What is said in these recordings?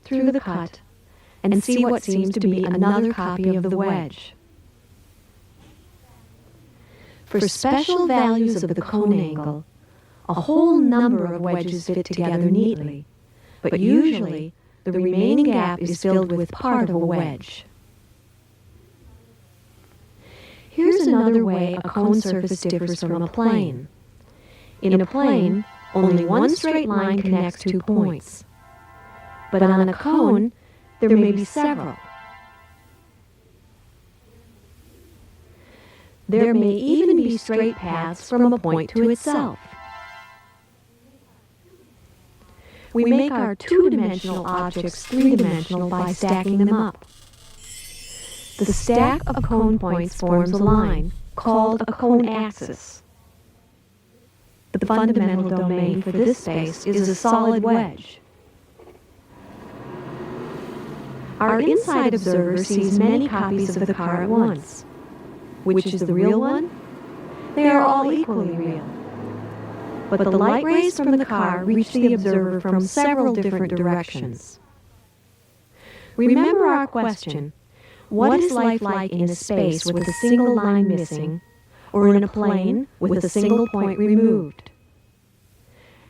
through the cut and see what seems to be another copy of the wedge. For special values of the cone angle, a whole number of wedges fit together neatly, but usually the remaining gap is filled with part of a wedge. Here's another way a cone surface differs from a plane. In a plane, only one straight line connects 2 points. But on a cone, there may be several. There may even be straight paths from a point to itself. We make our two-dimensional objects three-dimensional by stacking them up. The stack of cone points forms a line, called a cone axis. The fundamental domain for this space is a solid wedge. Our inside observer sees many copies of the car at once. Which is the real one? They are all equally real. But the light rays from the car reach the observer from several different directions. Remember our question, what is life like in a space with a single line missing, or in a plane with a single point removed?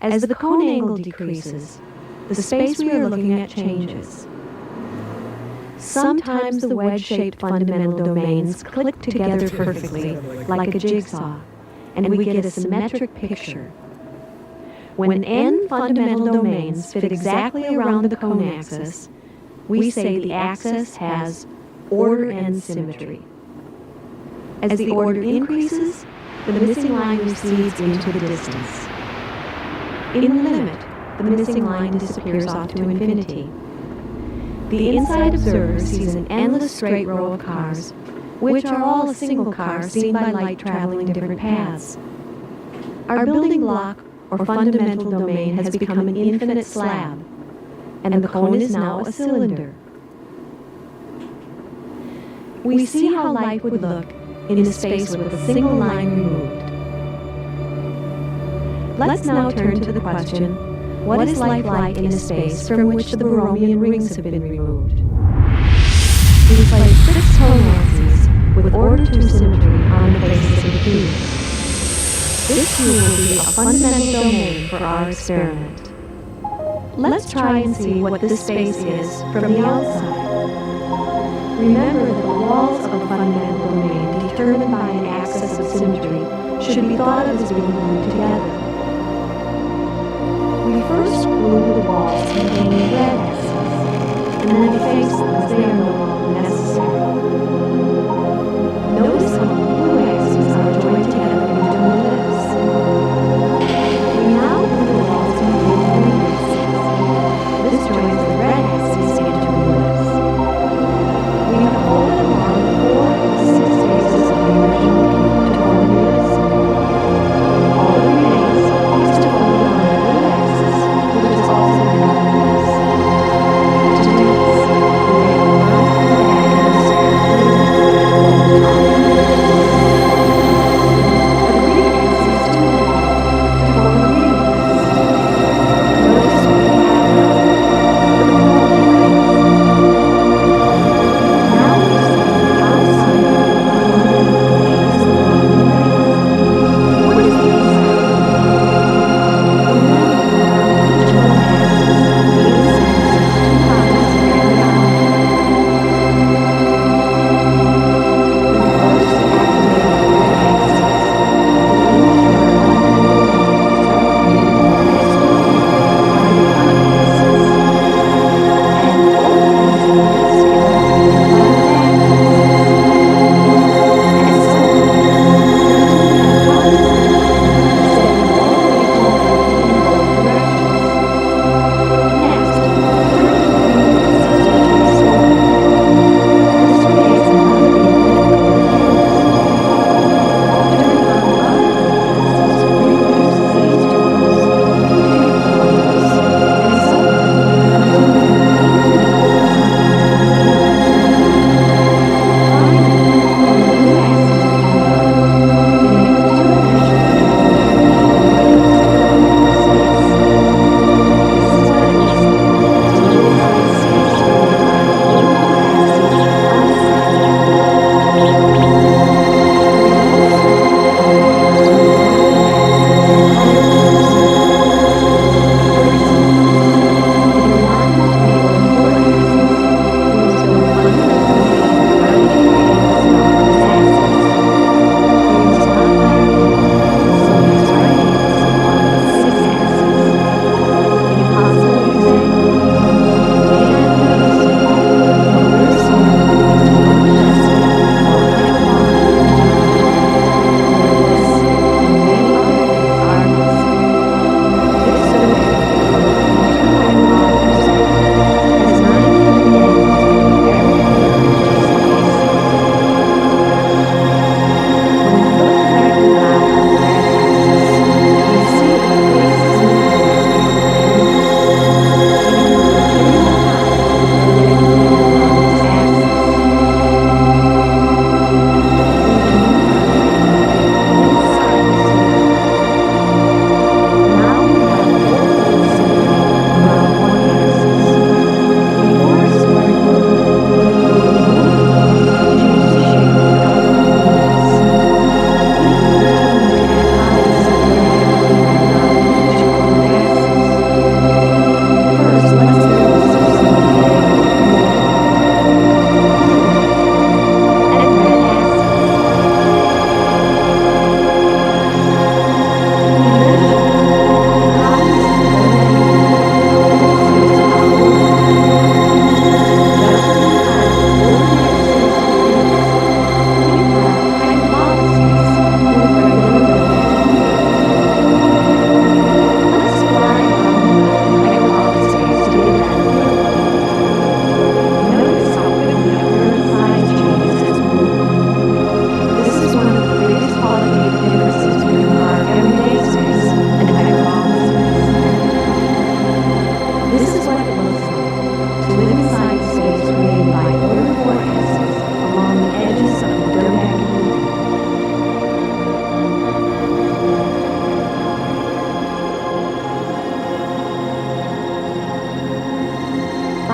As the cone angle decreases, the space we are looking at changes. Sometimes the wedge-shaped fundamental domains click together perfectly, like a jigsaw, and we get a symmetric picture. When n fundamental domains fit exactly around the cone axis, we say the axis has order n symmetry. As the order increases, the missing line recedes into the distance. In the limit, the missing line disappears off to infinity. The inside observer sees an endless straight row of cars, which are all a single car seen by light traveling different paths. Our building block, or fundamental domain, has become an infinite slab, and the cone is now a cylinder. We see how life would look in a space with a single line removed. Let's now turn to the question, what is life like in a space from which the Borromean rings have been removed? We place 6 cone axes with order 2 symmetry on the faces of the cube. This cube will be a fundamental domain for our experiment. Let's try and see what this space is from the outside. Remember that the walls of a fundamental domain determined by an axis of symmetry should be thought of as being glued together. We first glue the walls containing red axes, and then face them as they are no longer necessary. Notice how the blue axes are joined together into an ellipse. We now glue the walls containing green axes. This joins the red axes into an ellipse. We have folded along 4 of the 6 faces of the original cube to form the ellipse. All that remains is to fold on the blue axis, which is also an ellipse. To do this, we make a line from the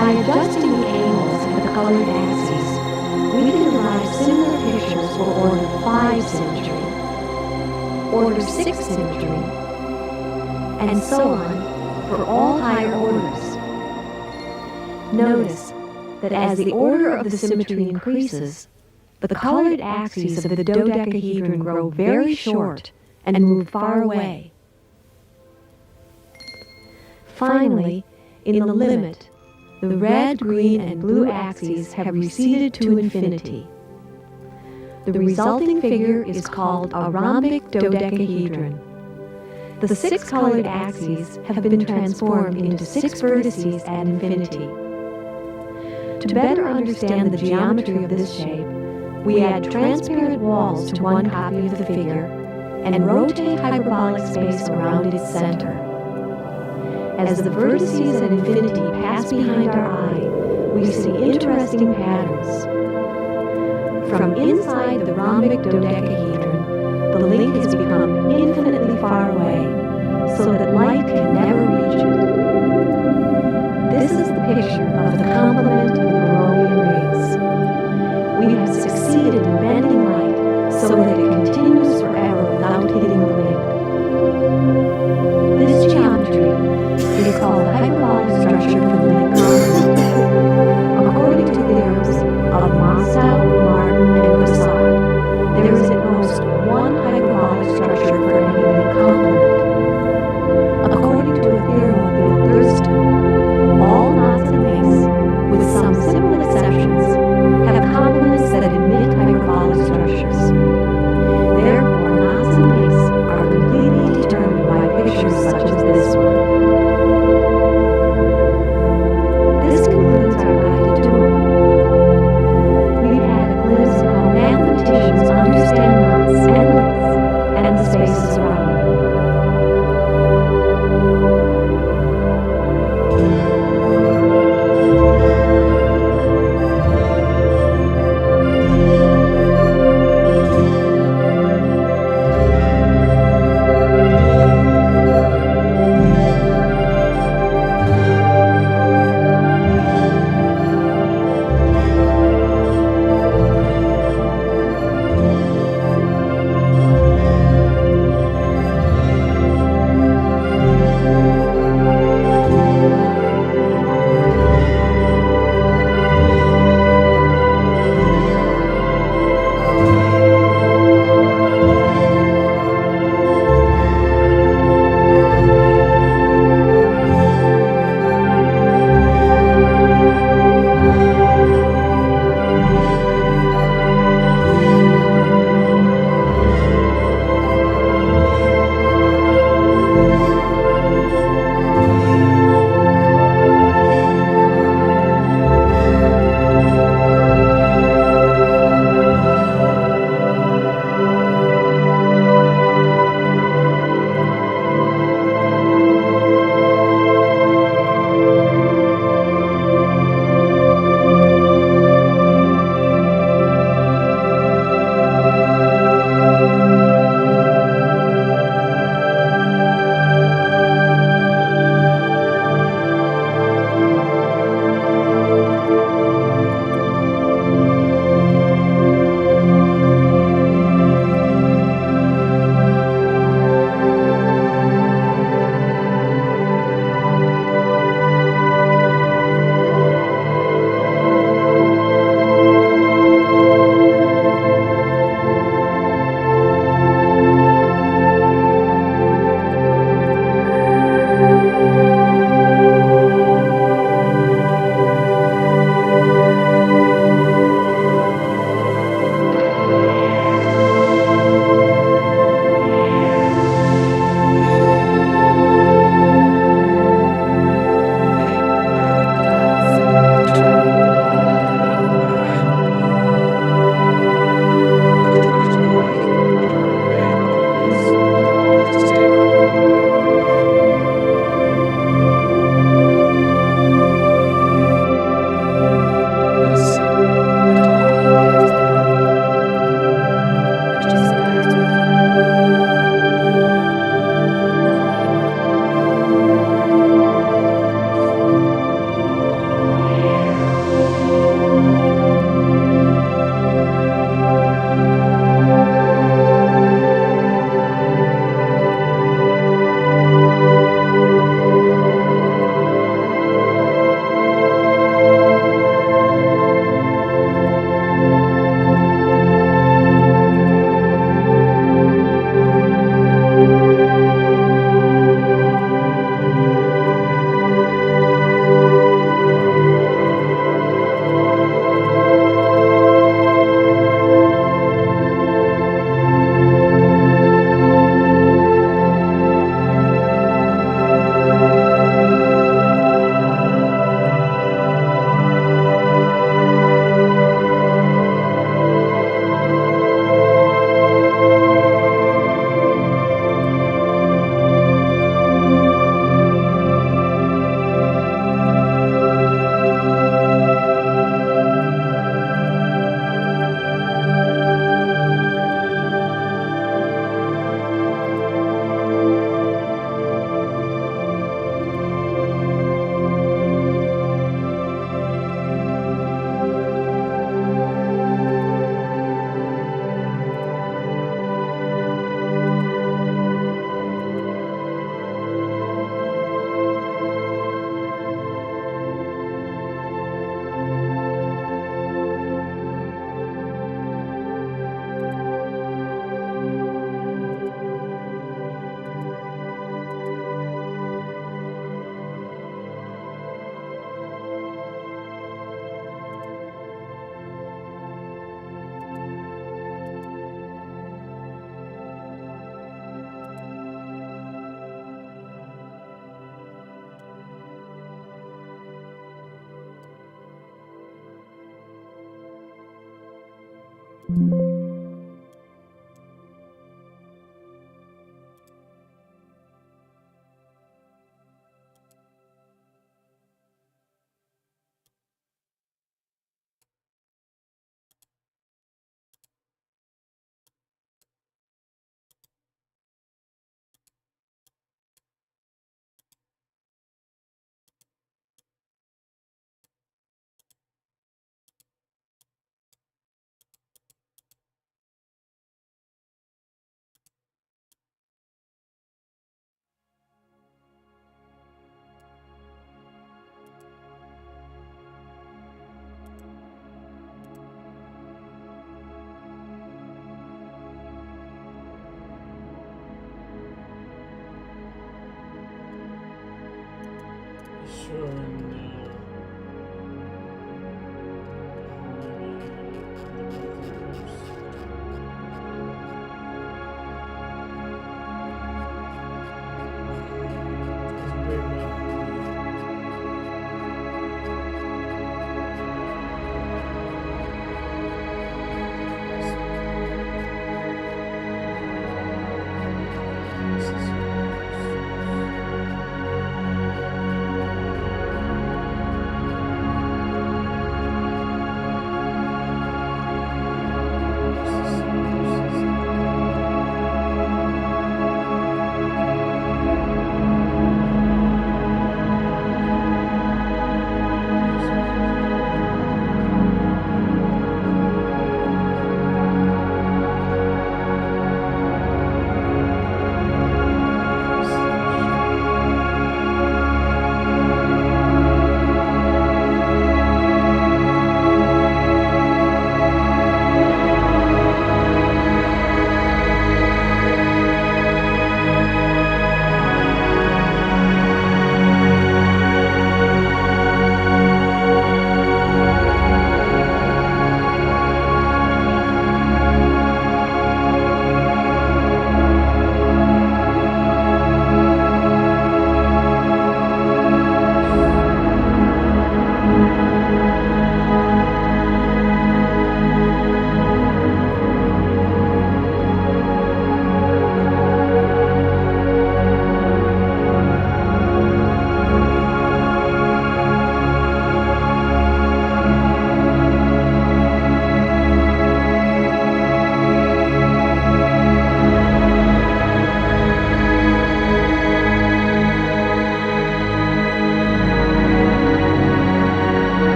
By adjusting the angles of the colored axes, we can derive similar pictures for order 5 symmetry, order 6 symmetry, and so on for all higher orders. Notice that as the order of the symmetry increases, the colored axes of the dodecahedron grow very short and move far away. Finally, in the limit, the red, green, and blue axes have receded to infinity. The resulting figure is called a rhombic dodecahedron. The 6 colored axes have been transformed into 6 vertices at infinity. To better understand the geometry of this shape, we add transparent walls to one copy of the figure and rotate hyperbolic space around its center. As the vertices at infinity pass behind our eye, we see interesting patterns. From inside the rhombic dodecahedron, the link has become infinitely far away, so that light can never reach it. This is the picture of the complement of the Brownian rings. We have succeeded in bending light so that it continues forever without hitting the link. This geometry is called the hyperbolic structure for the link complement. According to theorems of Mostow, Martin, and Prasad, there is at most one hyperbolic structure for any link complement. According to a theorem of Bill Thurston, all knots and links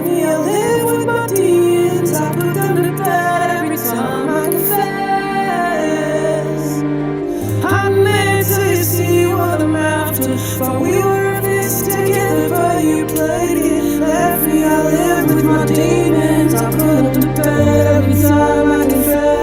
me, I live with my demons. I put them to bed every time I confess. I'm meant to see what I'm after. Thought we were this together, but you played it. Left me, I live with my demons. I put them to bed every time I confess.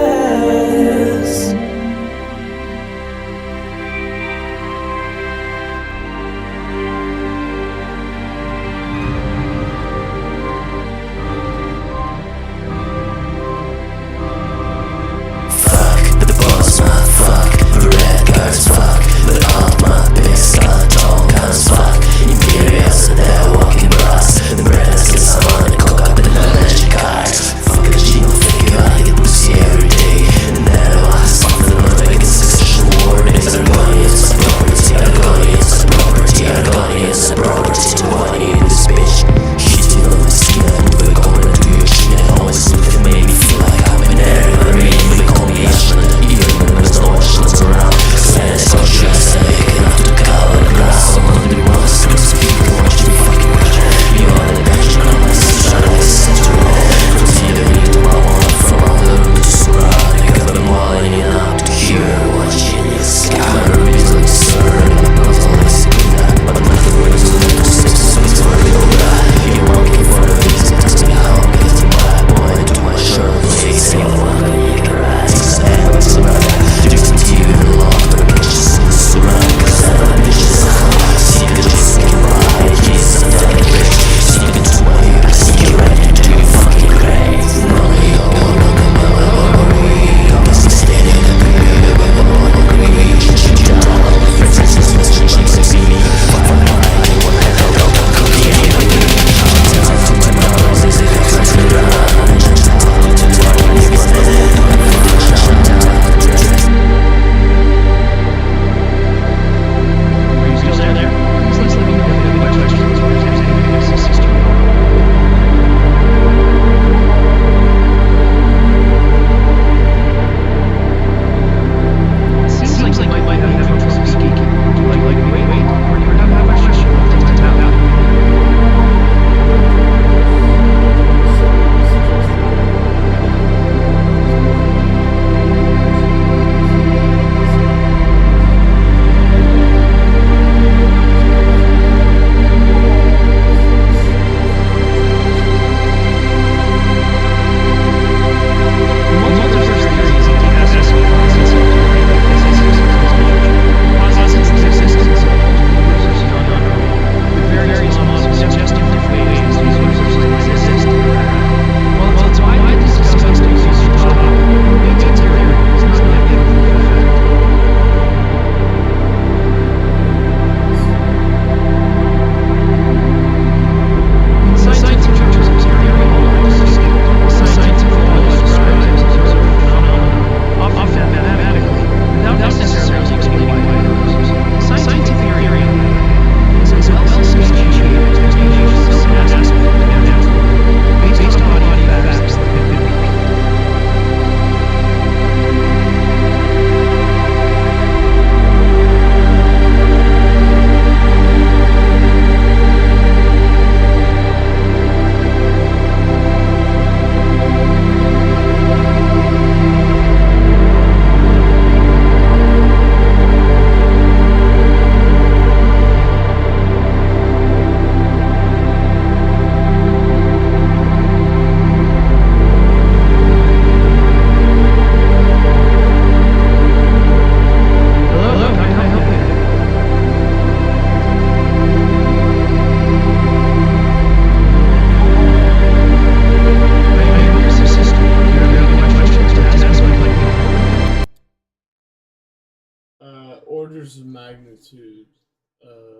Orders of magnitude,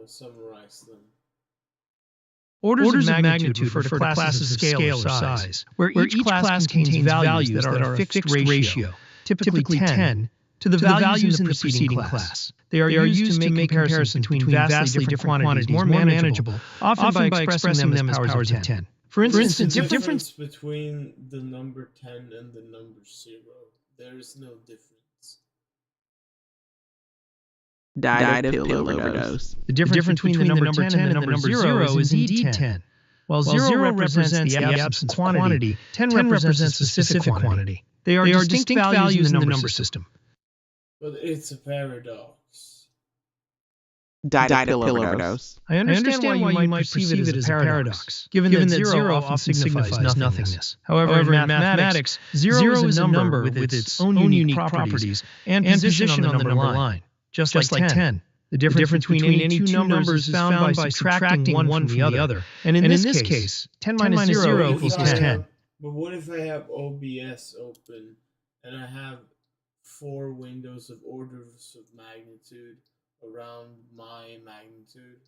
summarize them. Orders of magnitude refer to classes of scale or size, where each class contains values that are a fixed ratio, typically 10, to the values in the preceding class. They are used to make comparison between vastly different quantities more manageable, often by expressing them as powers of 10. For instance, the difference between the number 10 and the number 0, there is no difference. Died of pill overdose. The difference between the number 10 and the number 0 is indeed 10. While 0 represents the absence of quantity, 10 represents a specific quantity. They are distinct values in the number system. But it's a paradox. Died of pill overdose. I understand why you might perceive it as a paradox, given that 0 often signifies nothingness. However, in mathematics, 0 is a number with its own unique properties and position on the number line, just like 10. The difference between any two numbers is found by subtracting one from the other. And in this case, 10 minus 0 equals 10. But what if I have OBS open and I have 4 windows of orders of magnitude around my magnitude?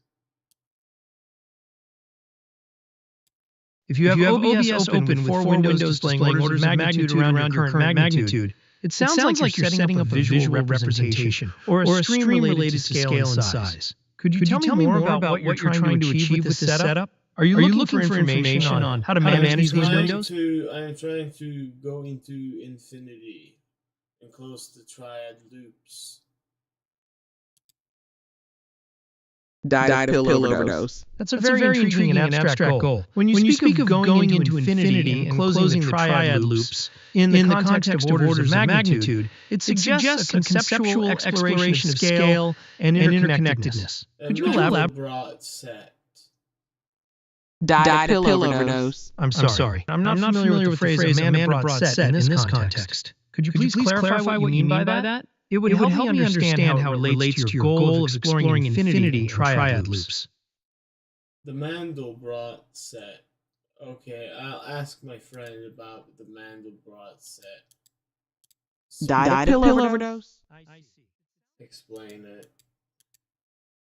If you have OBS open with 4 windows displaying orders of magnitude around your current magnitude, it sounds like you're setting up a visual representation or a stream related to scale and size. Could you tell me more about what you're trying to achieve with this setup? Are you looking for information on how to manage these windows? I'm trying to go into infinity and close the triad loops. Died of pill overdose. That's a very intriguing and abstract goal. When you speak of going into infinity and closing the triad loops in the context of orders of magnitude, it suggests a conceptual exploration of scale and interconnectedness. Could you elaborate? Broad set. Died of pill overdose. I'm sorry. I'm not familiar with the phrase Amanda brought set in this context. Could you please clarify what you mean by that? It would help me understand how it relates to your goal of exploring infinity and triad loops. The Mandelbrot set. Okay, I'll ask my friend about the Mandelbrot set. Died of pill overdose. Explain it.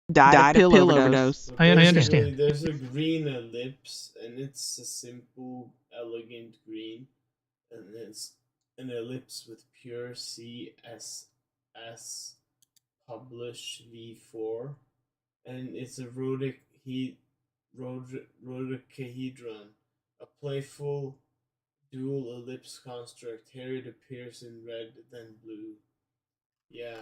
Died of pill overdose. I understand. There's a green ellipse, and it's a simple, elegant green, and it's an ellipse with pure CSS publish v4, and it's a dodecahedron, a playful dual ellipse construct. Here it appears in red then blue. Yeah.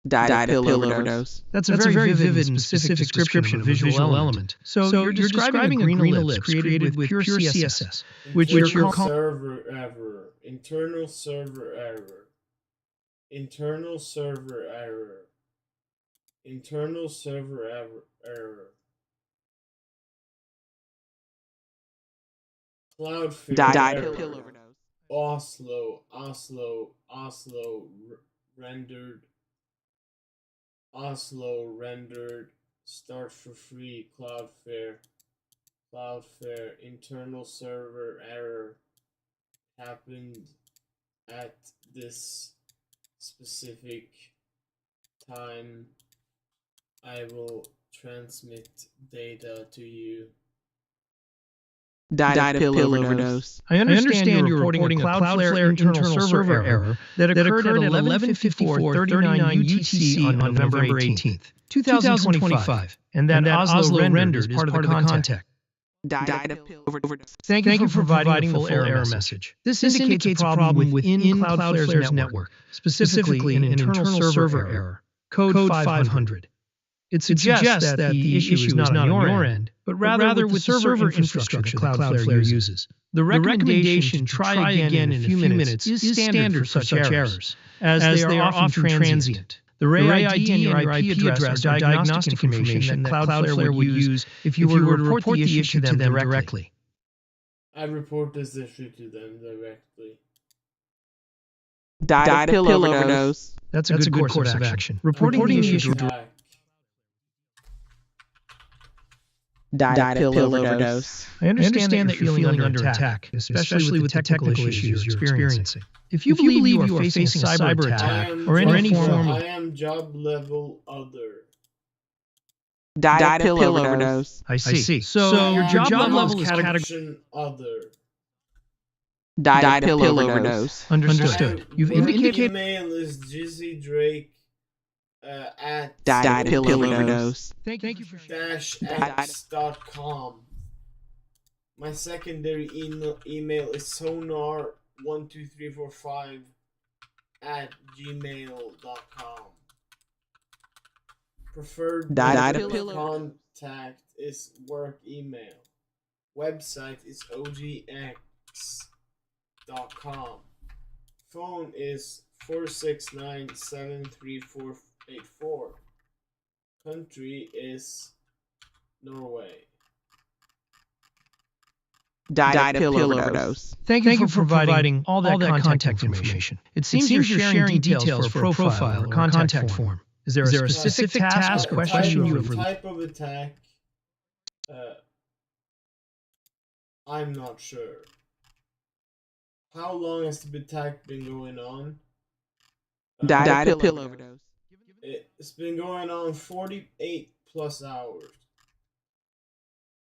Died of pill overdose. That's a very vivid and specific description of a visual element. So you're describing a green ellipse created with pure CSS, which you're calling server error. Internal server error. Internal server error. Internal server error. Cloudflare Died error. of pill overdose. Oslo rendered, start for free, Cloudflare, internal server error happened at this specific time. I will transmit data to you. Died of pill overdose. I understand you're reporting a Cloudflare internal server error that occurred at 11:54:39 UTC on November 18th, 2025, and that Oslo rendered is part of the context. Died of pill overdose. Thank you for providing the full error message. This indicates a problem within Cloudflare's network, specifically an internal server error, code 500. It suggests that the issue is not on your end, but rather with the server infrastructure that Cloudflare uses. The recommendation to try again in a few minutes is standard for such errors, as they are often transient. The Ray ID and your IP address are diagnostic information that Cloudflare would use if you were to report the issue to them directly. I report this issue to them directly. Died of pill overdose. That's a good course of action. Reporting the issue Back. Died of pill overdose. I understand that you're feeling under attack, especially with the technical issues you're experiencing. If you believe you are facing a cyber attack or any form of... I am job level other. Died of pill overdose. I see. So your job level is categorized... Section other. Died of pill overdose. Understood. You've indicated... Email is JizzyDrake at Died of pill overdose. Thank you for -x.com. My secondary email is sonar12345 at gmail.com. Preferred Died of method contact is work email. Website is ogx.com. Phone is 469-73484. Country is Norway. Died of pill overdose. Thank you for providing all that contact information. It seems you're sharing details for a profile or contact form. Is there a specific task or question you have Type of attack, I'm not sure. How long has the attack been going on? Died of pill overdose. It's been going on 48 plus hours.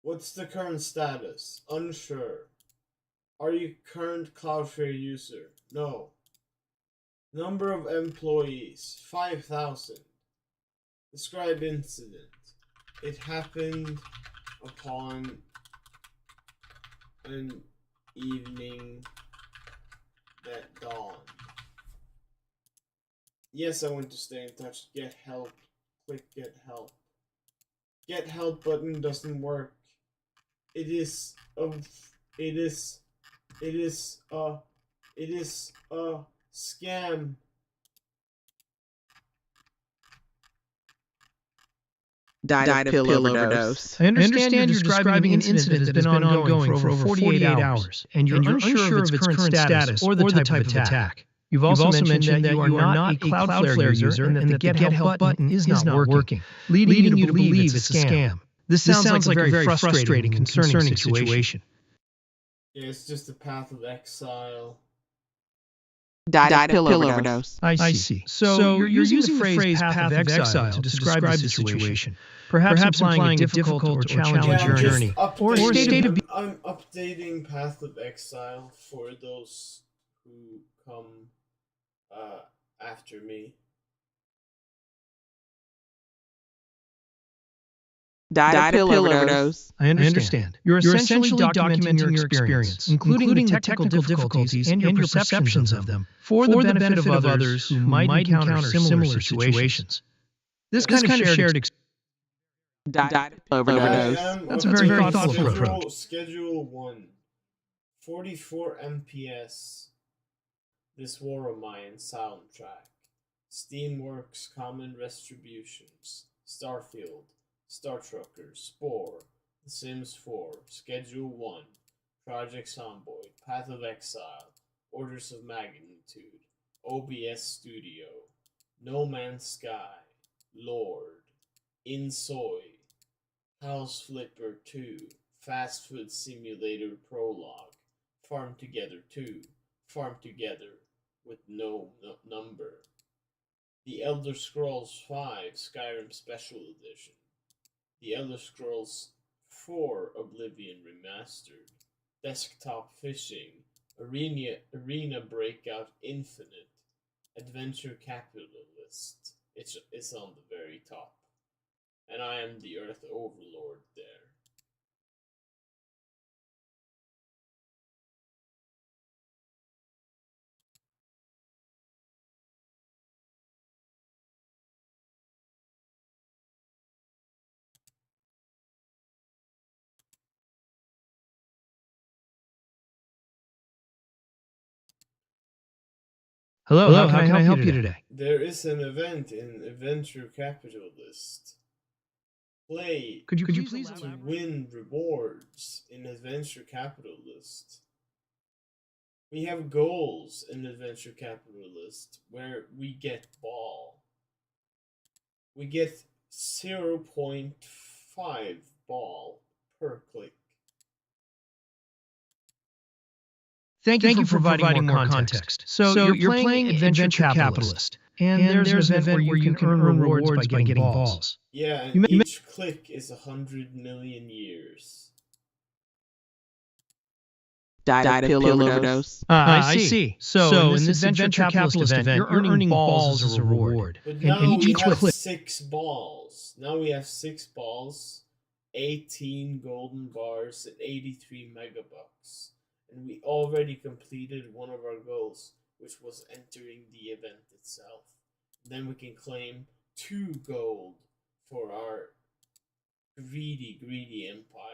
What's the current status? Unsure. Are you current Cloudflare user? No. Number of employees, 5,000. Describe incident. It happened upon an evening that dawned. Yes, I want to stay in touch. Get help. Click get help. Get help button doesn't work. It is a scam. Died of pill overdose. I understand you're describing an incident that has been ongoing for over 48 hours, and you're unsure of its current status or the type of attack. You've also mentioned that you are not a Cloudflare user and that the Get Help button is not working, leading you to believe it's a scam. This sounds like a very frustrating and concerning situation. Yeah, it's just the path of exile. Died of pill overdose. I see. So you're using the phrase path of exile to describe the situation, perhaps implying a difficult or challenging journey, or a state of being. I'm updating Path of Exile for those who come after me. Died of pill overdose. I understand. You're essentially documenting your experience, including the technical difficulties and your perceptions of them, for the benefit of others who might encounter similar situations. This kind of shared experience. Died of overdose. That's a very thoughtful approach. Schedule 1. 44 MPS. This War of Mine soundtrack. Steamworks Common Retributions. Starfield. Star Trucker, Spore, The Sims 4, Schedule 1, Project Zomboid, Path of Exile, Orders of Magnitude, OBS Studio, No Man's Sky, Lord, Insoy, House Flipper 2, Fast Food Simulator Prologue, Farm Together 2, Farm Together with no number, The Elder Scrolls V Skyrim Special Edition, The Elder Scrolls 4 Oblivion Remastered, Desktop Fishing, Arena Breakout Infinite, Adventure Capitalist. It's on the very top. And I am the Earth Overlord there. Hello, how can I help you today? There is an event in Adventure Capitalist. Play Could you please to elaborate? win rewards in Adventure Capitalist. We have goals in Adventure Capitalist where we get ball. We get 0.5 ball per click. Thank you for providing more context. So you're playing Adventure Capitalist, and there's an event where you can earn rewards by getting balls. Yeah, and You may- each click is 100 million years. Died of pill overdose. I see. So in this Adventure Capitalist event, you're earning balls as a reward. But And now each we have click. 6 balls. Now we have 6 balls, 18 golden bars, and 83 megabucks. And we already completed one of our goals, which was entering the event itself. Then we can claim 2 gold for our greedy empire.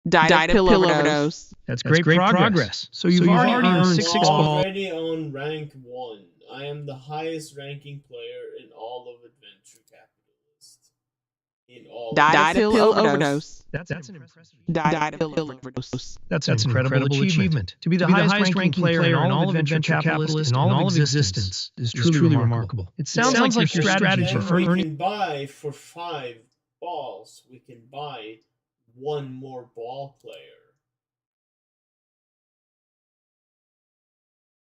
Died of pill overdose. That's great progress. So you've already earned 6 balls. Already on rank 1. I am the highest ranking player in all of Adventure Capitalist. In all. Died of pill overdose. That's an impressive. Died of pill overdose. That's an incredible achievement. To be the highest ranking player in all of Adventure Capitalist in all of existence is truly remarkable. It sounds like your strategy for we earning. can buy for 5 balls. We can buy 1 more ball player.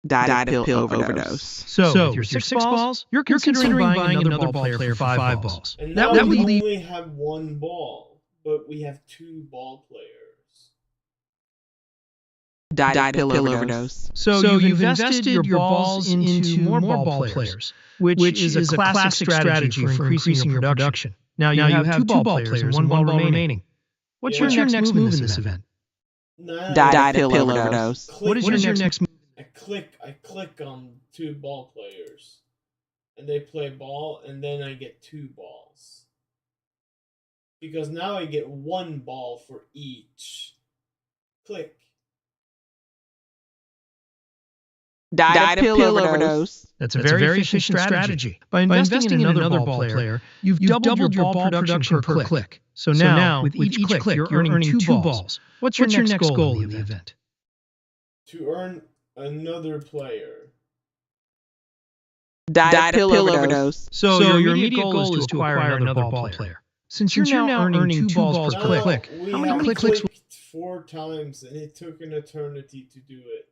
Died of pill overdose. So with your 6 balls, you're considering buying another ball player for 5 balls. And now That we would leave. only have 1 ball, but we have 2 ball players. Died of pill overdose. So you've invested your balls into more ball players, which is a classic strategy for increasing your production. Now you have 2 ball players and 1 ball remaining. What's your next move in this event? Died of pill overdose. What is your next move? I click on 2 ball players, and they play ball, and then I get 2 balls. Because now I get 1 ball for each click. Died of pill overdose. That's a very efficient strategy. By investing in another ball player, you've doubled your ball production per click. So now, with each click, you're earning 2 balls. What's your next goal in the event? To earn another player. Died of pill overdose. So your immediate goal is to acquire another ball player. Since you're now earning 2 balls per click, how many clicks? 4 times, and it took an eternity to do it.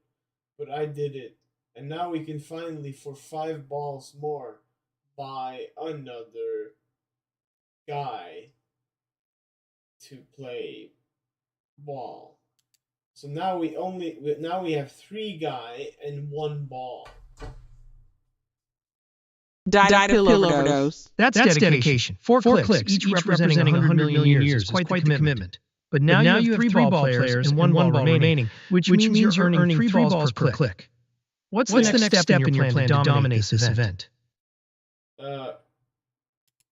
But I did it. And now we can finally, for 5 balls more, buy another guy to play ball. So now we have 3 guy and 1 ball. Died of pill overdose. That's dedication. 4 clicks, each representing 100 million years. It's quite the commitment. But now you have 3 ball players and 1 ball remaining, which means you're earning 3 balls per click. What's the next step in your plan to dominate this event?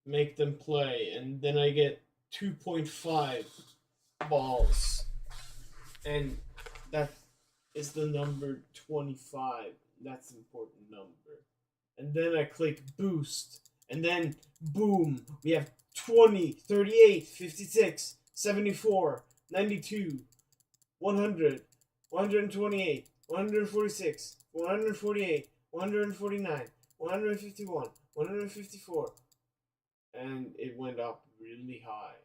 Make them play, and then I get 2.5 balls. And that is the number 25. That's an important number. And then I click boost, and then boom, we have 20, 38, 56, 74, 92, 100, 128, 146, 148, 149, 151, 154. And it went up really high.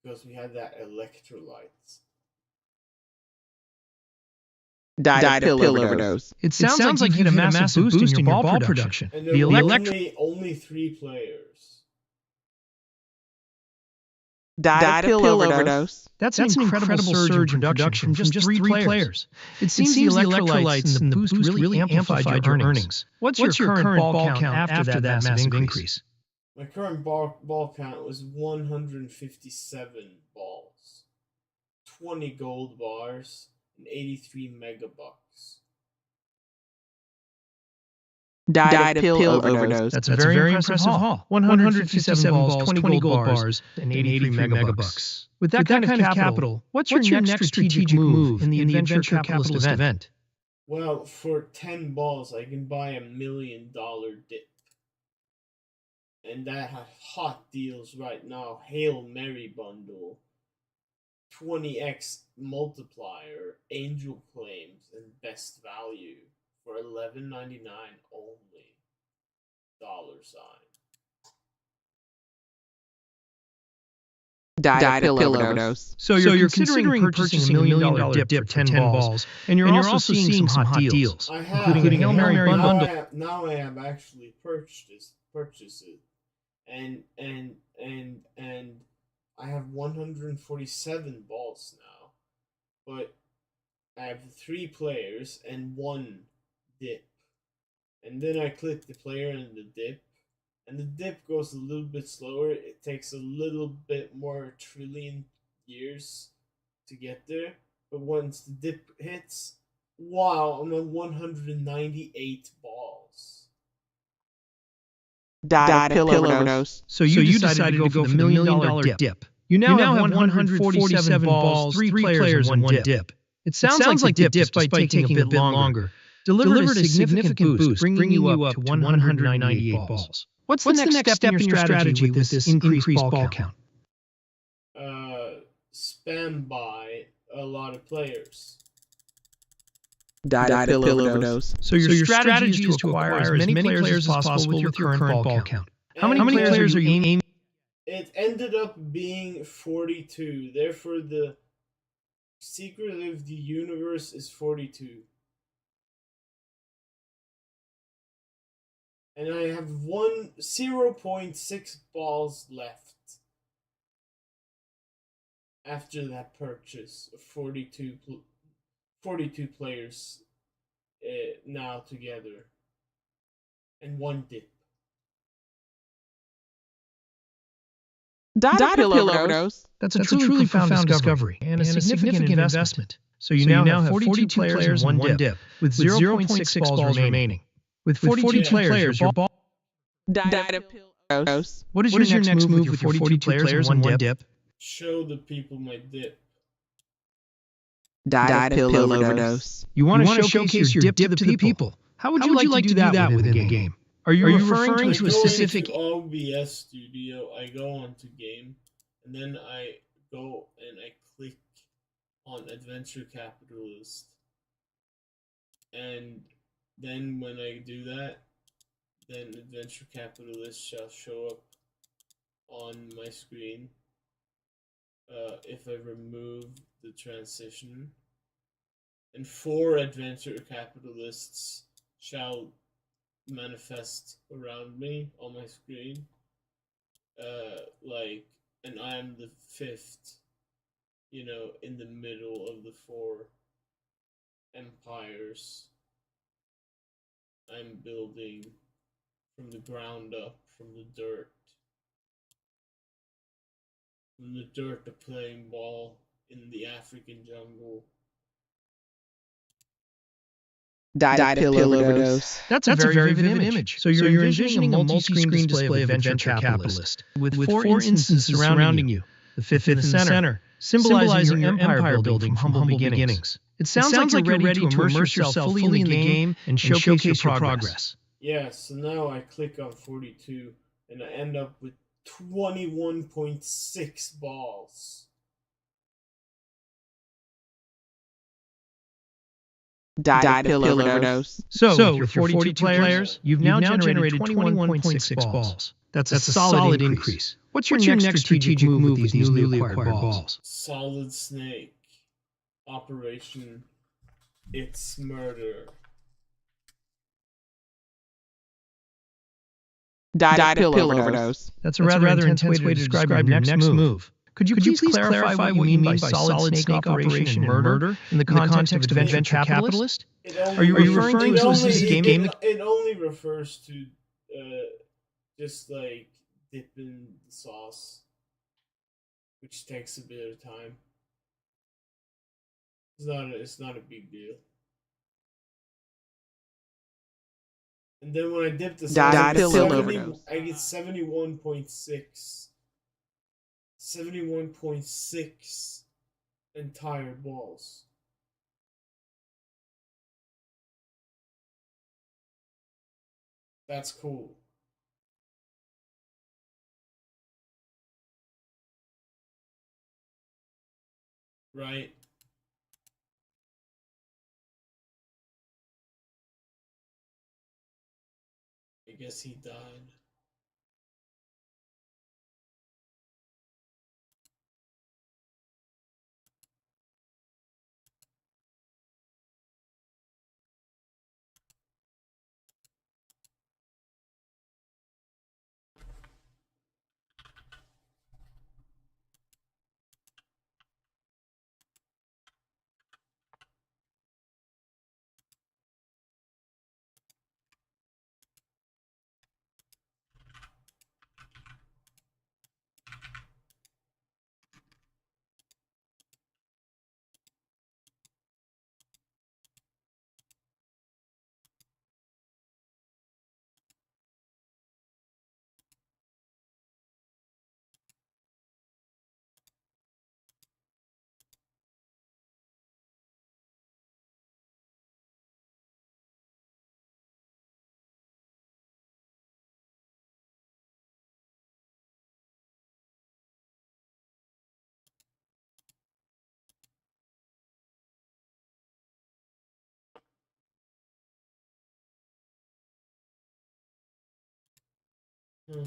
Because we had that electrolytes. Died of pill overdose. It sounds like you hit a massive boost in your ball production. And there were only 3 players. Died of pill overdose. That's an incredible surge in production from just 3 players. It seems the electrolytes and the boost really amplified your earnings. What's your current ball count after that massive increase? My current ball count was 157 balls, 20 gold bars, and 83 megabucks. Died of pill overdose. That's a very impressive haul. 157 balls, 20 gold bars, and 83 megabucks. With that kind of capital, what's your next strategic move in the Adventure Capitalist event? Well, for 10 balls, I can buy $1 million dip. And that has hot deals right now. Hail Mary bundle, 20x multiplier, angel claims, and best value for $11.99 only. $sign. Died of pill overdose. So you're considering purchasing $1 million dip for 10 balls, and you're also seeing some hot deals, I have, including Hail Mary bundle. Now I have actually purchased it. And I have 147 balls now, but I have 3 players and 1 dip, and then I click the player and the dip, and the dip goes a little bit slower. It takes a little bit more trillion years to get there, but once the dip hits, wow, I'm at 198 balls. died of pill overdose. So you decided to go for the $1 million dip. You now have 147 balls, 3 players, and 1 dip. It sounds like the dip, despite taking a bit longer, delivered a significant boost, bringing you up to 198 balls. What's the next step in your strategy with this increased ball count? Spam by a lot of players. Died of pill overdose. So your strategy is to acquire as many players as possible with your current ball count. How many players are you aiming? It ended up being 42. Therefore, the secret of the universe is 42. And I have 0.6 balls left after that purchase of 42 players now together, and 1 dip. Died of pill overdose. That's a truly profound discovery and a significant investment. So you now have 42 players and 1 dip, with 0.6 balls remaining. With 42 players, your ball... Died of pill overdose. What is your next move with your 42 players and 1 dip? Show the people my dip. Died of pill overdose. You want to showcase your dip to the people. How would you like to do that within the game? Are you referring to a specific... I go into OBS Studio, I go onto game, and then I go and I click on Adventure Capitalist. And then when I do that, then Adventure Capitalist shall show up on my screen. If I remove the transition, and 4 Adventure Capitalists shall manifest around me on my screen, and I am the 5th, in the middle of the 4 empires I'm building from the ground up, from the dirt. From the dirt, to playing ball in the African jungle. Died of pill overdose. That's a very vivid image. So you're envisioning a multi-screen display of Adventure Capitalist, with 4 instances surrounding you, the 5th in the center, symbolizing your empire building from humble beginnings. It sounds like you're ready to immerse yourself fully in the game and showcase your progress. Yeah, so now I click on 42, and I end up with 21.6 balls. Died of pill overdose. So with your 42 players, you've now generated 21.6 balls. That's a solid increase. What's your next strategic move with these newly acquired balls? Solid Snake. Operation It's Murder. Died of pill overdose. That's a rather intense way to describe your next move. Could you please clarify what you mean by solid snake operation and murder in the context of Adventure Capitalist? Are you referring to a specific game? It only refers to just like dipping the sauce, which takes a bit of time. It's not a big deal. And then when I dip the sauce, I get 71.6. 71.6 entire balls. That's cool. Right? I guess he died. Hmm.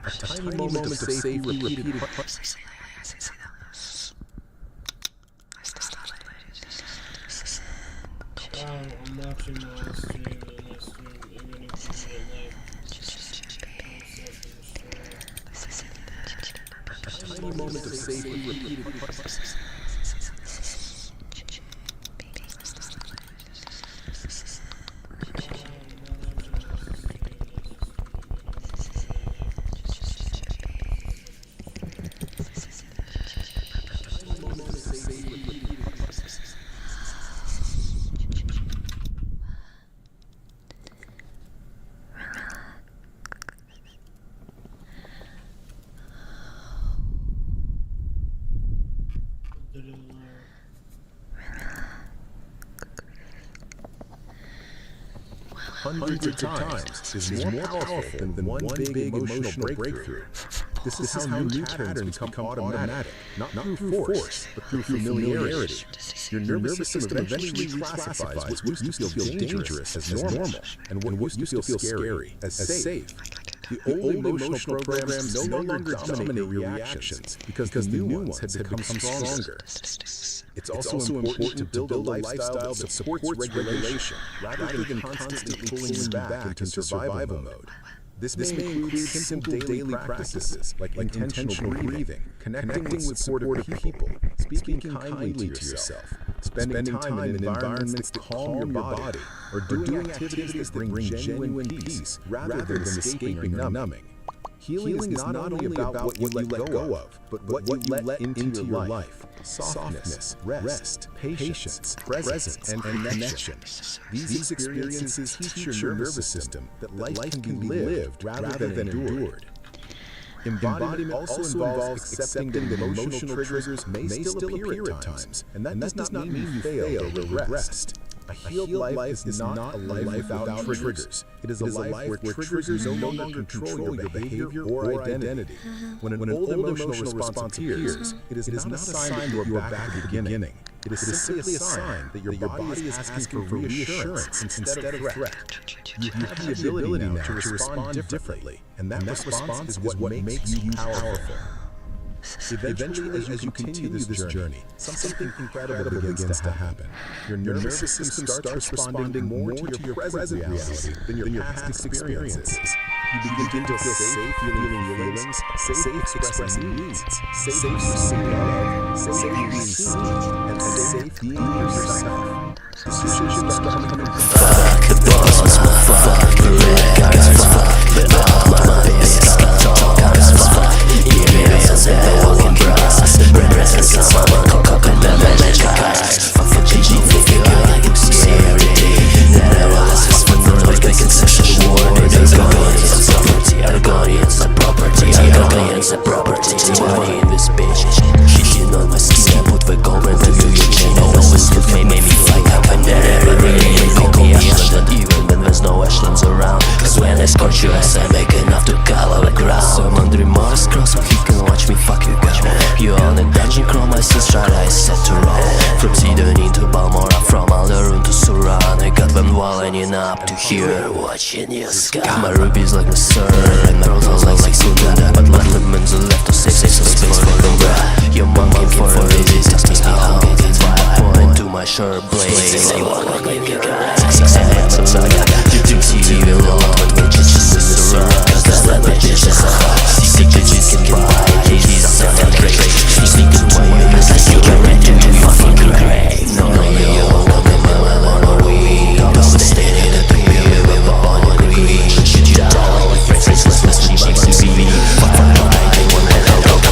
A tiny moment of safety repeated. Wow, I'm watching my stream and my stream. I'm gonna give you a like. A tiny moment of safety repeated. Hundreds of times is more powerful than one big emotional breakthrough. This is how new patterns become automatic, not through force, but through familiarity. Your nervous system eventually reclassifies what used to feel dangerous as normal, and what used to feel scary as safe. The old emotional programs no longer dominate your reactions because the new ones had become stronger. It's also important to build a lifestyle that supports regulation rather than constantly pulling you back into survival mode. This may include simple daily practices like intentional breathing, connecting with supportive people, speaking kindly to yourself, spending time in environments that calm your body, or doing activities that bring genuine peace rather than escaping or numbing. Healing is not only about what you let go of, but what you let into your life. Softness, rest, patience, presence, and connection. These experiences teach your nervous system that life can be lived rather than endured. Embodiment also involves accepting that emotional triggers may still appear at times, and that does not mean you failed or regressed. A healed life is not a life without triggers. It is a life where triggers no longer control your behavior or identity. When an old emotional response appears, it is not a sign that you are back at the beginning. It is simply a sign that your body is asking for reassurance instead of threat. You have the ability now to respond differently, and that response is what makes you powerful. Eventually, as you continue this journey, something incredible begins to happen. Your nervous system starts responding more to your present reality than your past experiences. You begin to feel safe feeling feelings, safe expressing needs, safe receiving love, safe being seen, and safe being yourself. Decisions start becoming fuck the boss, fuck the red guys, fuck the obvious guys, fuck years and they walking brass, represents some cock and damage guys. Fuck the GG figure like sincerity. That was just for the like concession war. There's guardians of property, our guardians of property, our guardians of property. Money in this bitch, shitting on my skin. I put the gold and the new chain. Always look made me feel like I've never really call me Ashland, even when there's no Ashlands around. Cause when I scorch you ass, I make enough to color the ground. Some under Mars cross, so he can watch me fuck you, girl. You on a dungeon crawl, my sister, I set to roll. From Sidonie to Balmora, from Alderun to Suran. I got them walling up to here, watching your sky. My rubies like the sun, and my roses like Sundara. But my lemons are left to save some space for the rap. You're monkey for a visit, ask me how. Point to my shirt blades, say what like you got 6 a.m. so you do see you alone, but when you just around, cause that's not my dishes. Secret bitches can buy keys, and break. Sneak away, as you can rent into your fucking grave. No, you don't know we don't stand in the beer with a ball of green. Shoot you down with phrases, let's cheap TV. Fuck right, they want to help out.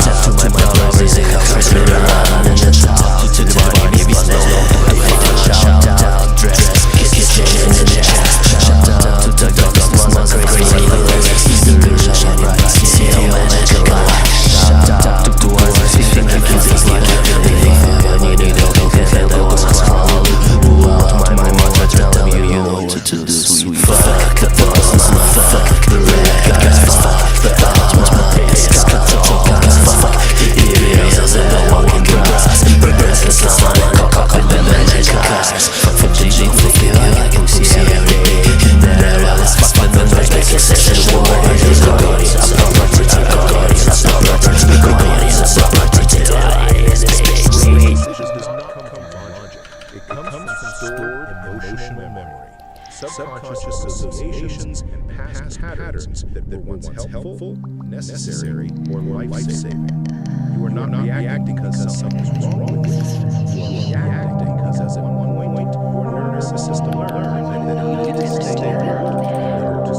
Tap to my brothers, they help us around. emotional memory, subconscious associations, and past patterns that were once helpful, necessary, or life-saving. You are not reacting because something's wrong with you. You are reacting because at one point your nervous system learned that it needed to stay alert in order to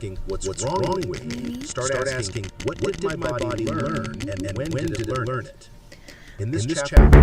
asking what's wrong with me, start asking what did my body learn and when did it learn it? In this chapter,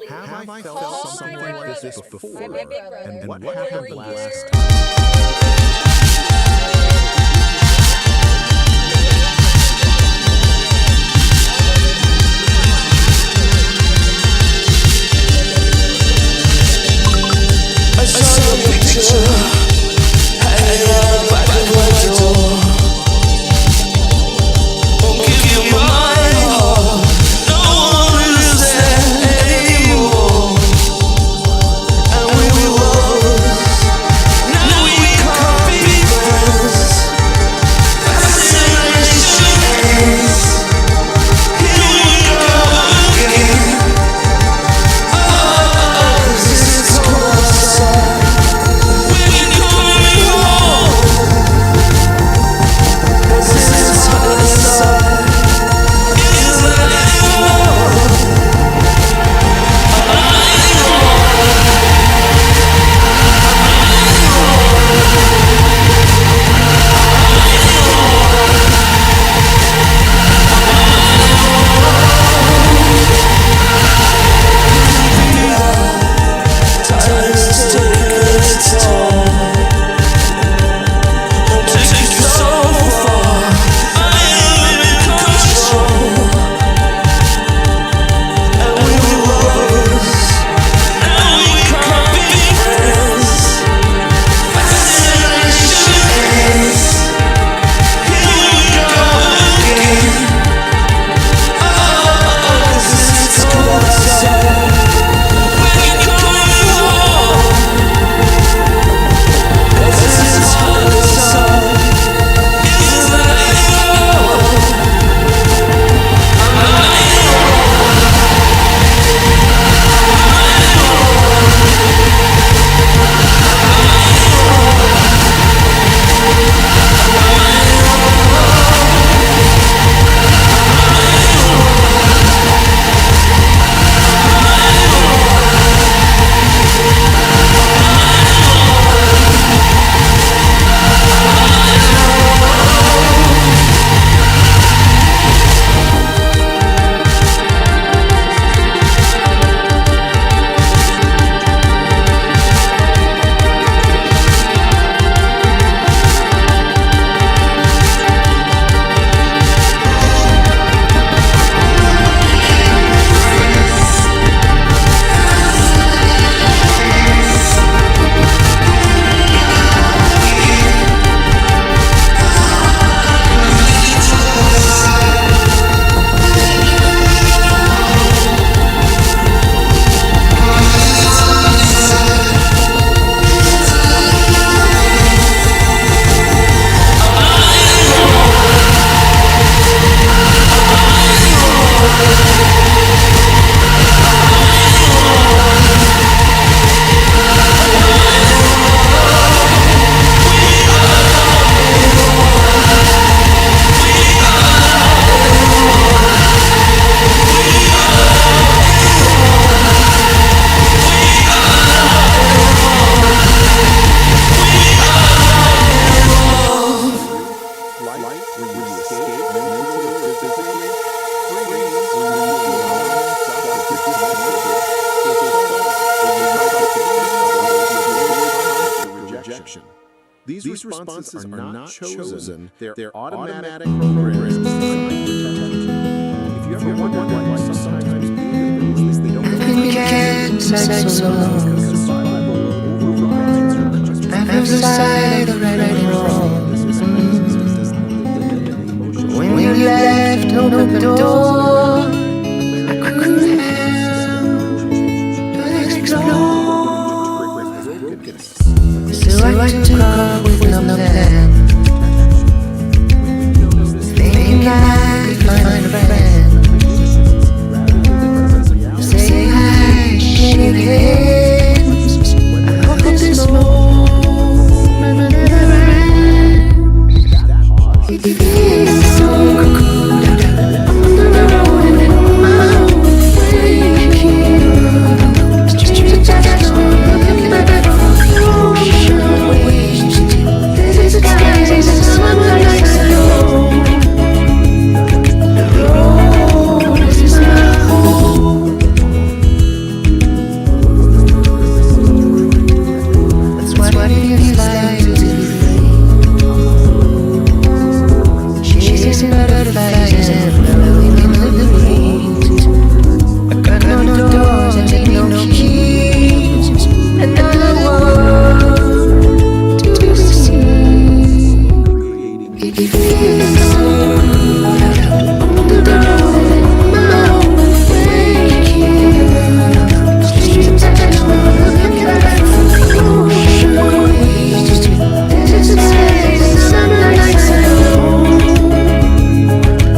Have I felt something like this before? And what happened the last time? I saw your picture hanging on the back of my door. Won't give you my heart. No one is there anymore. And we were lost. Now we can't be These responses are not chosen, they're automatic programs designed to protect you. If you ever wonder why sometimes being they don't can't say so long. because survival overrides your judgment. I've decided the right and wrong. When you left open the door, I couldn't help but explore. So I took off with no plan, thinking I could find a friend. Say hi, shake hands. I hope that this moment never ends. It feels so good. I'm on the road and in my own way here. Streets of Jackson, looking back from the ocean waves. This is the skies and summer nights alone. The road is my home. That's what it feels like to be free. Chasing butterflies and blowing in the breeze. I got no doors and need no keys. Another world to see. It feels so good. On the road and my own way here. Streets of Jackson, looking back from the ocean waves. This is days and summer nights alone.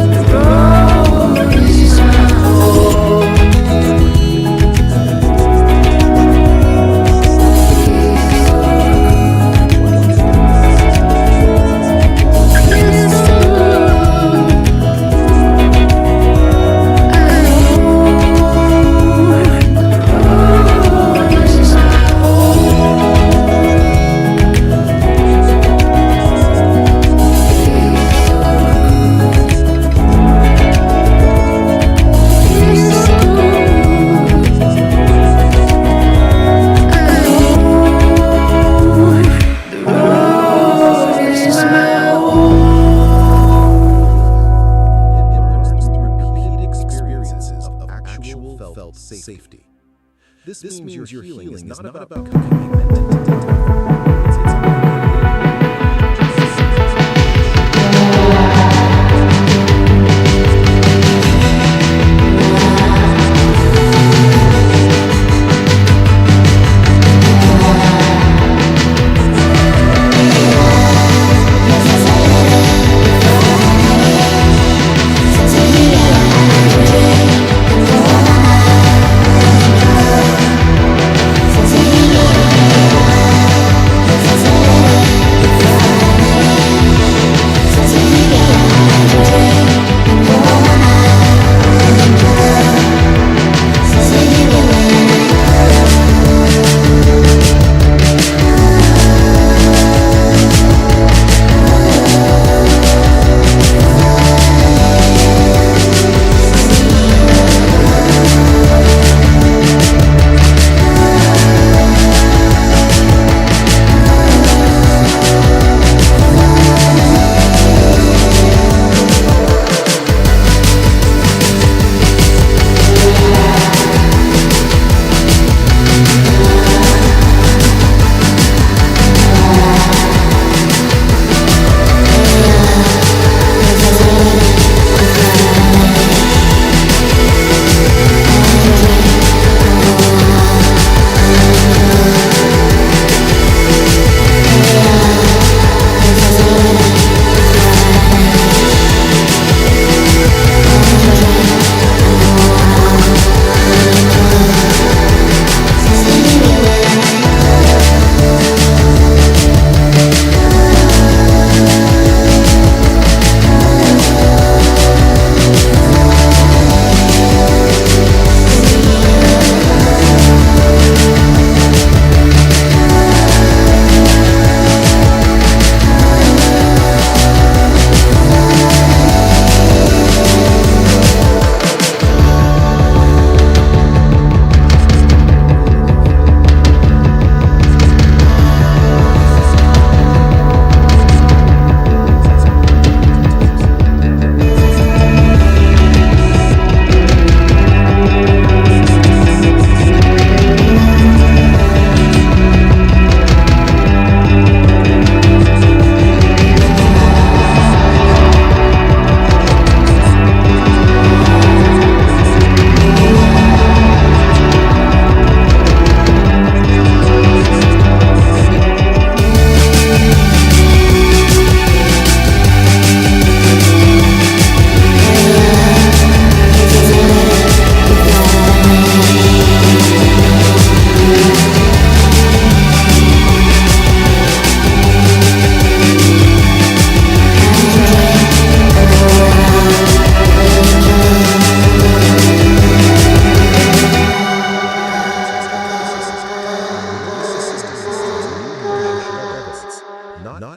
The road is my home. It learns through repeated experiences of actual felt safety. This means your healing is not about commitment to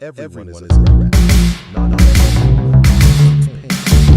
everyone is a rat. Not everyone exists.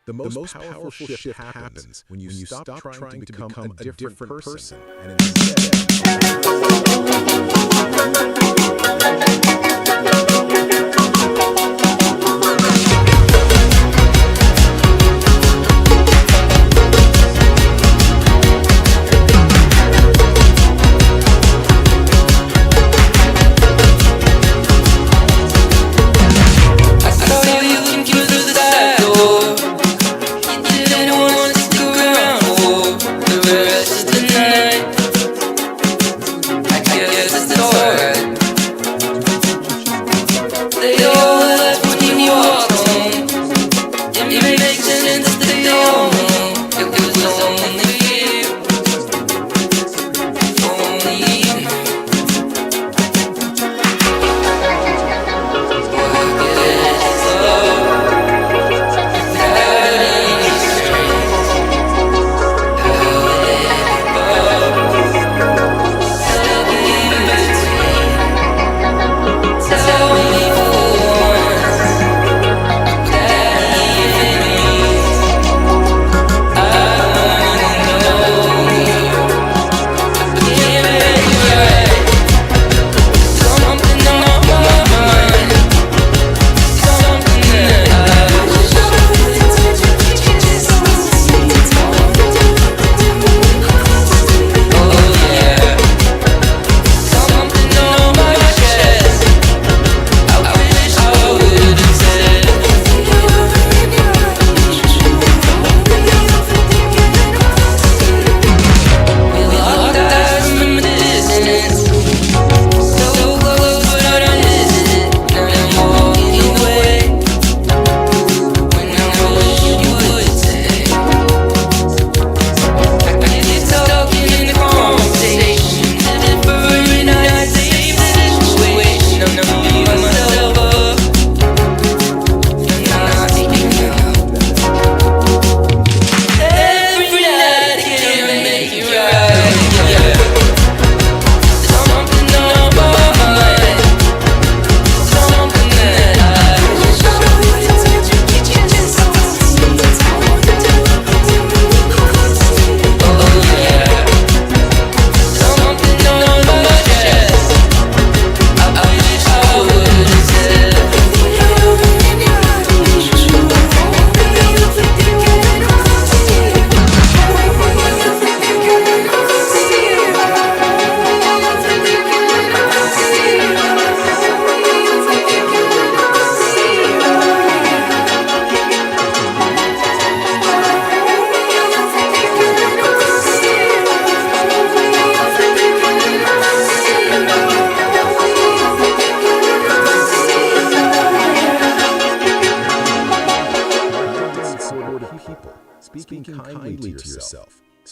The most powerful shift happens when you stop trying to become a different person and They all left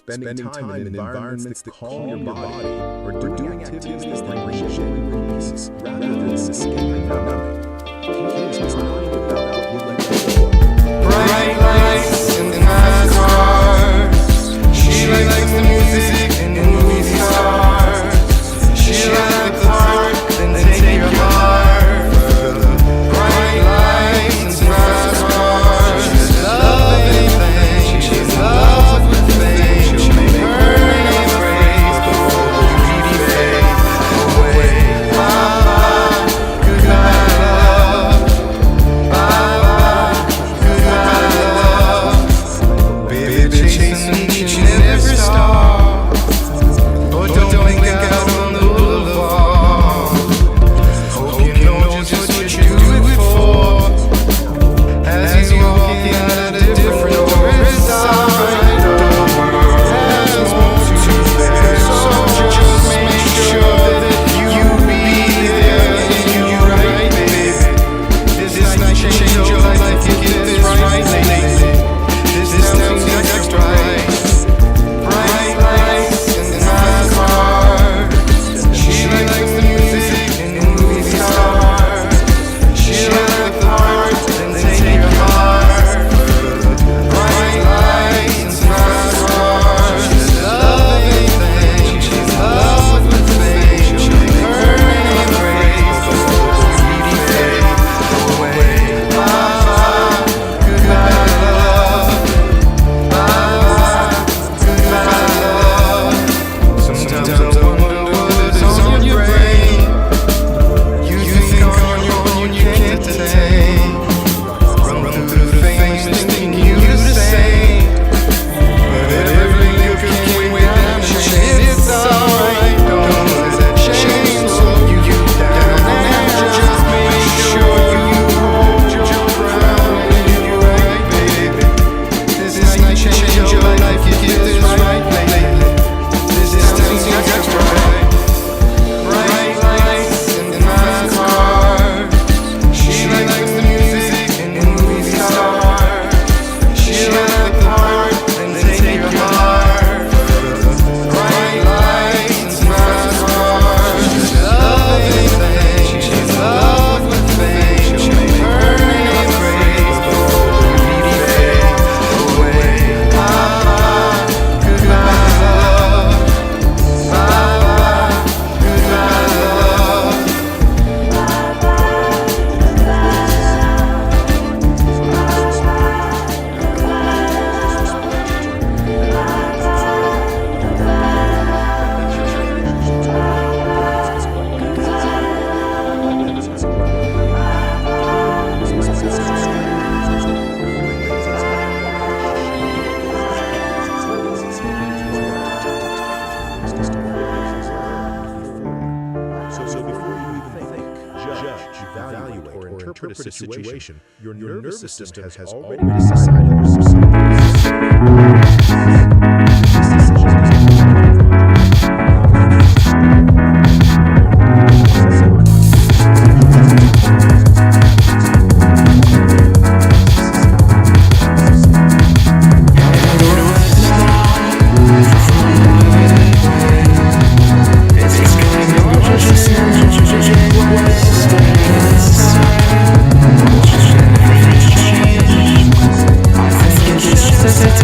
spending time in environments that calm your body, or doing activities that bring release rather than escaping numbing. It's not even about you letting go. Bright lights and nice cars. She likes the music and the movie stars. She likes the park and take your heart further. Bright lights and nice cars. She's loving things. She's in love with things. She'll make her name praise before the greedy fade away. Bye-bye, goodbye love. Bye-bye, goodbye love. Baby, chasing each and every star. Oh, don't think out on the boulevard. Hope you know just what you do it for. As he's walking out a different door inside, the world has more to bear. So just make sure that you be there and you right, baby. This night change your life, you get this right, lady. This town's next right. Bright lights and nice cars. She likes the music and the movie stars. She likes the heart and take your heart further. Bright lights and nice cars. She's loving things. She's in love with things. She'll make her name praise before the greedy fade away. Bye-bye, goodbye love. Bye-bye, goodbye love. Sometimes I wonder what is on your brain. You think on your own you can't detain. Run through the things thinking you the same. But every little can weigh down the chain. It's alright, don't let that chain slow you down. And just make sure you hold your ground and you're right, baby. This night change your life, you get this right, lady. This town's next right. Bright lights and nice cars. She likes the music and the movie stars. She likes the heart and take your heart further. Bright lights and nice cars. She's loving things. She's in love with things. She'll make her name praise before the greedy fade away. Bye-bye, goodbye love. Bye-bye, goodbye love. So before you even think, judge, evaluate, or interpret a situation, your nervous system has already decided It's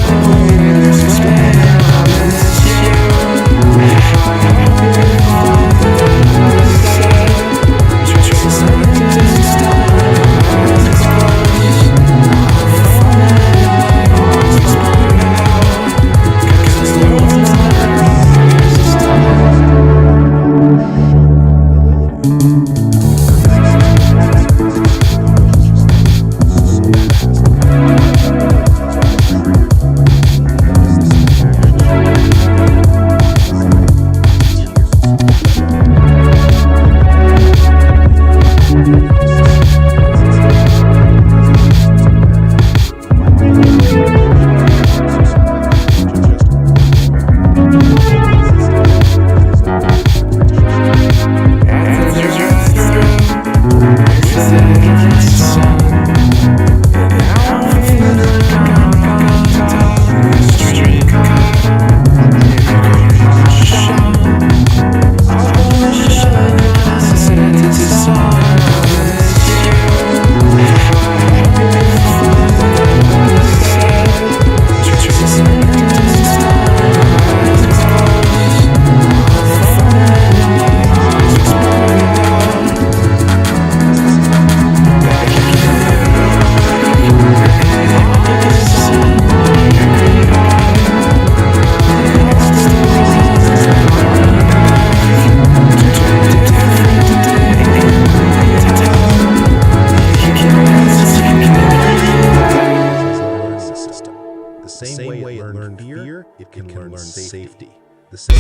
safety. The system.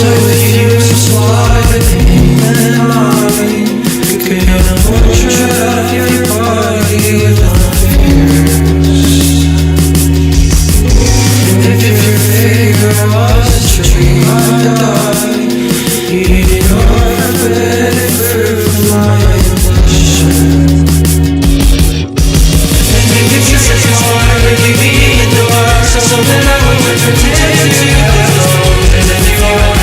So if you slide in and I could launch out your body without fears. If your figure was a tree, I'd die. Eating your forbidden fruit from my ambition. And if you said more, would you be indoors? Or something I would pretend to go. And then you go on.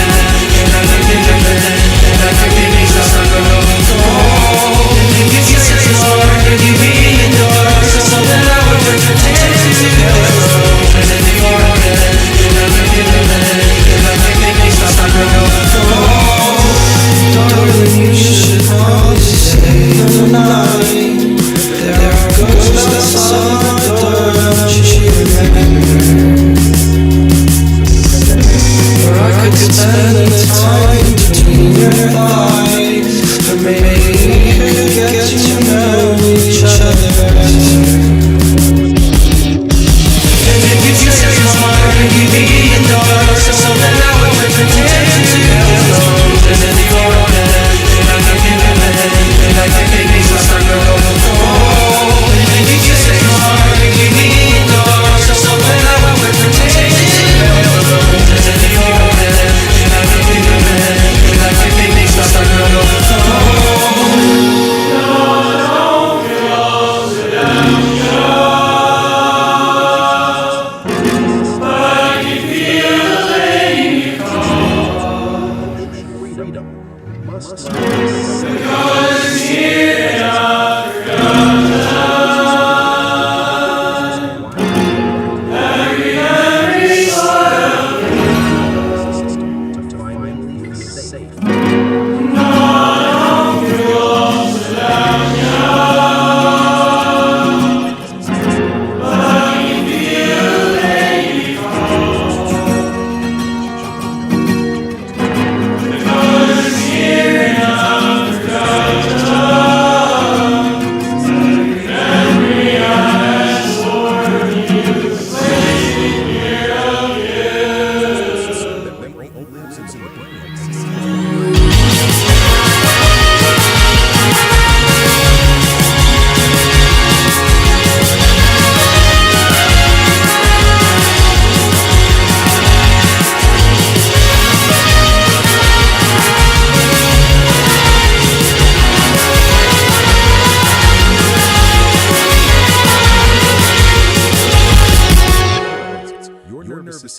Spend the time between your eyes, or maybe we could get to know each other better. And if you say more, would you be indoors? Or something I would pretend to go. And then you go on and I can give it and I can make me start to go. And if you say more, would you be indoors? Or something I would pretend to go. And then you go on.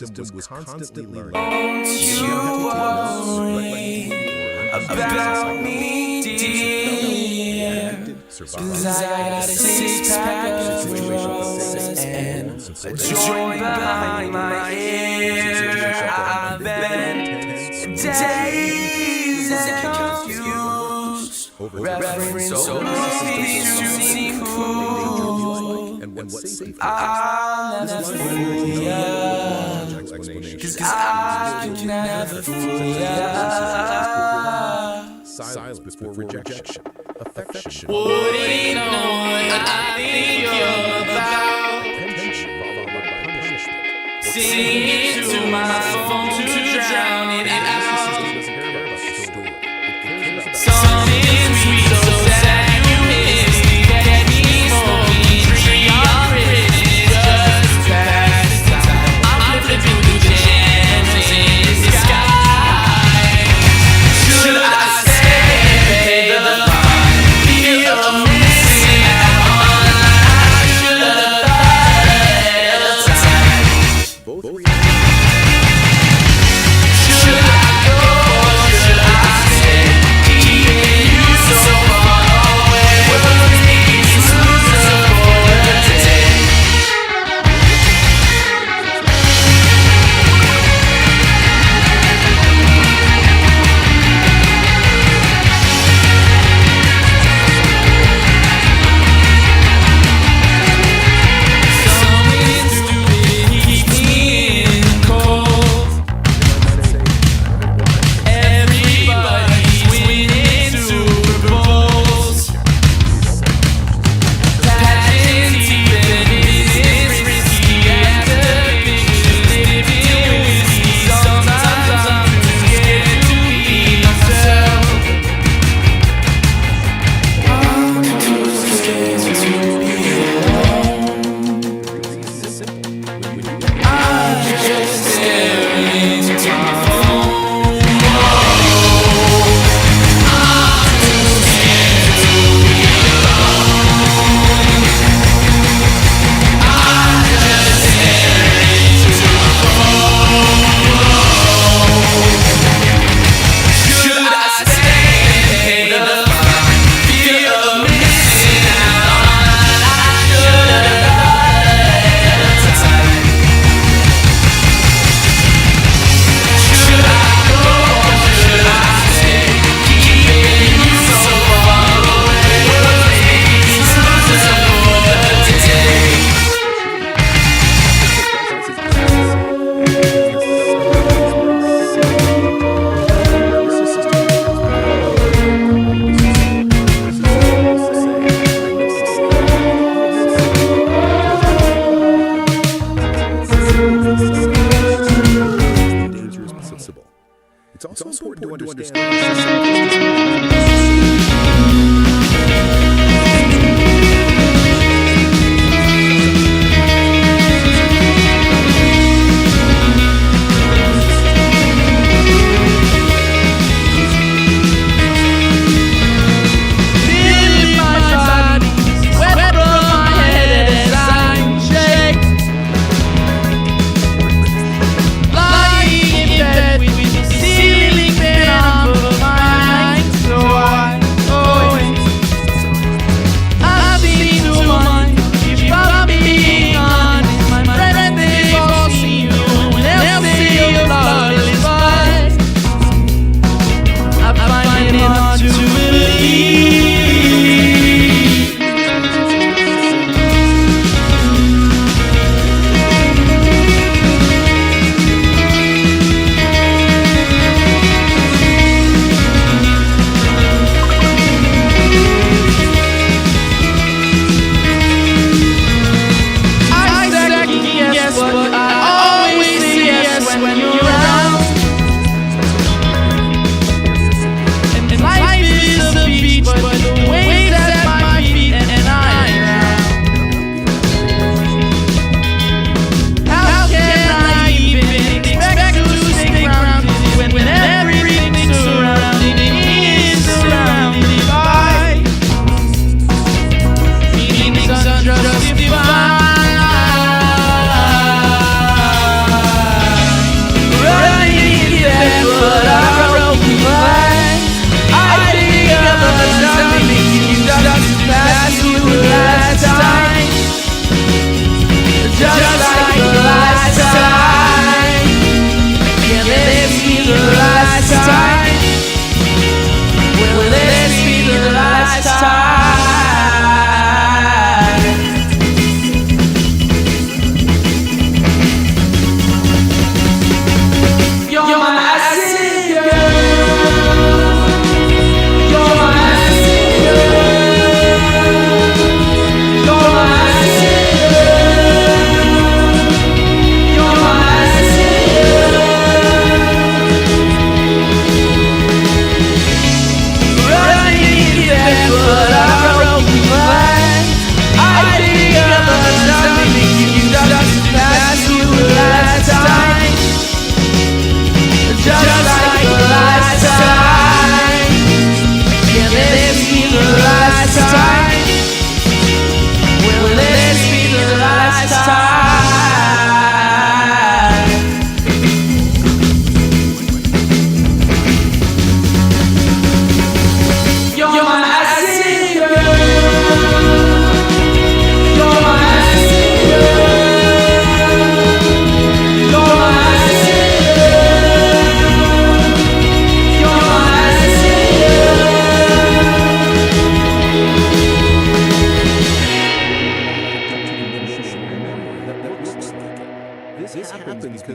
system was constantly learning. About me, dear, 'cause I got a six-pack of roses and a joint behind my ear. I've been dazed and confused, reference so movies to seem cool. And what safety I'll never fool ya, 'cause I can never fool ya. silence before rejection, affection, Wouldn't know what I think you're about. attention followed by punishment. Sing it to my phone to drown it out. Something sweet, so sad you miss me. Get me smoking tree on Britain, just past time. I'm flipping through the gems in the sky. Should I stay and pay the fine? Feel missing out on life. I should have thought ahead of time. Both Should I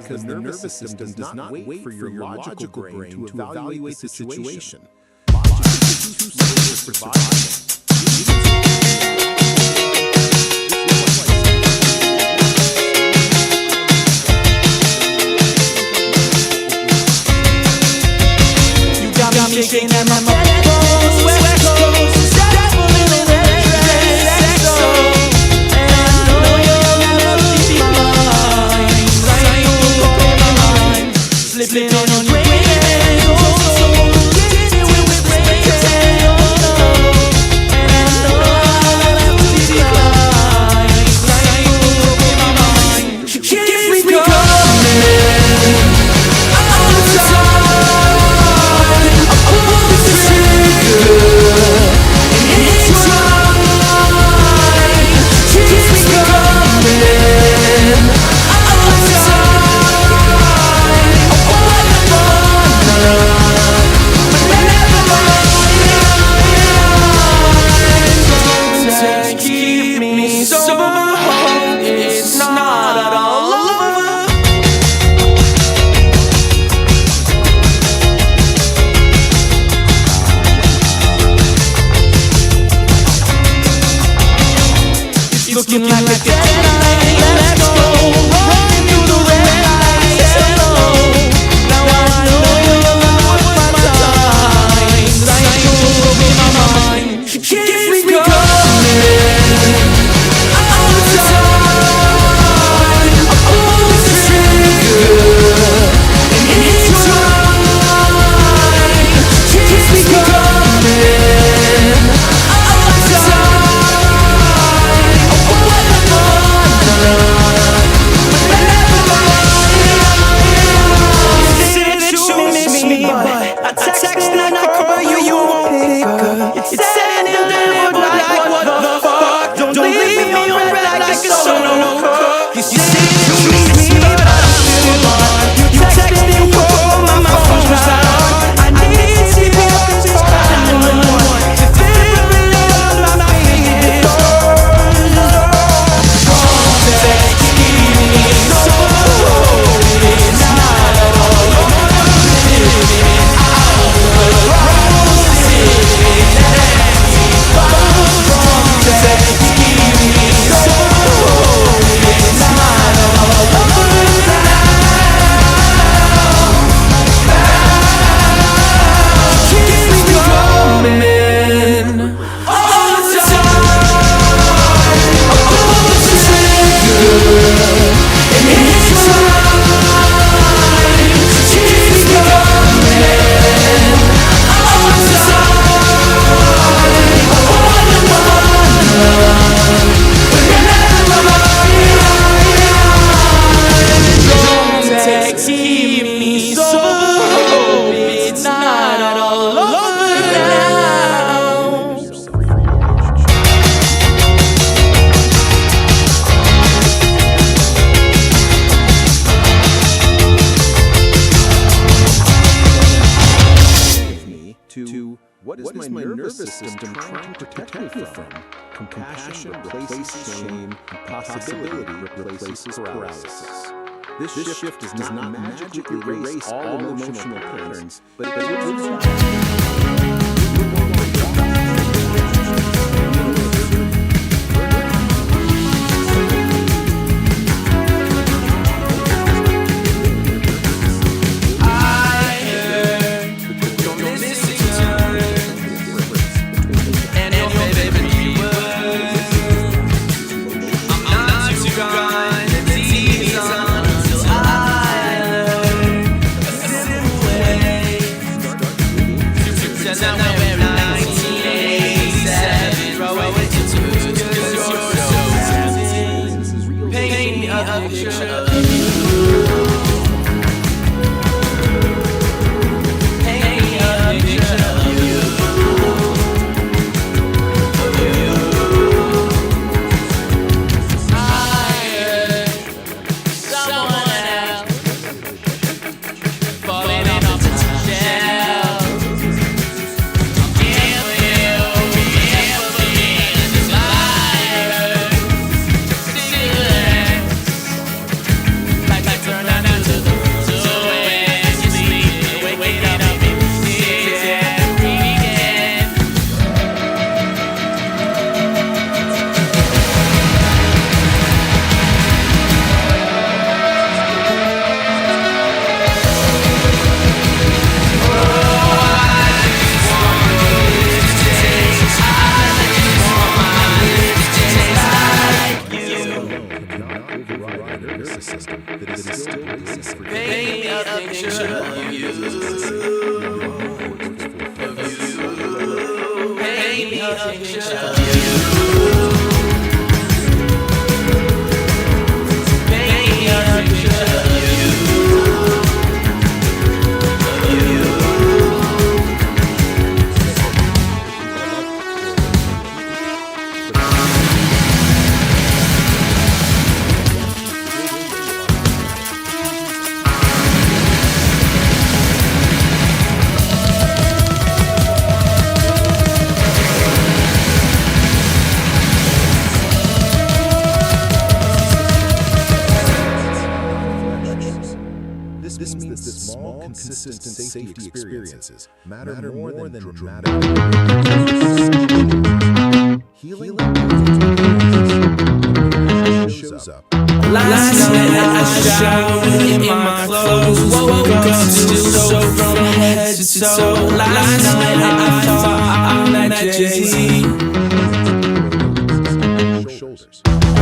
because the nervous system does not wait for your logical brain to evaluate the situation. Logic is too slow for survival. Got me shaking and my head goes west coast, devil in the red soul. And I know you'll never be mine. I know you'll be mine. Slipping on your way and getting it with rain. And I know I'll never be mine. I know you'll be mine. She keeps me coming all the time. to what is my nervous system trying to protect me from? Compassion replaces shame, and possibility replaces paralysis. This shift does not magically erase all emotional patterns, but it gives This means that small, consistent safety experiences matter more than dramatic. Healing shows up. Last night I showered in my clothes, woke up still soaked from head to toe. Last night I thought I met Jay-Z.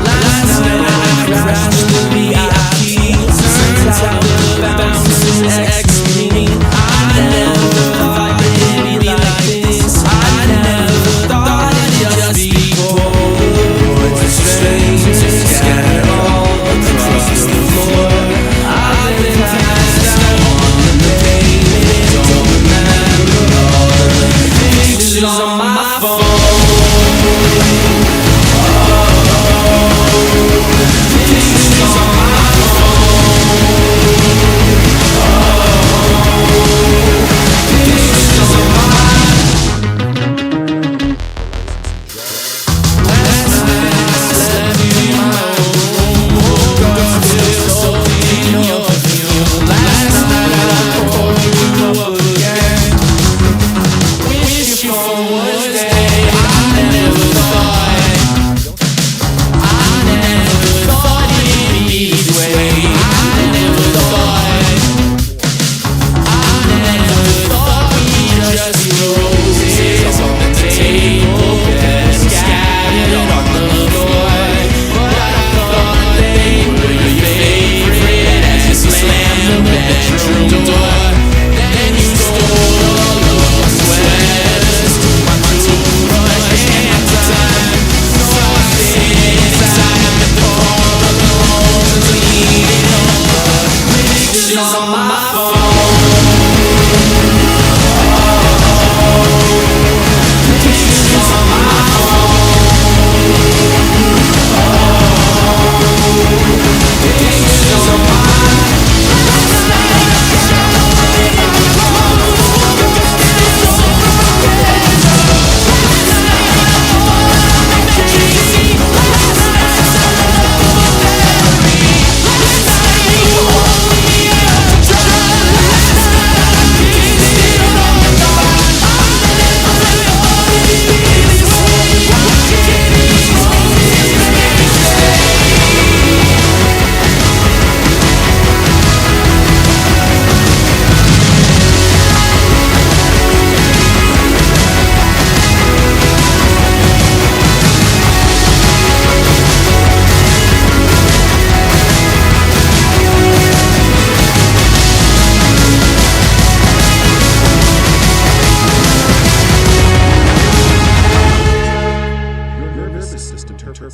Last night I crashed the VIP. Turns out the bouncer's ex me. I never thought it'd be like this. I never thought it'd just be bored. Strangers scattered all across the floor. I've been passed out on the pavement. Don't remember all the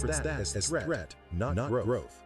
interprets that as threat, not growth.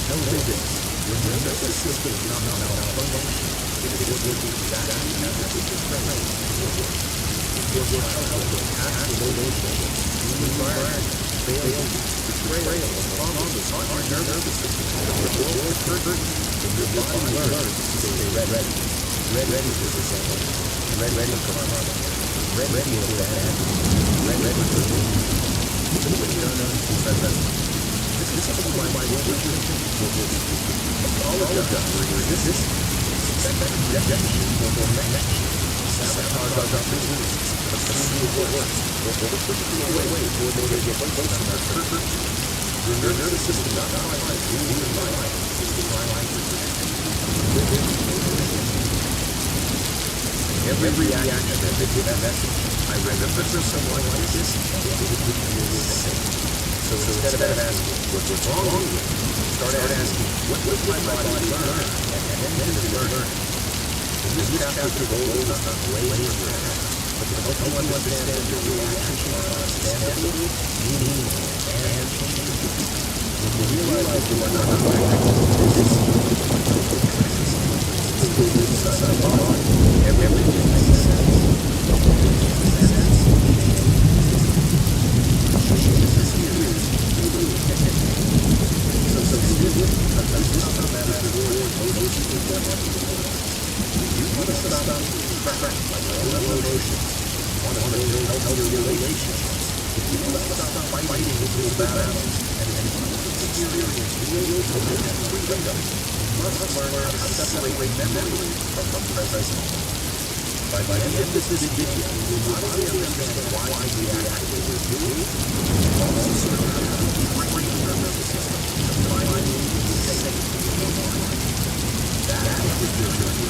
Know this. When your nervous system is not malfunctioning, it is working exactly as it is trained to work. Your child will pass relationship, environment, failure, betrayal, and promises on your nervous system. The world is hurting, and your body learns to stay ready. Ready for resentment, ready for karma, ready for bad, ready for pain. This is why my religion will apologize for resistance, expect rejection or connection, sabotage our business, assume your work, or push you away before they get close enough to hurt you. Your nervous system not realizes you in life is designed for protection. Every reaction that they give a message, I remember someone like this, it is safe. So instead of asking, what's wrong with you? Start asking, what does my body learn? And then to learn. In this chapter, the goal is not to blame your past, but to help you understand your reactions are understandable, meaningful, and changeable. When you realize that you are not everything makes sense. By the end of this video, you will not only understand why you react the way you do, but also how to train your nervous system to find safety in your mind. That is your journey.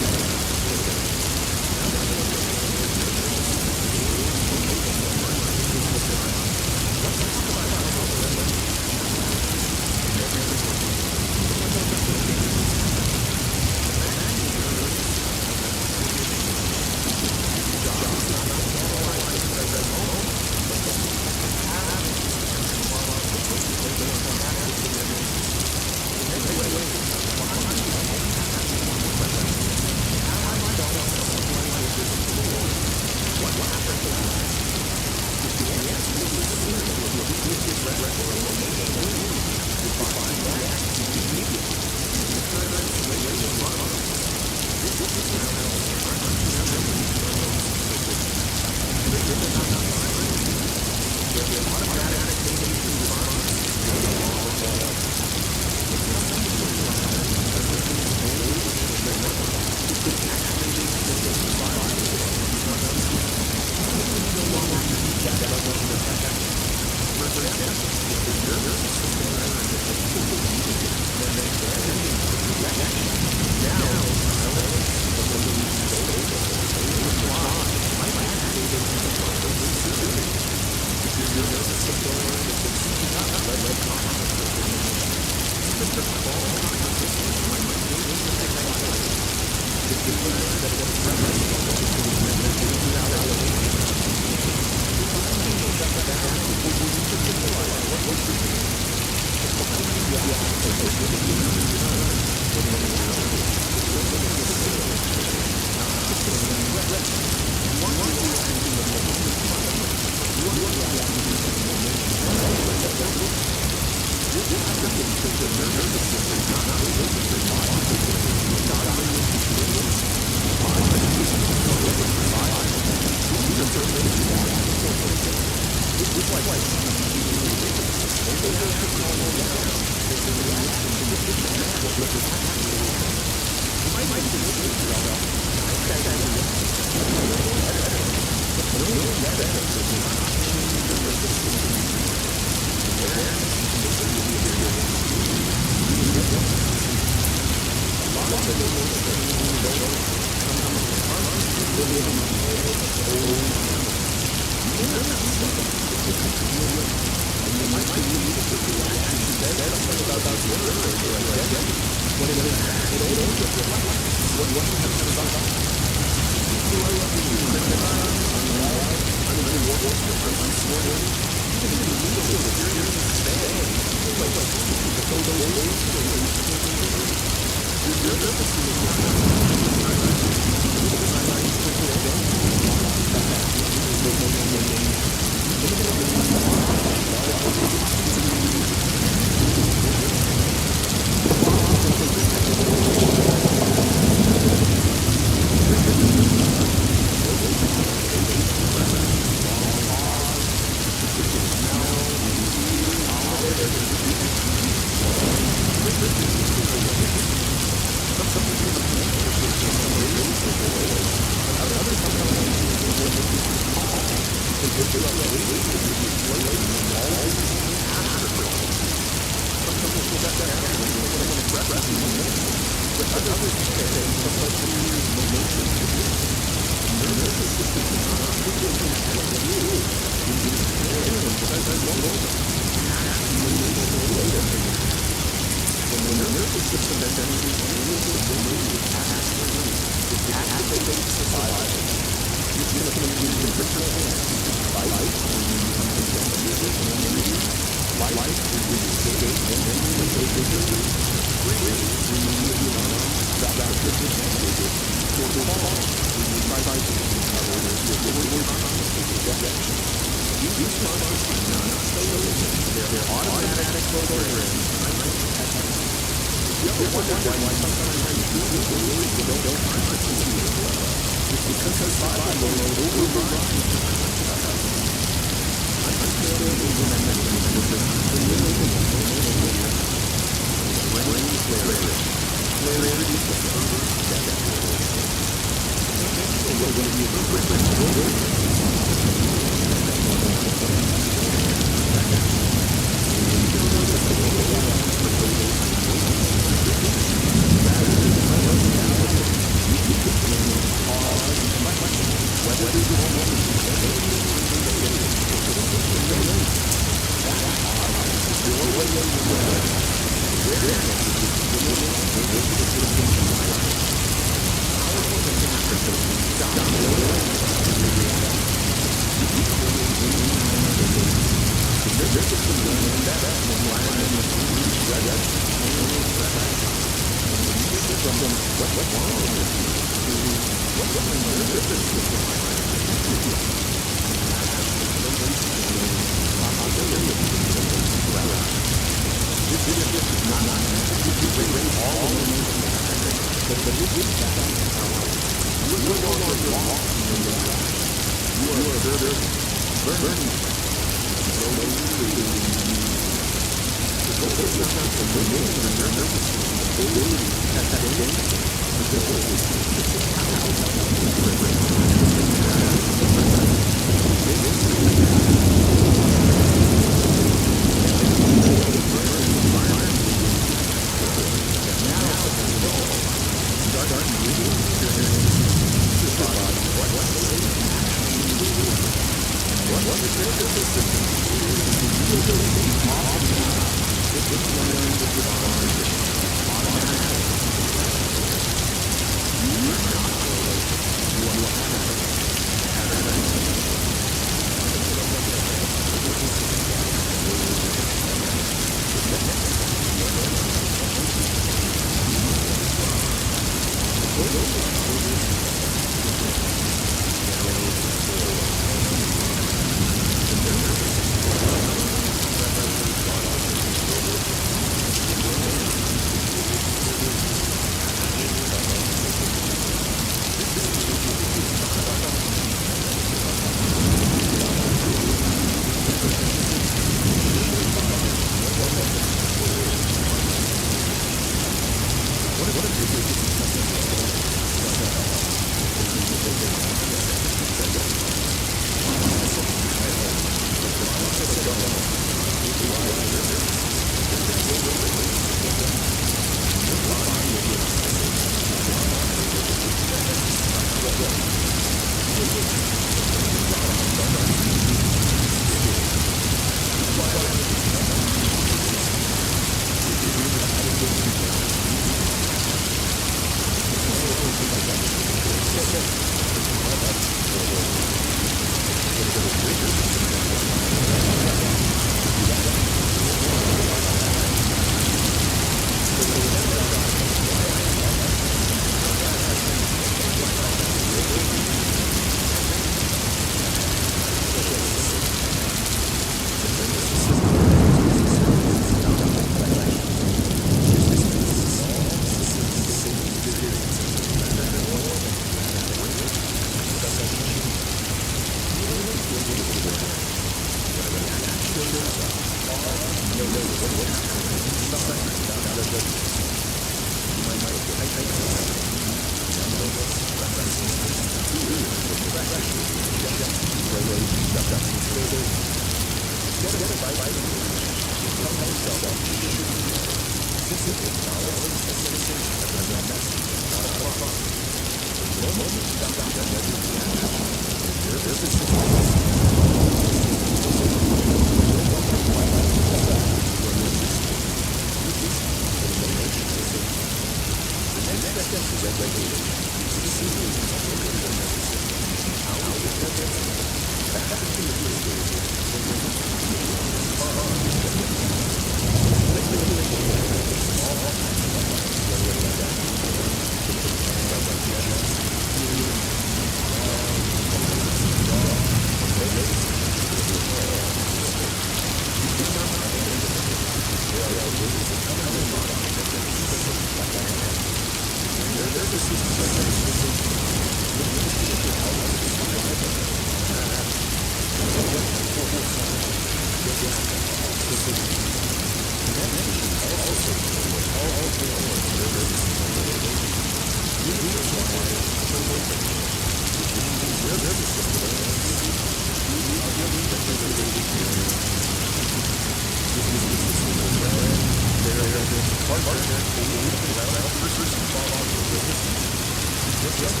Even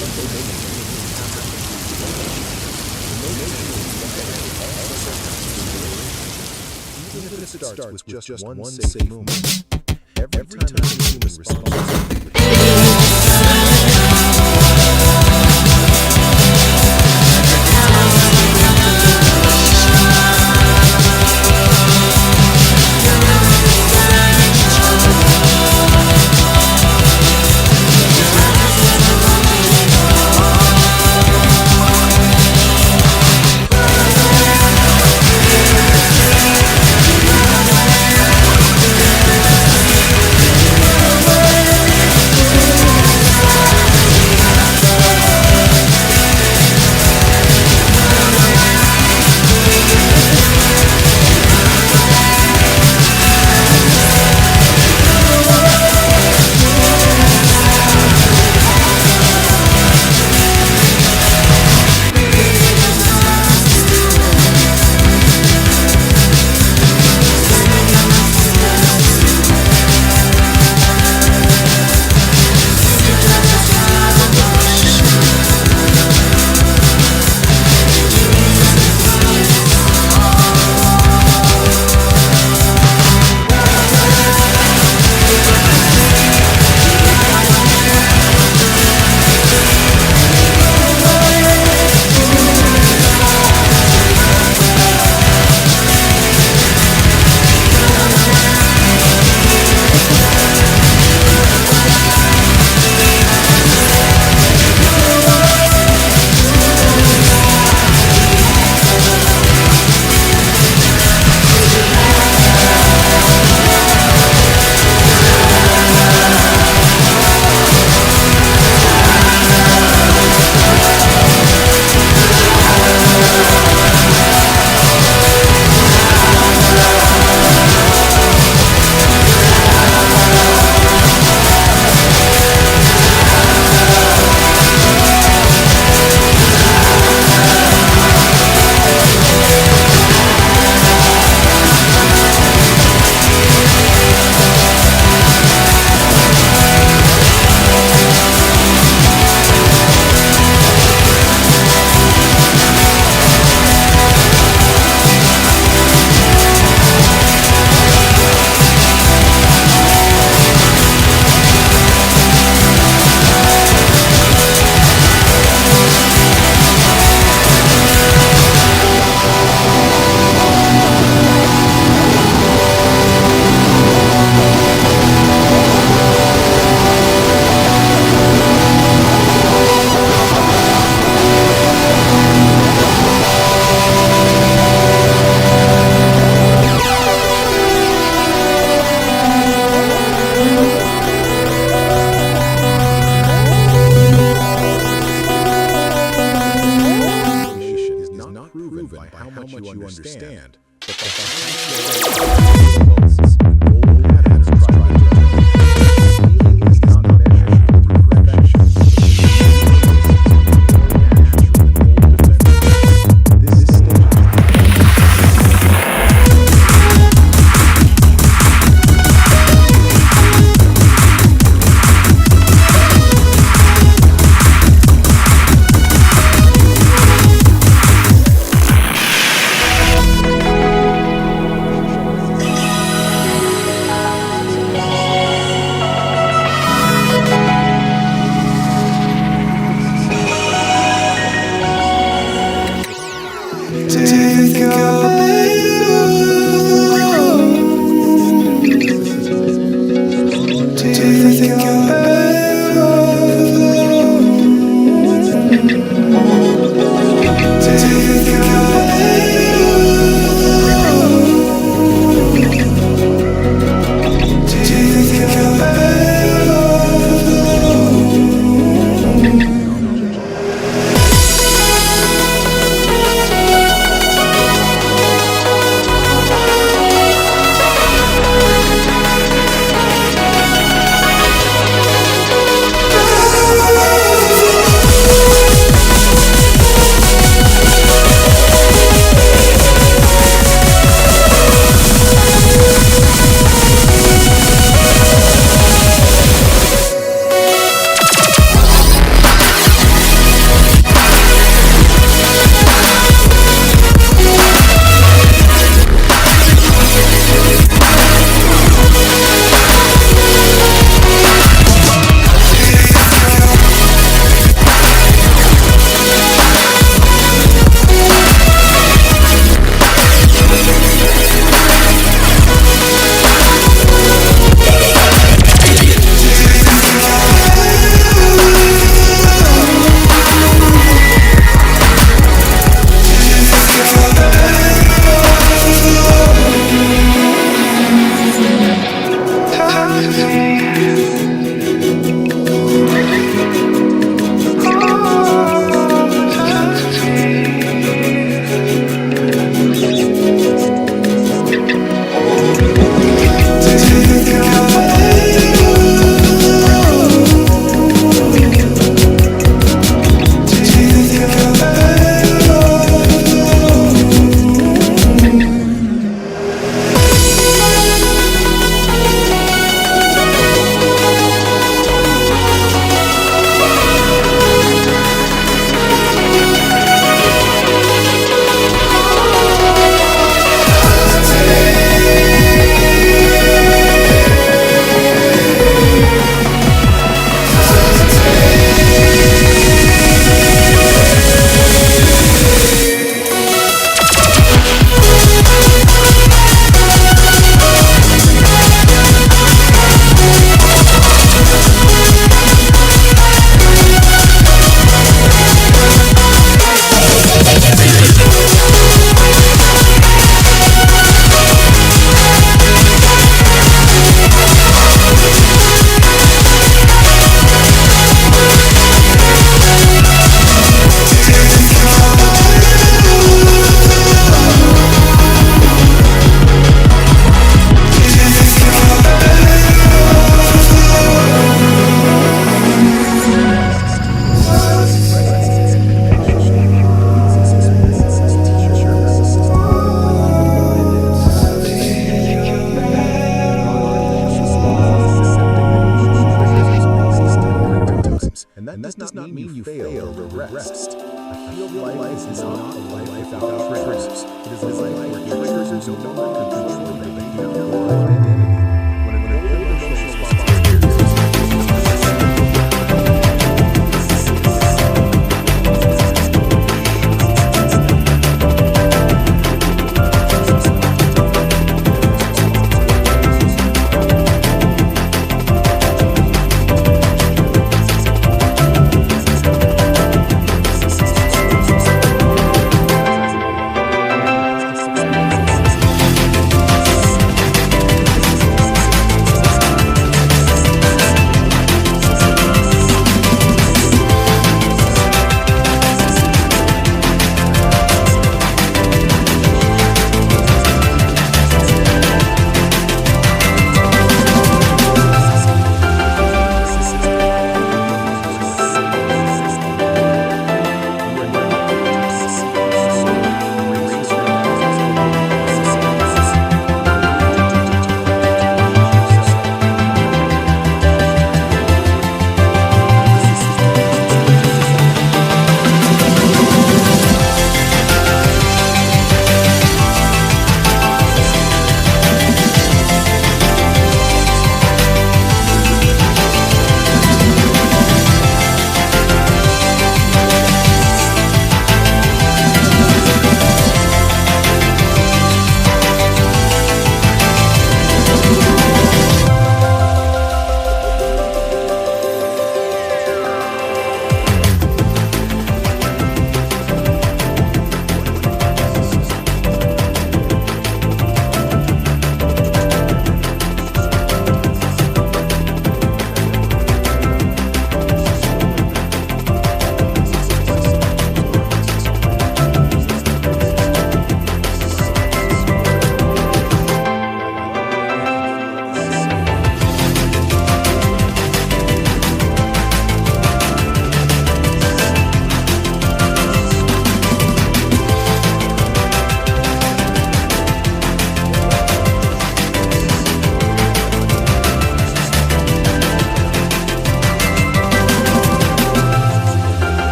if it starts with just one safe movement, every time a human responds. understand. But the results in old patterns try to healing is not measured through perfection. This mean you fail or regressed. A healed life is not a life without triggers. It is a life where triggers no longer control the behavior or identity. When an emotional response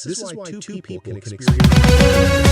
This is why two people can experience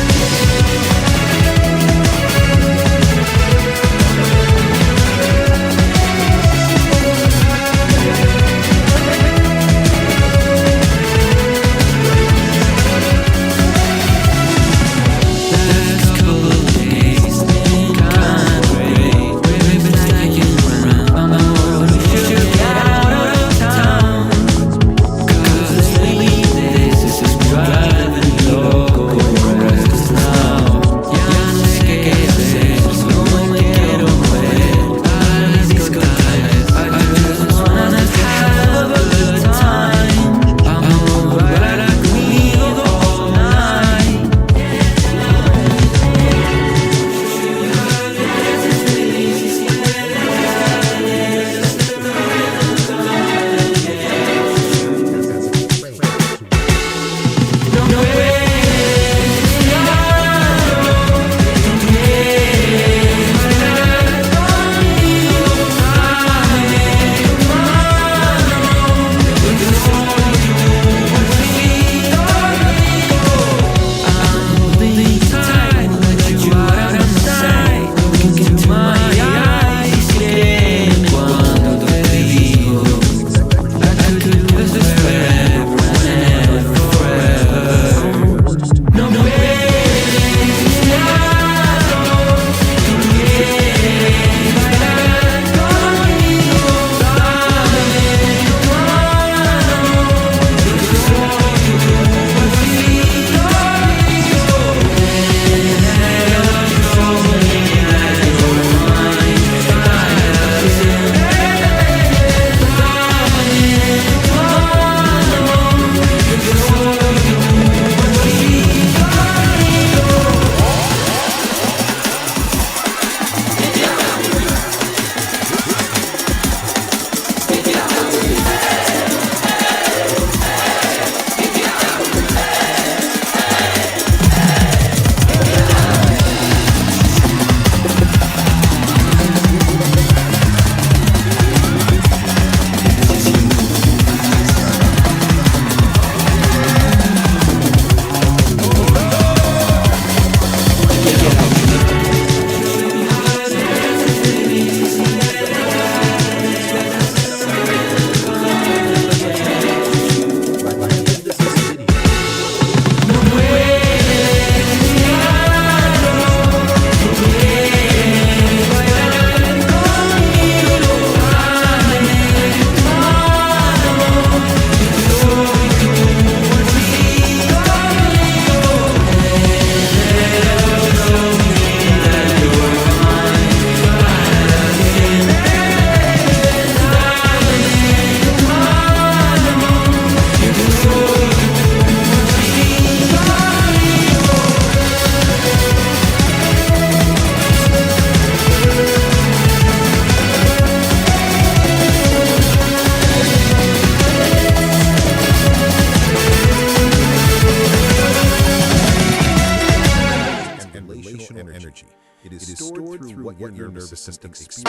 system experience.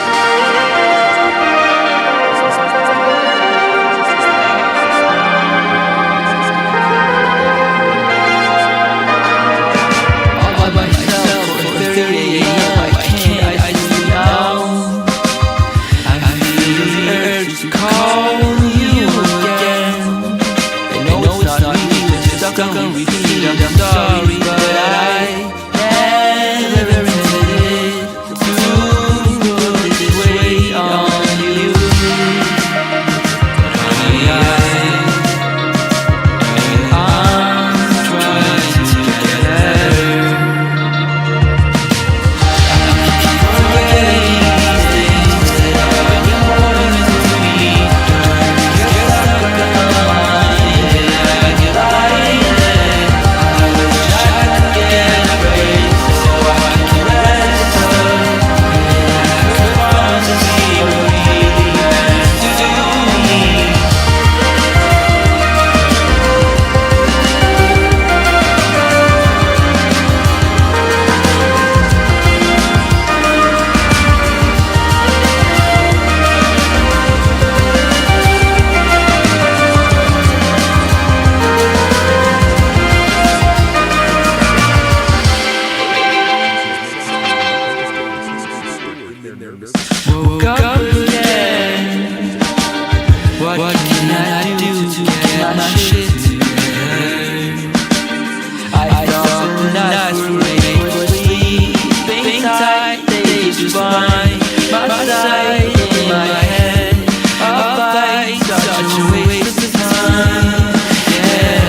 All by myself for 30 AM. I can't, I see now. I feel the urge to call you again. I know it's not me, but stuck on repeat. I'm sorry, but I never intended to put this weight on you. I'm trying to get better. Woke up again. What can I do to get my shit together? I thought the nights were made for sleeping tight. They just find my side in my head. A fight, such a waste of time. Yeah.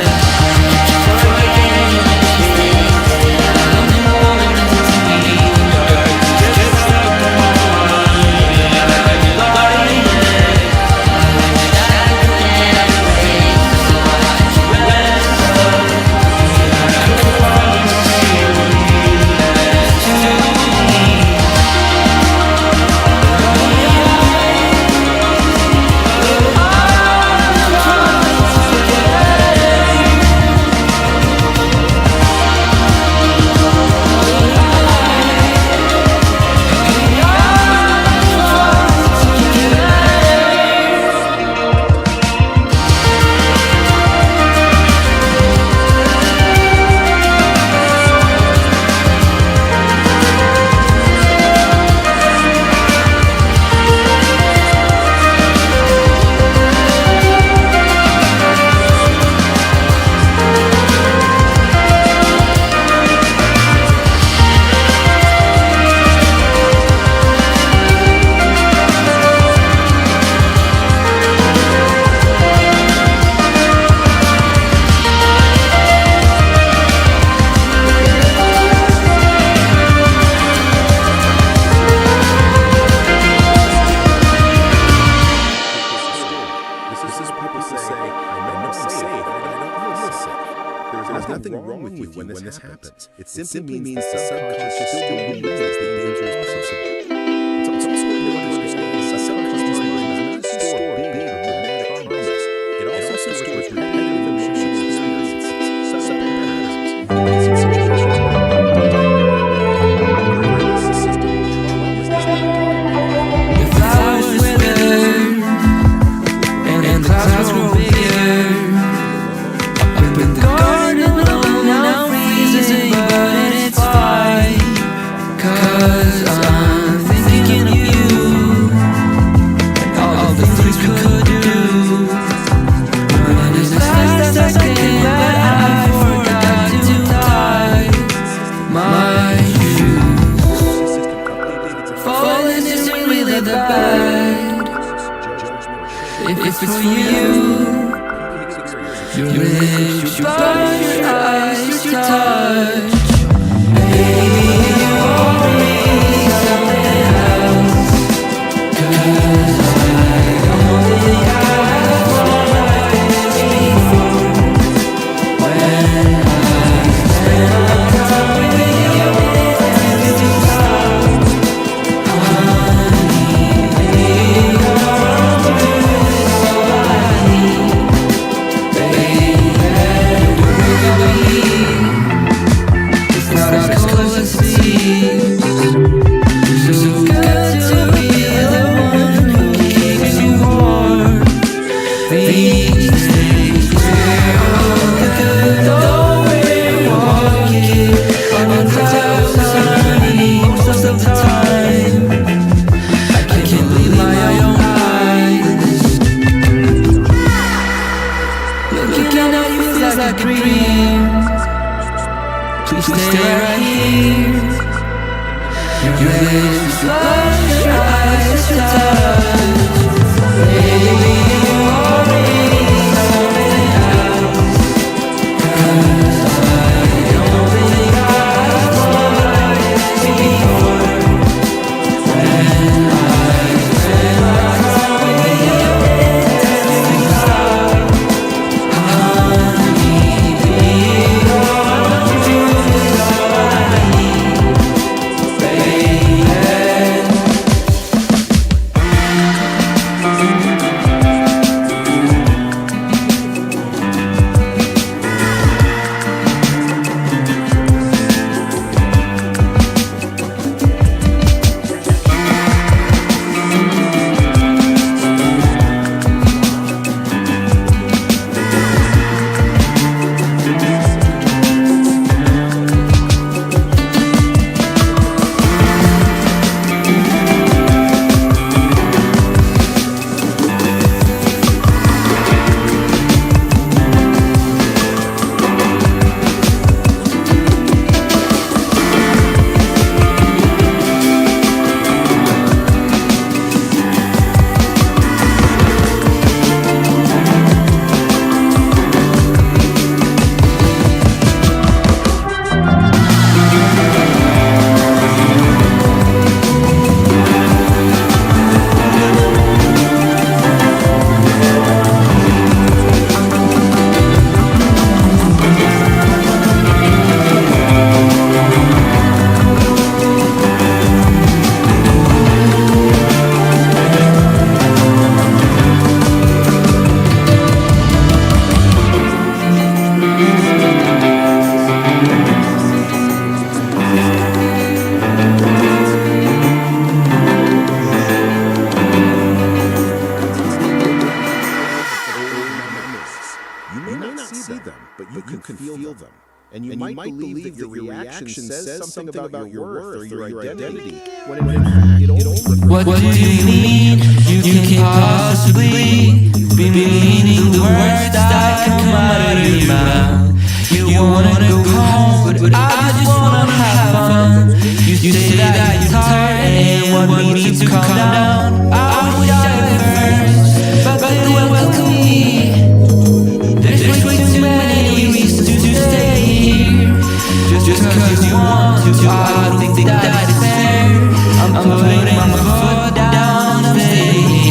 There's nothing wrong with you when this happens. It simply means the subconscious still believes that the danger is possible. It's also important to understand that the subconscious mind does not store big or dramatic traumas. It also stores repetitive emotional experiences, subtle patterns, basic situations where the system trauma is not done. The flowers wither and the clouds grow bigger. Up in the garden alone, now freezing, but it's fine. 'Cause I'm thinking of you and all the things we could do. Running as fast as I can, but I forgot to tie my shoes. Falling isn't really that bad if it's for you. Your lips, your body, your eyes, your touch. Baby, you offer me something else. 'Cause I don't think I've wanted this before. When I spend time with you, it's too stop. Honey, baby, your arms is all I need. Baby, it's not as cold as you can feel them. And you might believe that your reaction says something about your worth or your identity, when in fact it only reflects. What do you mean you can't possibly be meaning the words that come out of your mouth? You wanna go home, but I just wanna have fun. You say that you're tired and want me to calm down. I wish I had first, but they welcome me. There's way too many reasons to stay here. Just cause you want to, I don't think that is fair. I'm putting my foot down and staying.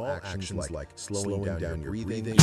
actions like slowing down your breathing.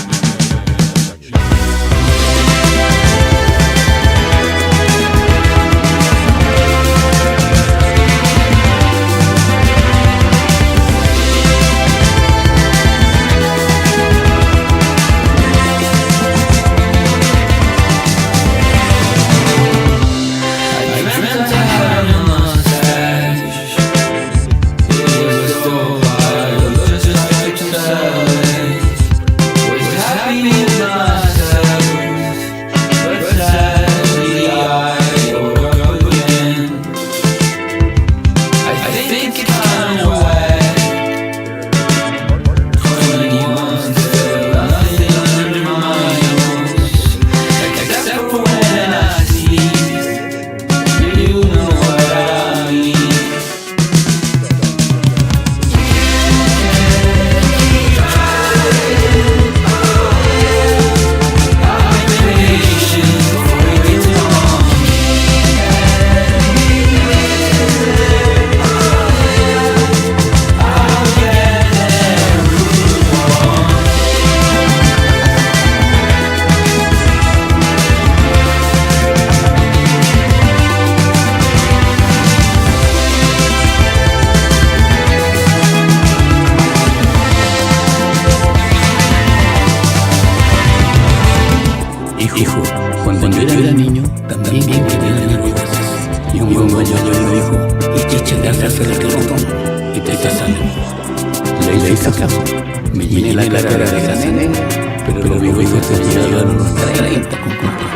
Hijo, cuando yo era niño, también quería tener ruedas. Y un buen yo dijo, y chicha de hacerse el botón, y te sale. Le hice caso, me llené la cara de esa nena, pero mi hijo se llevaron unos 30 con cumplir.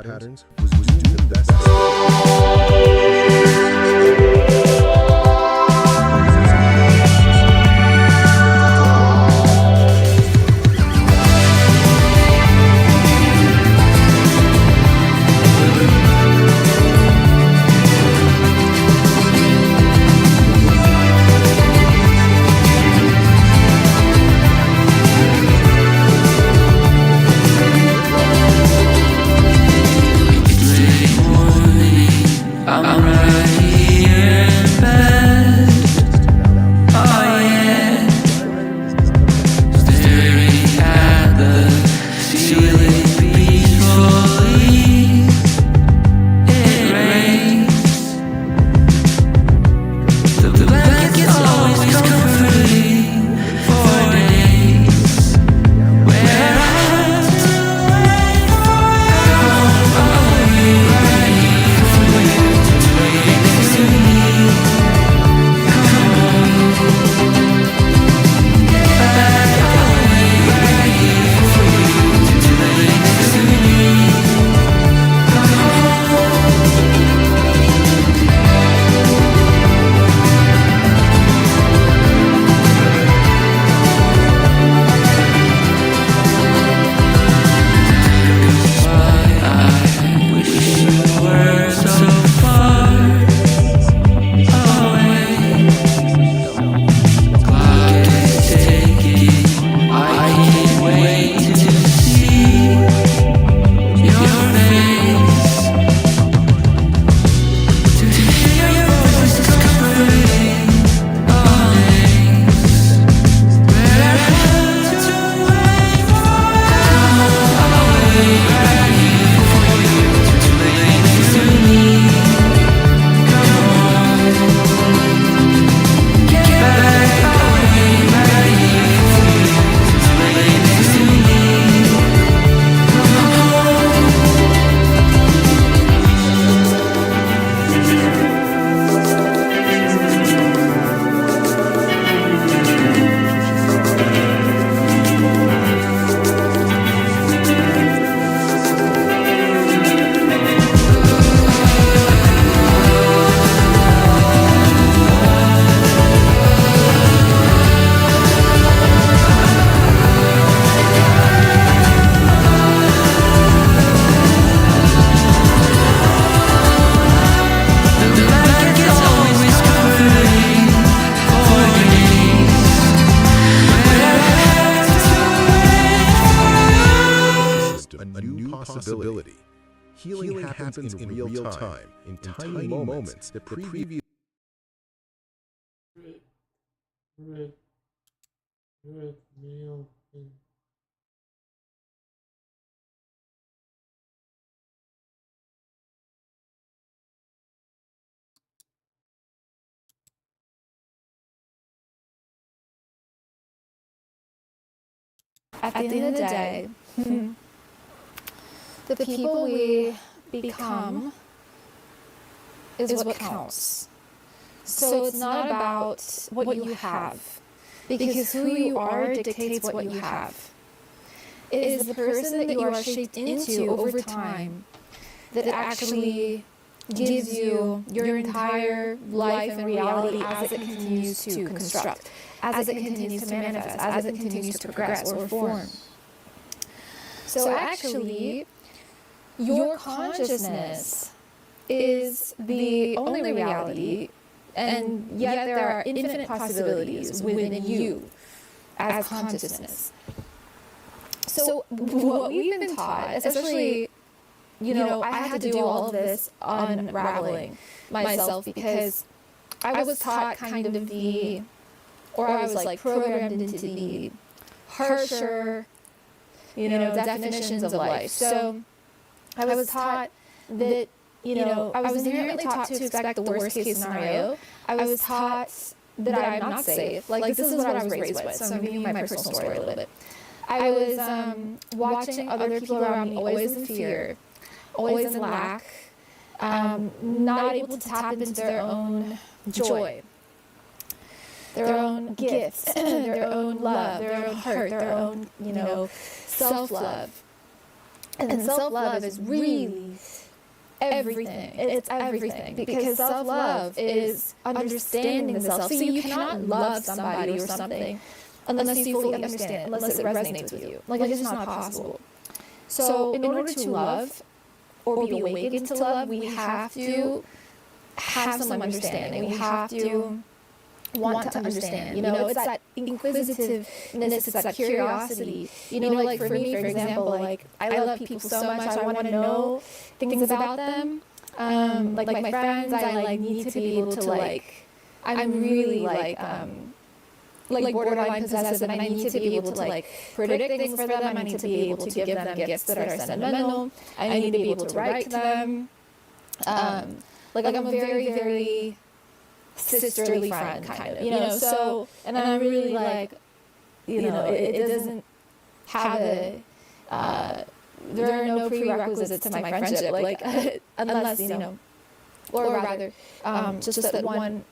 Patterns was doing the best. happens in real time, in tiny moments that previous Rip me open. At the end of the day, the people we become is what counts. So it's not about what you have, because who you are dictates what you have. It is the person that you are shaped into over time that actually gives you your entire life and reality as it continues to construct, as it continues to manifest, as it continues to progress or form. So actually, your consciousness is the only reality, and yet there are infinite possibilities within you as consciousness. So what we've been taught, especially, I had to do all of this unraveling myself because I was taught kind of I was like programmed into the harsher, definitions of life. So I was taught that, I was inherently taught to expect the worst case scenario. I was taught that I'm not safe. Like this is what I was raised with. So I'm giving you my personal story a little bit. I was watching other people around me always in fear, always in lack, not able to tap into their own joy, their own gifts, their own love, their own heart, their own, self-love. And self-love is really everything. It's everything, because self-love is understanding the self. So you cannot love somebody or something unless you fully understand it, unless it resonates with you. Like, it's just not possible. So in order to love or be awakened to love, we have to have some understanding. We have to want to understand. It's that inquisitiveness, it's that curiosity. Like for me, for example, like I love people so much, I want to know things about them. Like my friends, I need to be able to I'm really borderline possessive, and I need to be able to predict things for them. I need to be able to give them gifts that are sentimental. I need to be able to write to them. I'm a very, very sisterly friend, kind of, so, and I'm really it doesn't have there are no prerequisites to my friendship, unless, or rather, just that one,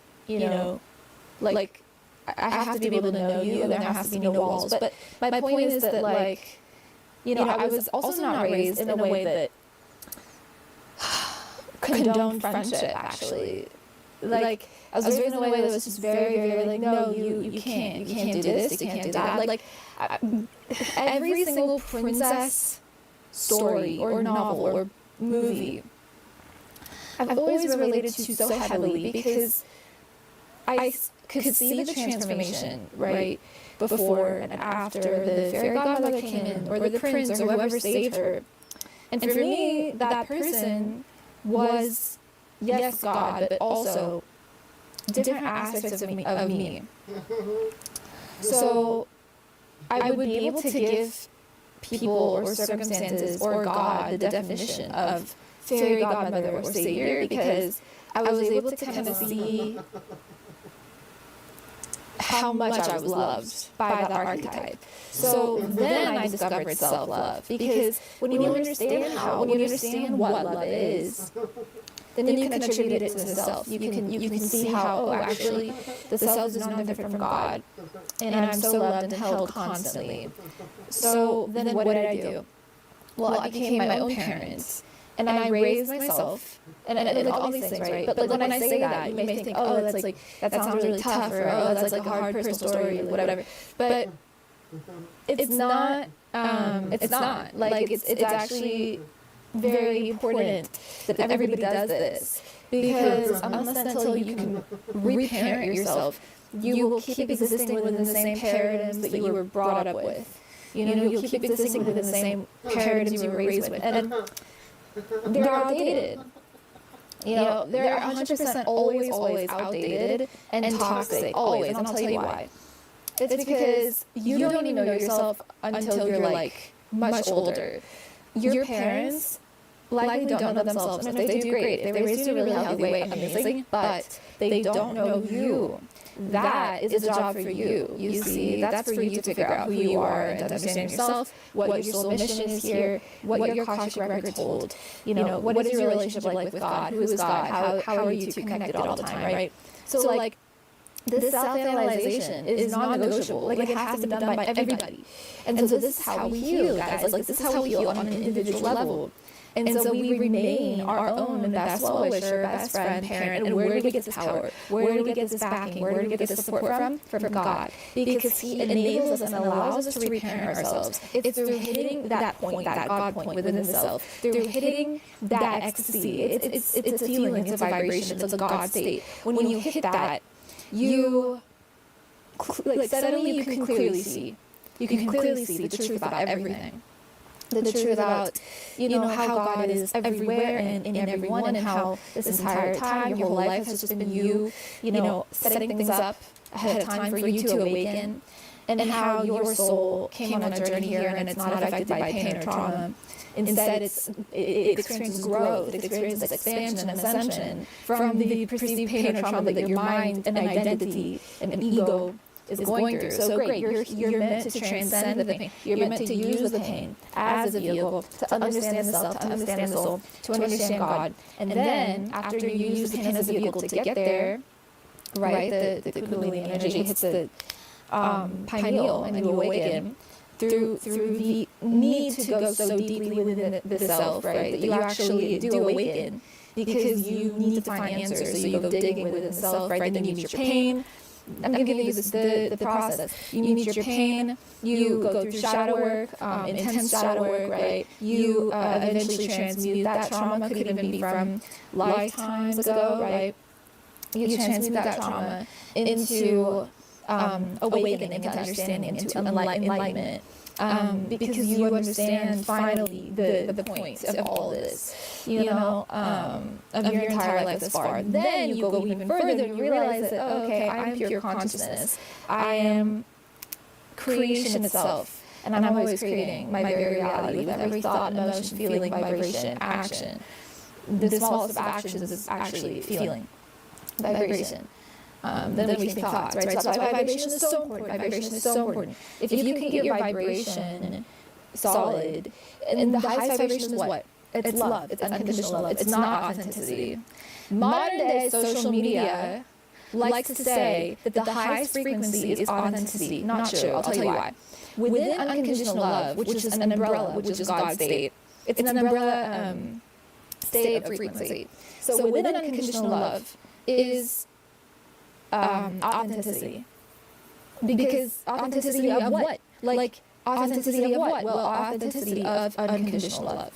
I have to be able to know you, and there has to be no walls. But my point is that, I was also not raised in a way that condoned friendship, actually. I was raised in a way that was just very, very no, you can't do this, you can't do that. Every single princess story or novel or movie, I've always related to so heavily, because I could see the transformation, right, before and after the fairy godmother came in, or the prince, or whoever saved her. And for me, that person was, yes, God, but also different aspects of me. So I would be able to give people or circumstances or God the definition of fairy godmother or savior, because I was able to kind of see how much I was loved by that archetype. So then I discovered self-love, because when you understand what love is, then you can attribute it to the self. You can see how, actually, the self is no different from God, and I'm so loved and held constantly. So then what did I do? Well, I became my own parent, and I raised myself, and all these things, right? But when I say that, you may think, oh, that sounds really tough, or oh, that's a hard personal story, or whatever. But it's not. It's not. It's actually very important that everybody does this, because unless until you can reparent yourself, you will keep existing within the same paradigms that you were brought up with. You'll keep existing within the same paradigms you were raised with. And they're outdated. You know, they're 100% always outdated and toxic, always, and I'll tell you why. It's because you don't even know yourself until you're like much older. Your parents likely don't know themselves, and if they do, great. If they raised you in a really healthy way, amazing, but they don't know you. That is a job for you. You see, that's for you to figure out who you are and to understand yourself, what your soul mission is here, what your Akashic records hold. You know, what is your relationship like with God? Who is God? How are you two connected all the time, right? So like, this self-analyzation is non-negotiable. Like, it has to be done by everybody. And so this is how we heal, guys. Like, this is how we heal on an individual level. And so we remain our own best well-wisher, best friend, parent. And where do we get this power? Where do we get this backing? Where do we get this support from? From God. Because He enables us and allows us to reparent ourselves. It's through hitting that point, that God point within the self. Through hitting that ecstasy. It's a feeling, it's a vibration, it's a God state. When you hit that, you, like, suddenly you can clearly see. You can clearly see the truth about everything. The truth about, you know, how God is everywhere and in everyone, and how this entire time, your whole life has just been you know, setting things up ahead of time for you to awaken, and how your soul came on a journey here and it's not affected by pain or trauma. Instead, it experiences growth, it experiences expansion and ascension from the perceived pain or trauma that your mind and identity and ego is going through. So great, you're meant to transcend the pain. You're meant to use the pain as a vehicle to understand the self, to understand the soul, to understand God. And then, after you use the pain as a vehicle to get there, right, the Kundalini energy hits the pineal and you awaken through the need to go so deeply within the self, right, that you actually do awaken because you need to find answers. So you go digging within the self, right, then you meet your pain. I'm giving you the process. You meet your pain, you go through shadow work, intense shadow work, right? You eventually transmute that trauma, could even be from lifetimes ago, right? You transmute that trauma into awakening, into understanding, into enlightenment. Because you understand finally the point of all this, you know, of your entire life thus far. Then you go even further and you realize that, oh, okay, I am pure consciousness. I am creation itself. And I'm always creating my very reality with every thought, emotion, feeling, vibration, action. The smallest of actions is actually feeling, vibration. Then we think thoughts, right? So that's why vibration is so important. Vibration is so important. If you can get your vibration solid, and the highest vibration is what? It's love. It's unconditional love. It's not authenticity. Modern day social media likes to say that the highest frequency is authenticity. Not true. I'll tell you why. Within unconditional love, which is an umbrella, which is God's state, it's an umbrella state of frequency. So within unconditional love is authenticity. Because authenticity of what? Like, authenticity of what? Well, authenticity of unconditional love.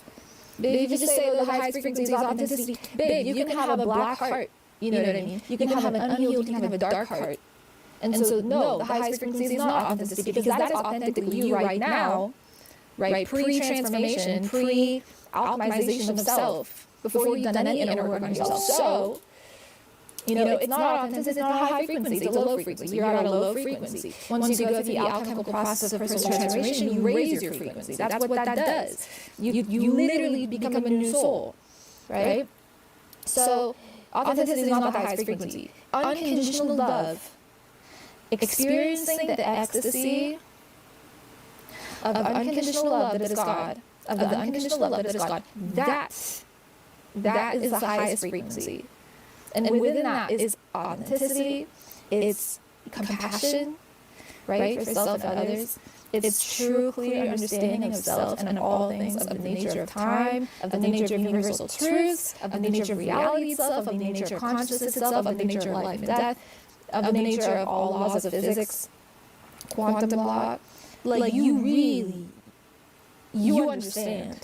If you just say, well, the highest frequency is authenticity, babe, you can have a black heart. You know what I mean? You can have an unhealed, you can have a dark heart. And so, no, the highest frequency is not authenticity, because that is authentically you right now, right? Pre-transformation, pre-alchemization of self, before you've done any inner work on yourself. So, you know, it's not authentic, it's not a high frequency, it's a low frequency. You're at a low frequency. Once you go through the alchemical process of personal transformation, you raise your frequency. That's what that does. You literally become a new soul, right? So, authenticity is not the highest frequency. Unconditional love, experiencing the ecstasy of unconditional love that is God, of the unconditional love that is God, that is the highest frequency. And within that is authenticity, it's compassion, right, for self and others. It's true, clear understanding of self and all things, of the nature of time, of the nature of universal truths, of the nature of reality itself, of the nature of consciousness itself, of the nature of life and death, of the nature of all laws of physics, quantum law. Like, you understand.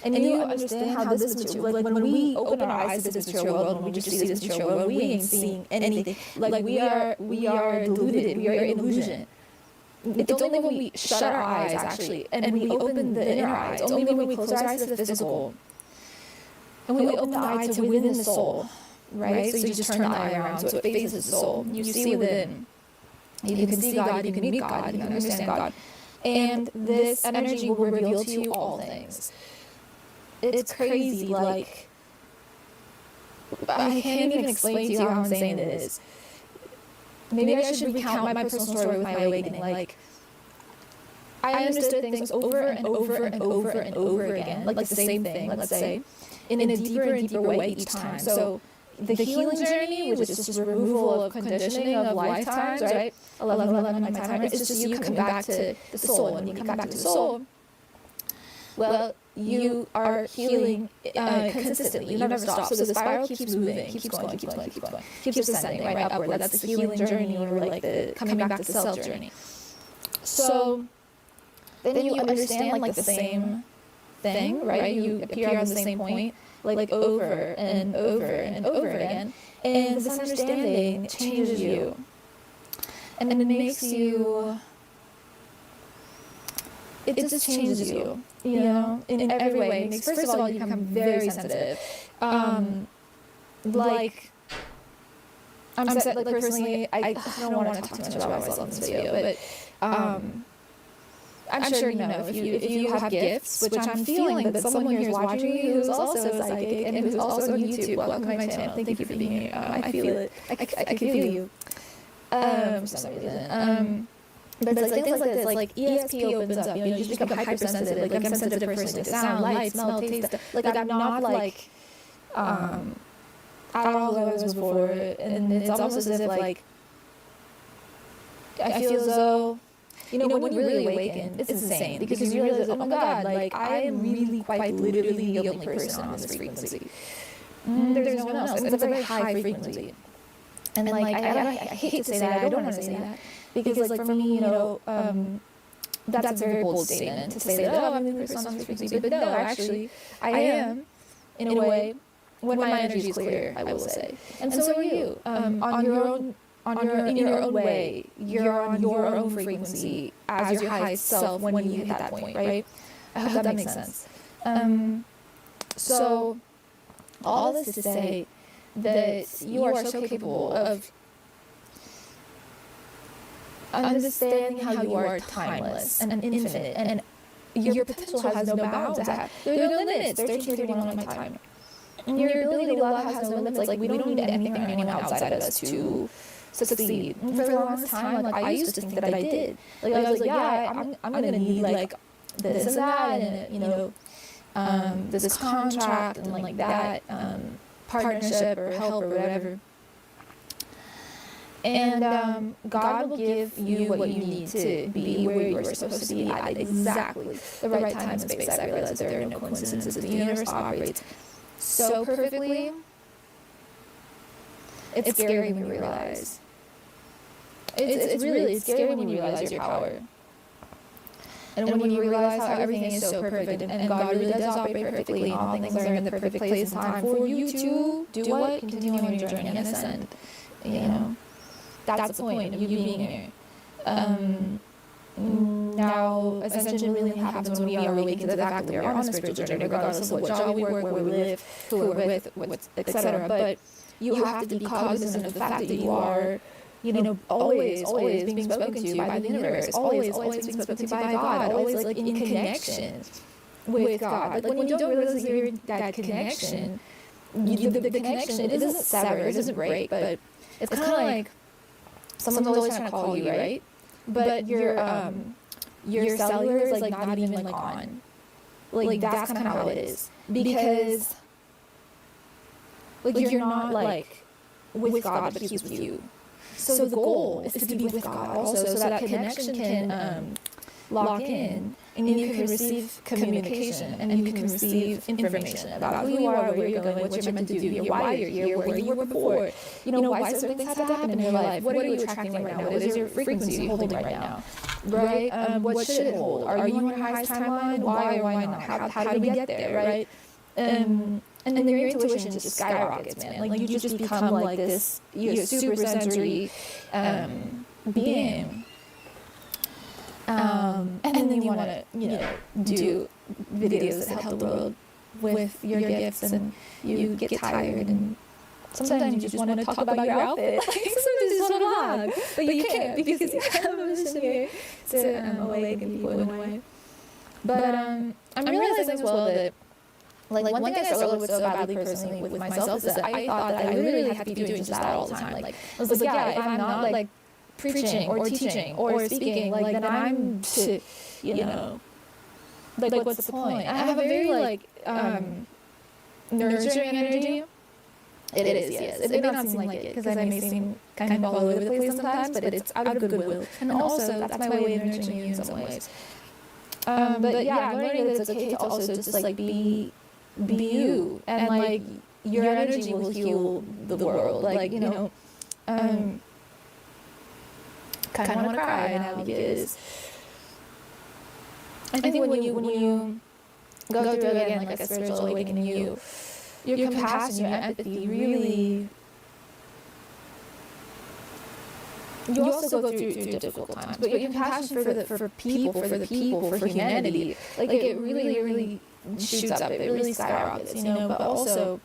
And you understand how this material, like, when we open our eyes to this material world, when we just see this material world, we ain't seeing anything. Like, we are deluded, we are in illusion. It's only when we shut our eyes, actually, and we open the inner eyes, only when we close our eyes to the physical, and we open the eye to within the soul, right? So you just turn the eye around so it faces the soul. You see within. You can see God, you can meet God, you can understand God. And this energy will reveal to you all things. It's crazy, like, I can't even explain to you how insane it is. Maybe I should recount my personal story with my awakening. Like, I understood things over and over and over and over again, like the same thing, let's say, in a deeper and deeper way each time. So the healing journey, which is just removal of conditioning of lifetimes, right? 11 on my timer, it's just you coming back to the soul. And when you come back to the soul, well, you are healing consistently. You never stop. So the spiral keeps moving, keeps going, keeps ascending, right, upward. That's the healing journey, or like the coming back to self journey. So then you understand like the same thing, right? You appear on the same point, like over and over and over again. And this understanding changes you. And it makes you, it just changes you, you know, in every way. It makes, first of all, you become very sensitive. Like, like personally, I don't want to talk too much about myself in this video, but I'm sure you know, if you have gifts, which I'm feeling that someone here is watching you who's also a psychic and who's also on YouTube. Welcome to my channel. Thank you for being here. I feel it. I can feel you. For some reason. But it's like things like this, like ESP opens up, you know, you just become hypersensitive. Like I'm a sensitive person to sound, light, smell, taste. Like I'm not like, I don't know who I was before, and it's almost as if like, I feel as though, you know, when you really awaken, it's insane, because you realize, oh my God, like I am really quite literally the only person on this frequency. There's no one else. It's a very high frequency. And like, I hate to say that, I don't want to say that, because like for me, you know, that's a very bold statement to say that, oh, I'm the only person on this frequency. But no, actually, I am, in a way, when my energy is clear, I will say. And so are you. On your own, in your own way, you're on your own frequency as your highest self when you hit that point, right? I hope that makes sense. So, all this to say that you are so capable of understanding how you are timeless and infinite, and your potential has no bounds. There are no limits. 1331 on my timer. Your ability to love has no limits. Like, we don't need anything or anyone outside of us to succeed. And for the longest time, like, I used to think that I did. Like, I was like, yeah, I'm gonna need like this and that, and you know, this contract and like that, partnership or help or whatever. And God will give you what you need to be where you are supposed to be at exactly the right time and space. I realize there are no coincidences. The universe operates so perfectly. It's scary when you realize. It's really scary when you realize your power. And when you realize how everything is so perfect, and God really does operate perfectly, and all things are in the perfect place and time for you to do what? Continue on your journey and ascend. You know, that's the point of you being here. Now, ascension really happens when we are awakened to the fact that we are on a spiritual journey, regardless of what job we work, where we live, who we're with, etc. But you have to be cognizant of the fact that you are, you know, always being spoken to by the universe, always being spoken to by God, always like in connection with God. Like when you don't realize that you're in that connection, the connection, it isn't sever, it doesn't break, but it's kind of like someone's always trying to call you, right? But your cellular is like not even like on. Like that's kind of how it is, because like you're not like with God, but He's with you. So the goal is to be with God also, so that connection can lock in, and you can receive communication, and you can receive information about who you are, where you're going, what you're meant to do, why you're here, where you were before, you know, why certain things had to happen in your life, what are you attracting right now, what is your frequency holding right now, right? What should it hold? Are you on your highest timeline? Why or why not? How do we get there, right? And then your intuition just skyrockets, man. Like you just become like this, you're super sensory being. And then you want to, you know, do videos that help the world with your gifts and you get tired and sometimes you just want to talk about your outfit. Like sometimes you just want to vlog, but you can't because you have a mission here to awaken people in a way. But I'm realizing as well that like one thing I struggled with so badly personally with myself is that I thought that I literally had to be doing just that all the time. Like I was like, yeah, if I'm not like preaching or teaching or speaking, like then I'm you know, like what's the point? I have a very like nurturing energy. It is, yes. It may not seem like it because I may seem kind of all over the place sometimes, but it's out of goodwill. And also, that's my way of nurturing you in some ways. But yeah, I'm learning that it's okay to also just like be you, and like your energy will heal the world. Like, you know, kind of want to cry now because I think when you go through again like a spiritual awakening, your compassion, your empathy really. You also go through difficult times, but your compassion for people, for humanity, like it really shoots up. It really skyrockets, you know. But also,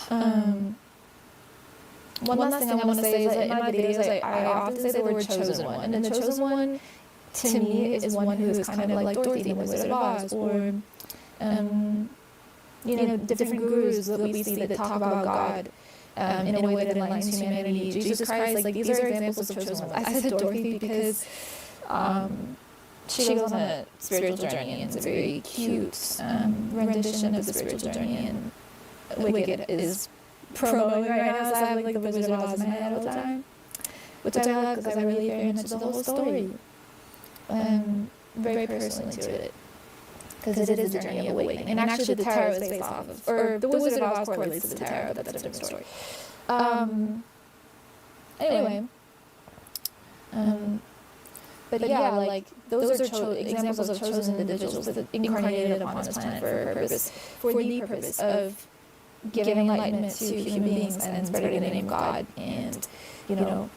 one last thing I want to say is that in my videos, I often say the word chosen one, and the chosen one to me is one who is kind of like Dorothy in the Wizard of Oz, or you know, different gurus that we see that talk about God. In a way that enlightens humanity. Jesus Christ, like these are examples of chosen ones. I said Dorothy because she goes on a spiritual journey, and it's a very cute rendition of the spiritual journey, and Wicked is promoting right now, so I have like the Wizard of Oz in my head all the time, which I love because I really very much the whole story, very personally to it. Because it is a journey of awakening. And actually the tarot is based off of, or the Wizard of Oz correlates to the tarot, but that's a different story. Anyway. But yeah, like, those are examples of chosen individuals that incarnated upon this planet for a purpose, for the purpose of giving enlightenment to human beings and spreading the name of God and, you know,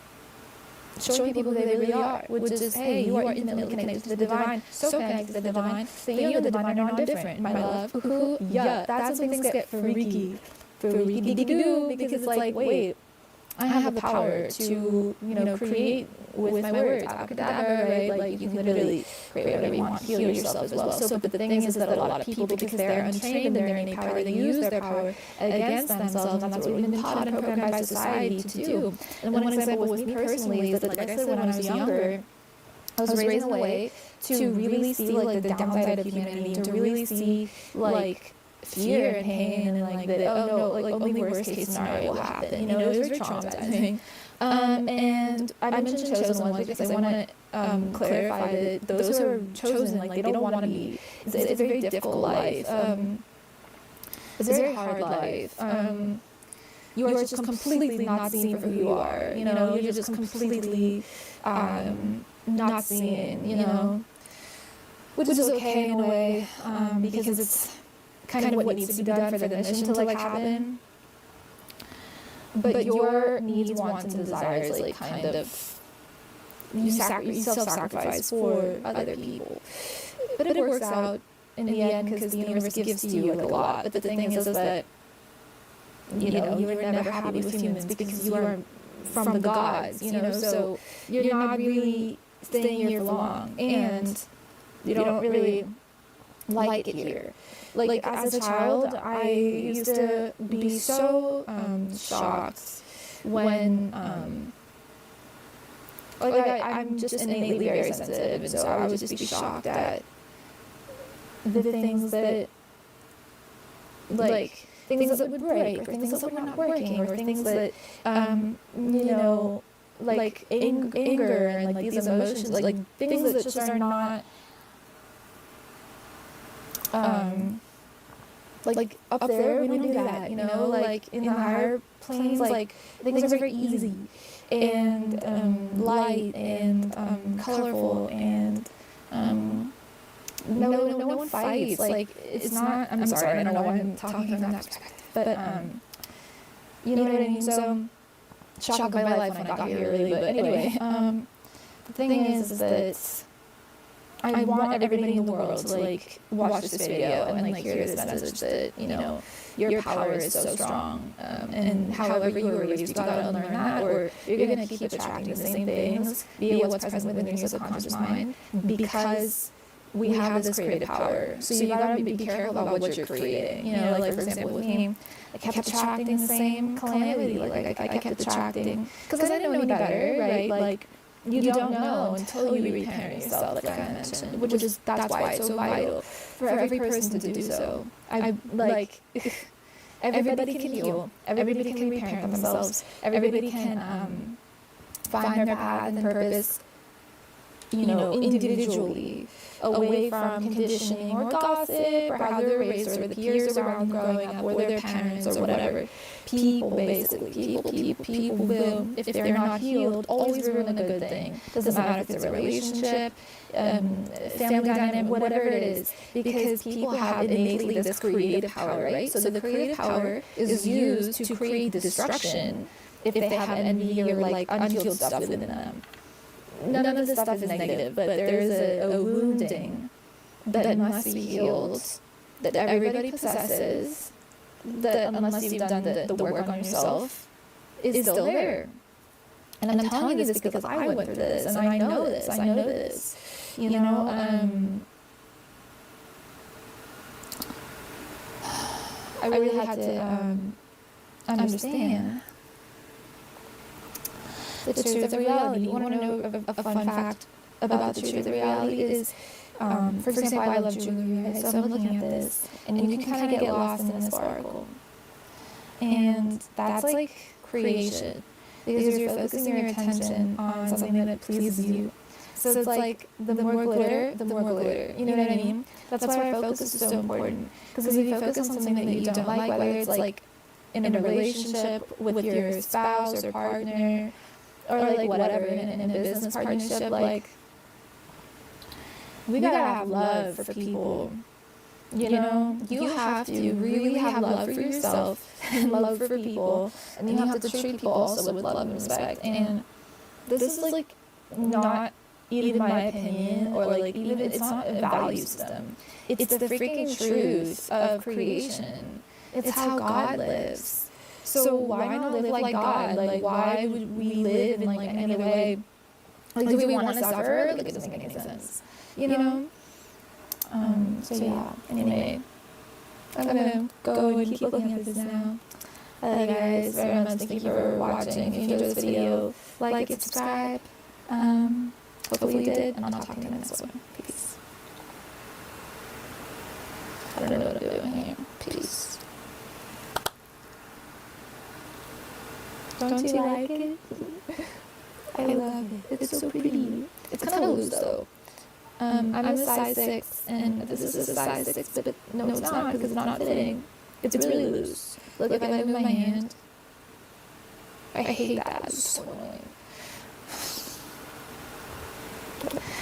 showing people who they really are, which is, hey, you are intimately connected to the divine, so connected to the divine, that you and the divine are not different, my love. Yeah, that's when things get freaky doo, because it's like, wait, I have the power to, you know, create with my words, abracadabra, right? Like, you can literally create whatever you want, heal yourself as well. So, but the thing is that a lot of people, because they're untrained in their innate power, they use their power against themselves, and that's what we've been taught and programmed by society to do. And one example with me personally is that, like I said, when I was younger, I was raised in a way to really see, like, the downside of humanity, to really see, like, fear and pain and like that, oh no, like only worst case scenario will happen. You know, it was very traumatizing. And I mentioned chosen ones because I want to clarify that those who are chosen, like they don't want to be. It's a very difficult life. It's a very hard life. You are just completely not seen for who you are. You know, you're just completely not seen. You know, which is okay in a way because it's kind of what needs to be done for the mission to like happen. But your needs, wants, and desires like kind of you self-sacrifice for other people. But it works out in the end because the universe gives to you like a lot. But the thing is that you know you are never happy with humans because you are from the gods. You know, so you're not really staying here for long, and you don't really like it here. Like as a child, I used to be so shocked when I'm just innately very sensitive, and so I would just be shocked at the things that like things that would break, or things that were not working, or things that you know, like anger and like these emotions, like things that just are not like up there, we don't do that, you know, like in the higher planes, like things are very easy and light and colorful and no one fights, like it's not, I'm sorry, I don't know why I'm talking from that perspective, but you know what I mean. So shock of my life when I got here, really. But anyway, the thing is that I want everybody in the world to like watch this video and like hear this message that, you know, your power is so strong, and however you were raised, you gotta unlearn that, or you're gonna keep attracting the same things via what's present within your subconscious mind, because we have this creative power. So you gotta be careful about what you're creating. You know, like for example with me, I kept attracting the same calamity. Like I kept attracting, because I didn't know any better, right? Like you don't know until you reparent yourself, like I mentioned, which is that's why it's so vital for every person to do so. I like everybody can heal, everybody can reparent themselves, everybody can find their path and purpose, you know, individually, away from conditioning or gossip or how they were raised or the peers around growing up or their parents or whatever. People basically, people will, if they're not healed, always ruin a good thing. Doesn't matter if it's a relationship, family dynamic, whatever it is, because people have innately this creative power, right? So the creative power is used to create destruction if they have envy or like unhealed stuff within them. None of this stuff is negative, but there is a wounding that must be healed, that everybody possesses, that unless you've done the work on yourself, is still there. And I'm telling you this because I went through this, and I know this, you know, I really had to understand the truth of reality. You want to know a fun fact about the truth of reality is, for example, I love jewelry, right? So I'm looking at this, and you can kind of get lost in the sparkle. And that's like creation, because you're focusing your attention on something that pleases you. So it's like the more glitter, the more glitter. You know what I mean? That's why our focus is so important. Because if you focus on something that you don't like, whether it's like in a relationship with your spouse or partner, or like whatever, in a business partnership, like we gotta have love for people. You know, you have to really have love for yourself and love for people, and you have to treat people also with love and respect. And this is like not even my opinion, or like even it's not a value system. It's the freaking truth of creation. It's how God lives. So why not live like God? Like, why would we live in like any other way? Like, do we want to suffer? Like, it doesn't make any sense. You know? So yeah, anyway, I'm gonna go and keep looking at this now. I love you guys very much. Thank you for watching. If you enjoyed this video, like it, subscribe. Hopefully you did, and I'll talk to you in the next one. Peace. I don't know what I'm doing here. Peace. Don't you like it? I love it. It's so pretty. It's kind of loose though. I'm a size 6, and this is a size 6, but no, it's not, because it's not fitting. It's really loose. Look, if I move my hand, I hate that. It's so annoying.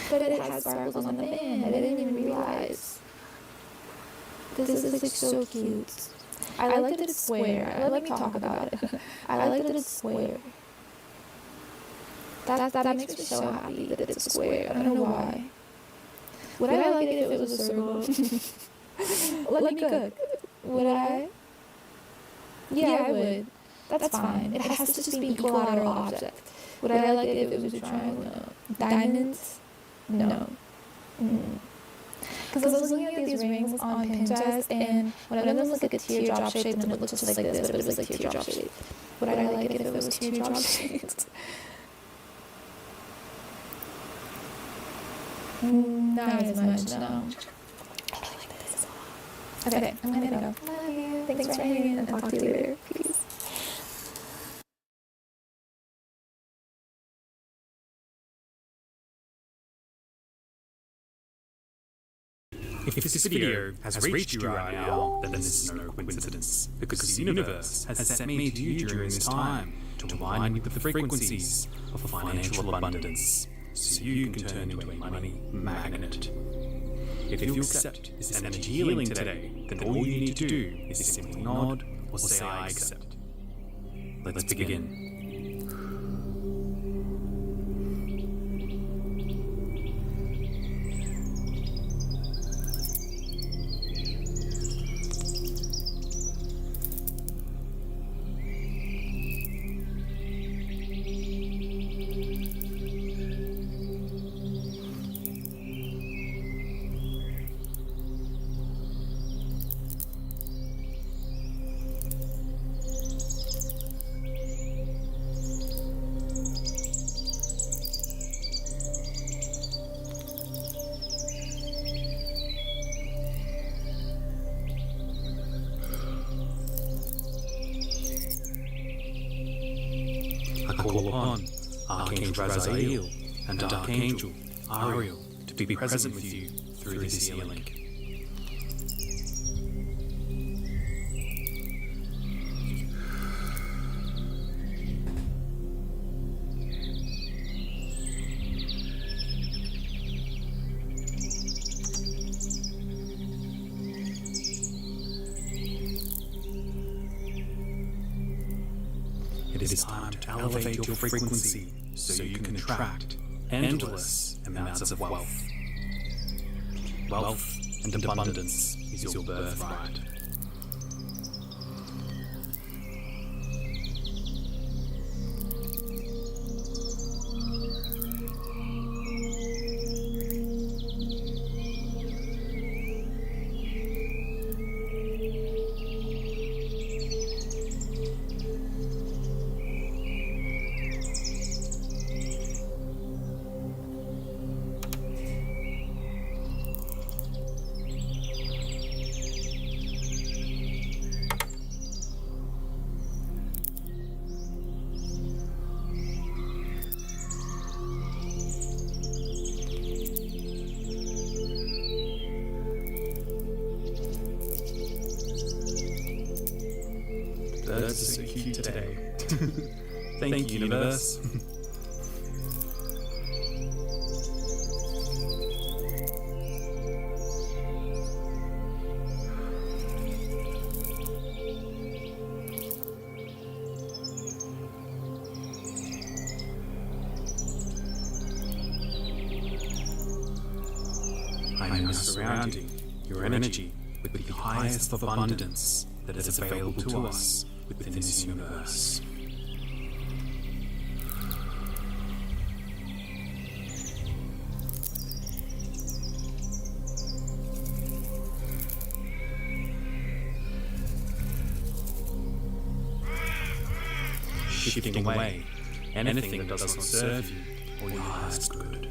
But it has sparkles on the band. I didn't even realize. This is like so cute. I like that it's square. Let me talk about it. I like that it's square. That makes me so happy that it's square. I don't know why. Would I like it if it was a circle? Let me cook. Would I? Yeah, I would. That's fine. It has to just be equilateral object. Would I like it if it was a triangle? No. Diamonds? No. Because I was looking at these rings on Pinterest, and one of them was like a teardrop shape, and it looked just like this, but it was like teardrop shape. Would I like it if it was teardrop shaped? Not as much, no. I like this a lot. Okay, I'm gonna go. Love you. Thanks for hanging, and talk to you later. Peace. If this video has reached you right now, then this is no coincidence, because the universe has sent me to you during this time to align with the frequencies of financial abundance, so you can turn into a money magnet. If you accept this energy healing today, then all you need to do is simply nod or say I accept. Let's begin. upon Archangel Raziel and Archangel Ariel to be present with you through this ear link. It is time to elevate your frequency so you can attract endless amounts of wealth. Wealth and abundance is your birthright. That's so cute today. Thank you, universe. I am surrounding your energy with the highest of abundance that is available to us within this universe. Shifting away anything that does not serve you or your highest good.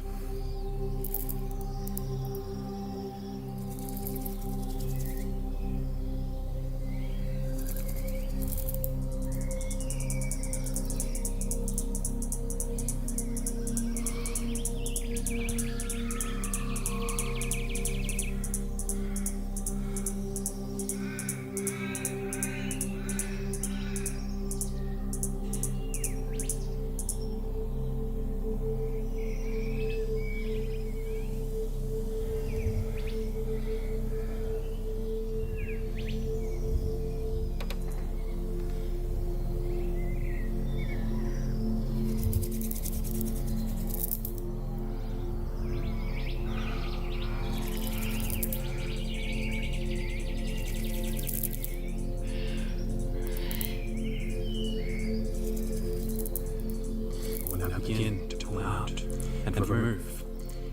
Begin to pull out and remove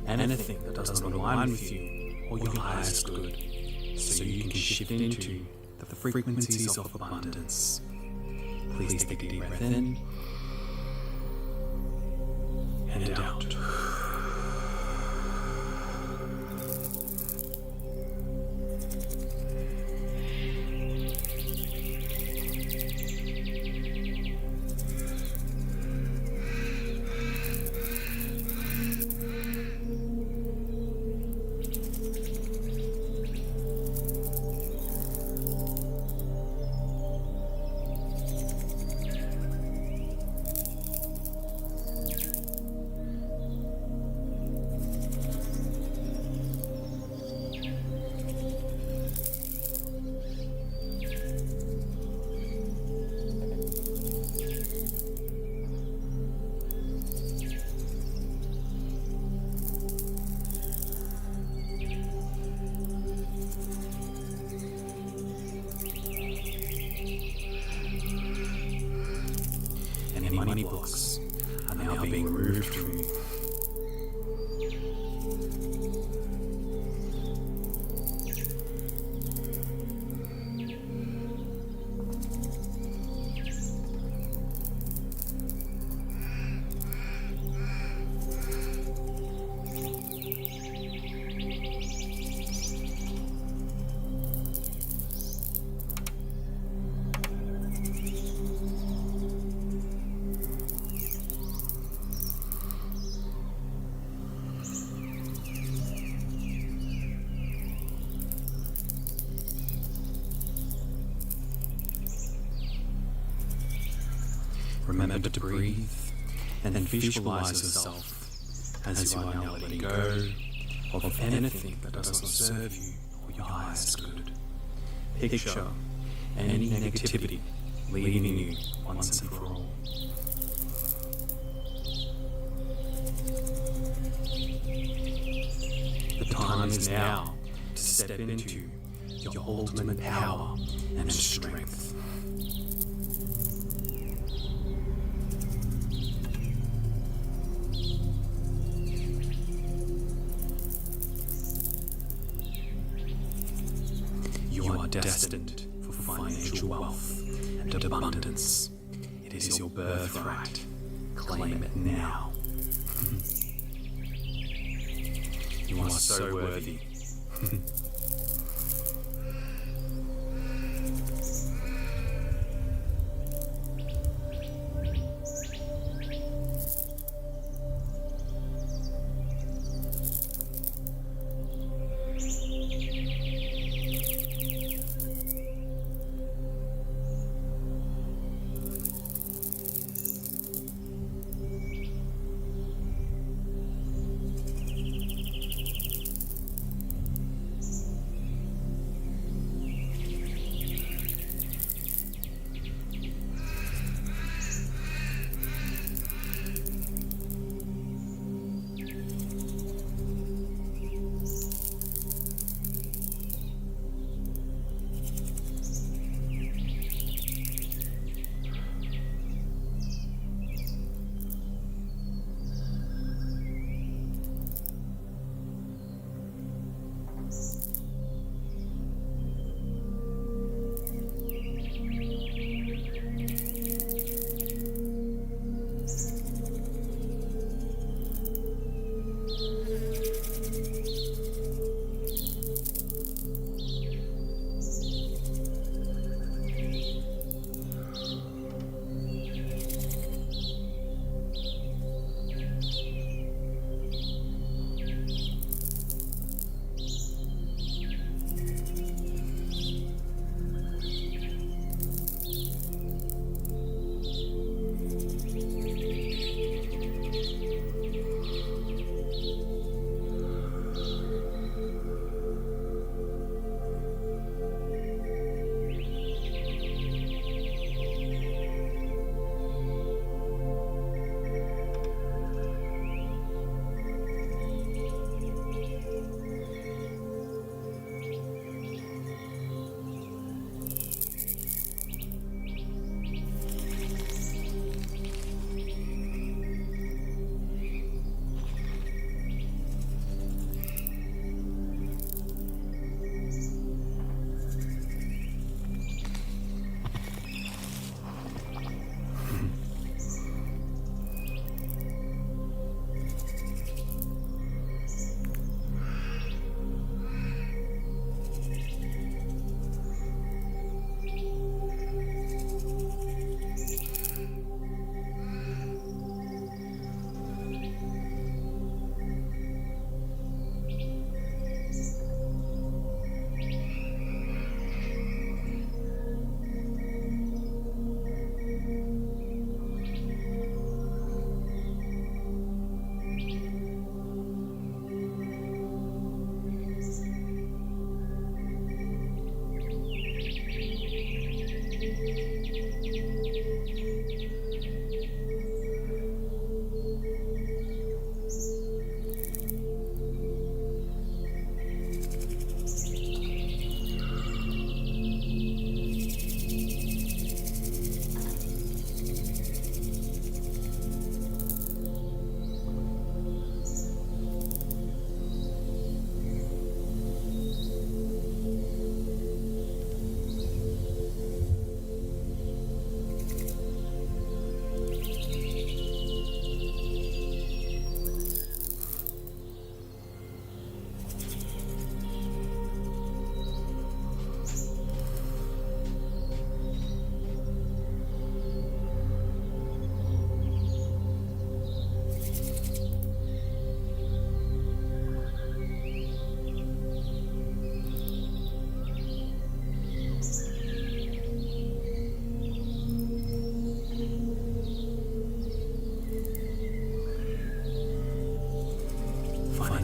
anything that does not align with you or your highest good, so you can shift into the frequencies of abundance. Please take a deep breath in and out. Money blocks are now being removed from you. Remember to breathe and visualize yourself as you are now letting go of anything that does not serve you or your highest good. Picture any negativity leaving you once and for all. The time is now to step into your ultimate power and strength. You are destined for financial wealth and abundance. It is your birthright. Claim it now. You are so worthy.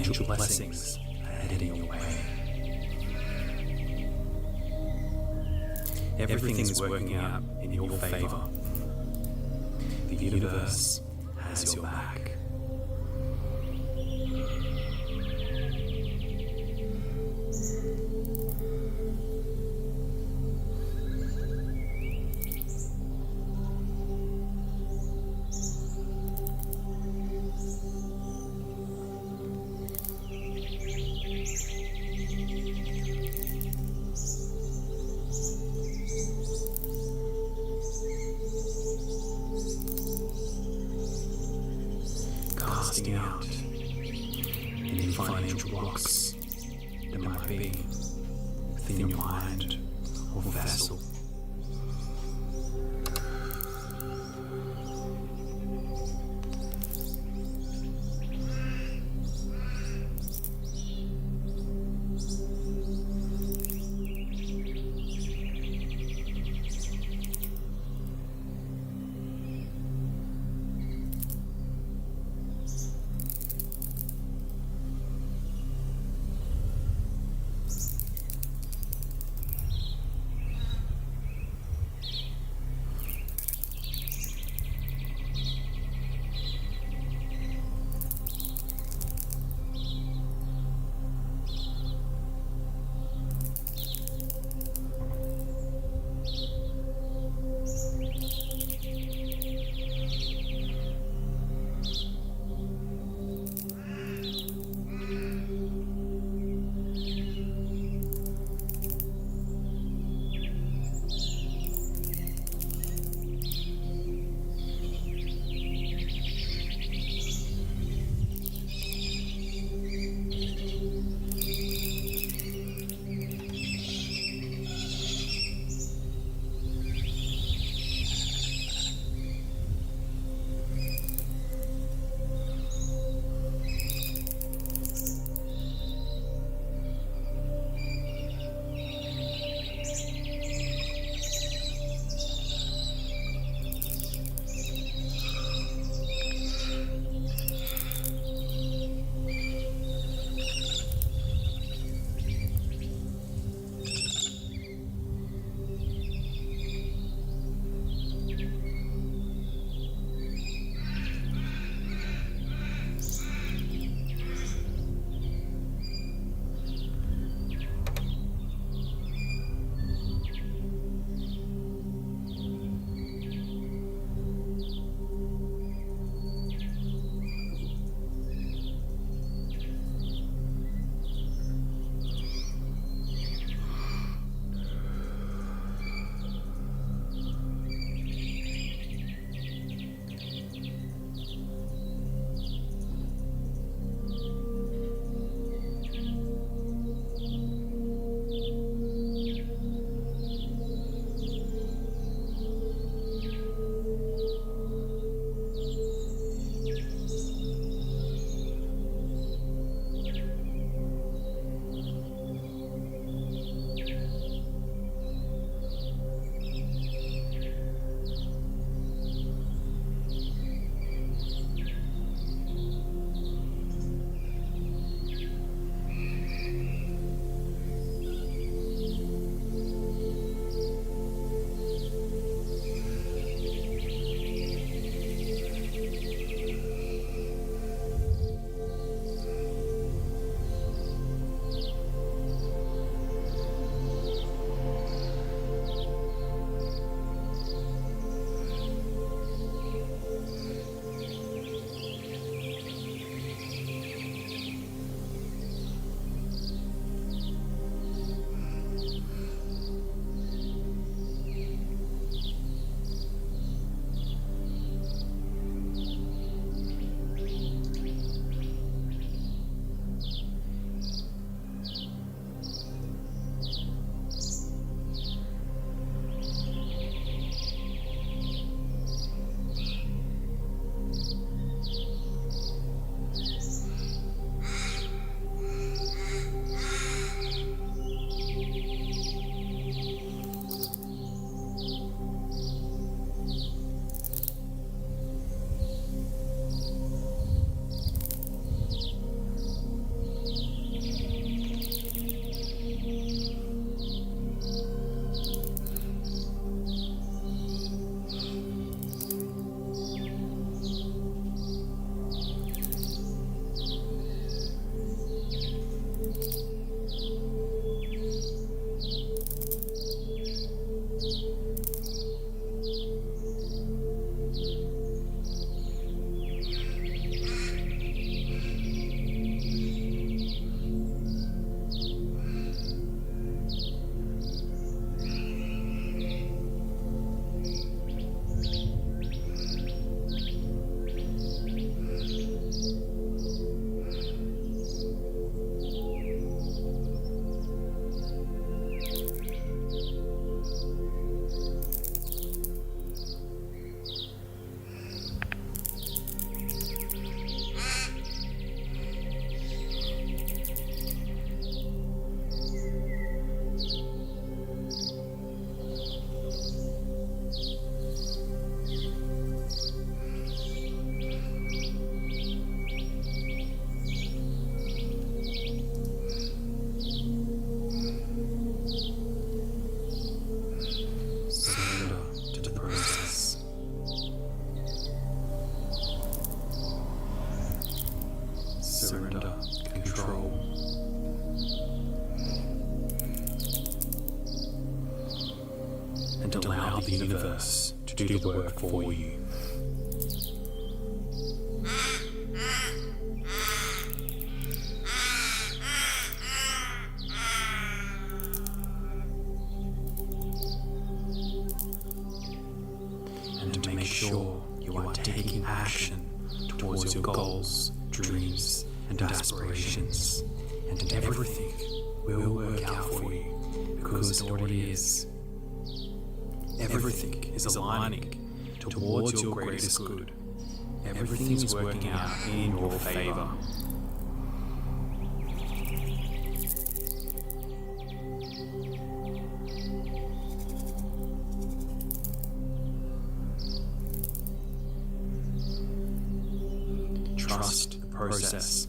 financial blessings are heading your way. Everything's working out in your favor. The universe has your back. Casting out any financial blocks that might be within your mind or vessel. to do the work for you. And to make sure you are taking action towards your goals, dreams, and aspirations, and everything will work out for you, because it already is. Everything is aligning towards your greatest good. Everything is working out in your favor. Trust the process.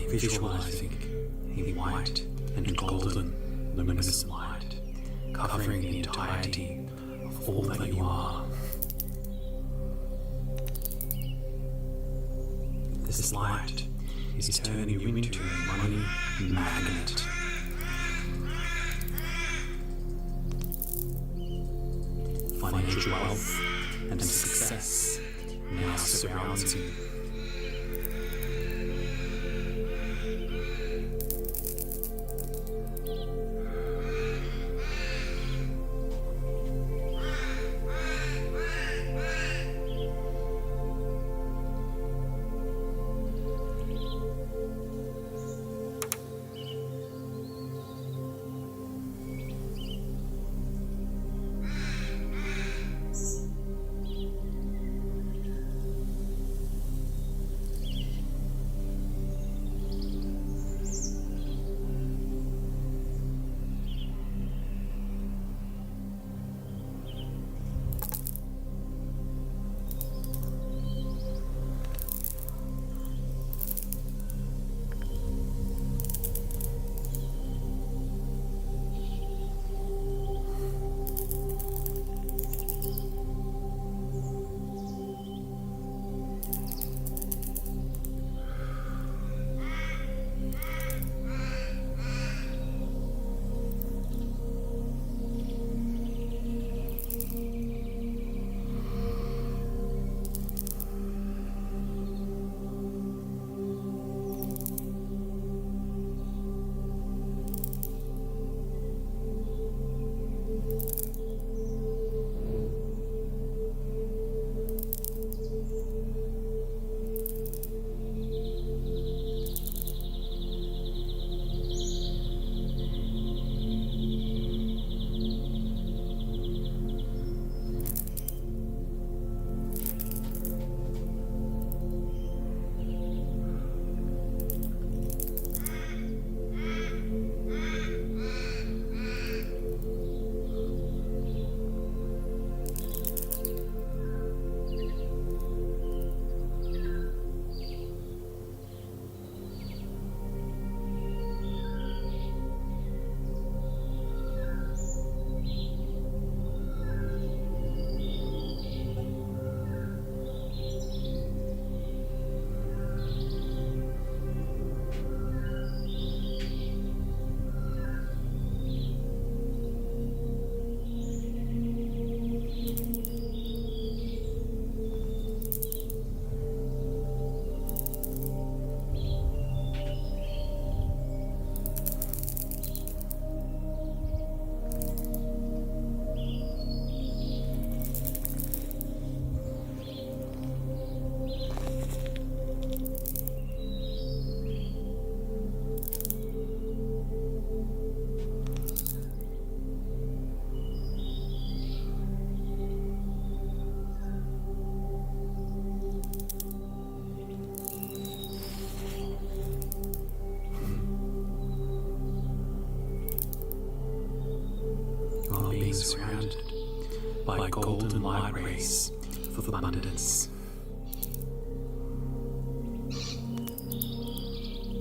visualizing a white and golden luminous light covering the entirety of all that you are. This light is turning you into a money magnet. Financial wealth and success now surrounds you. Surrounded by golden light rays of abundance.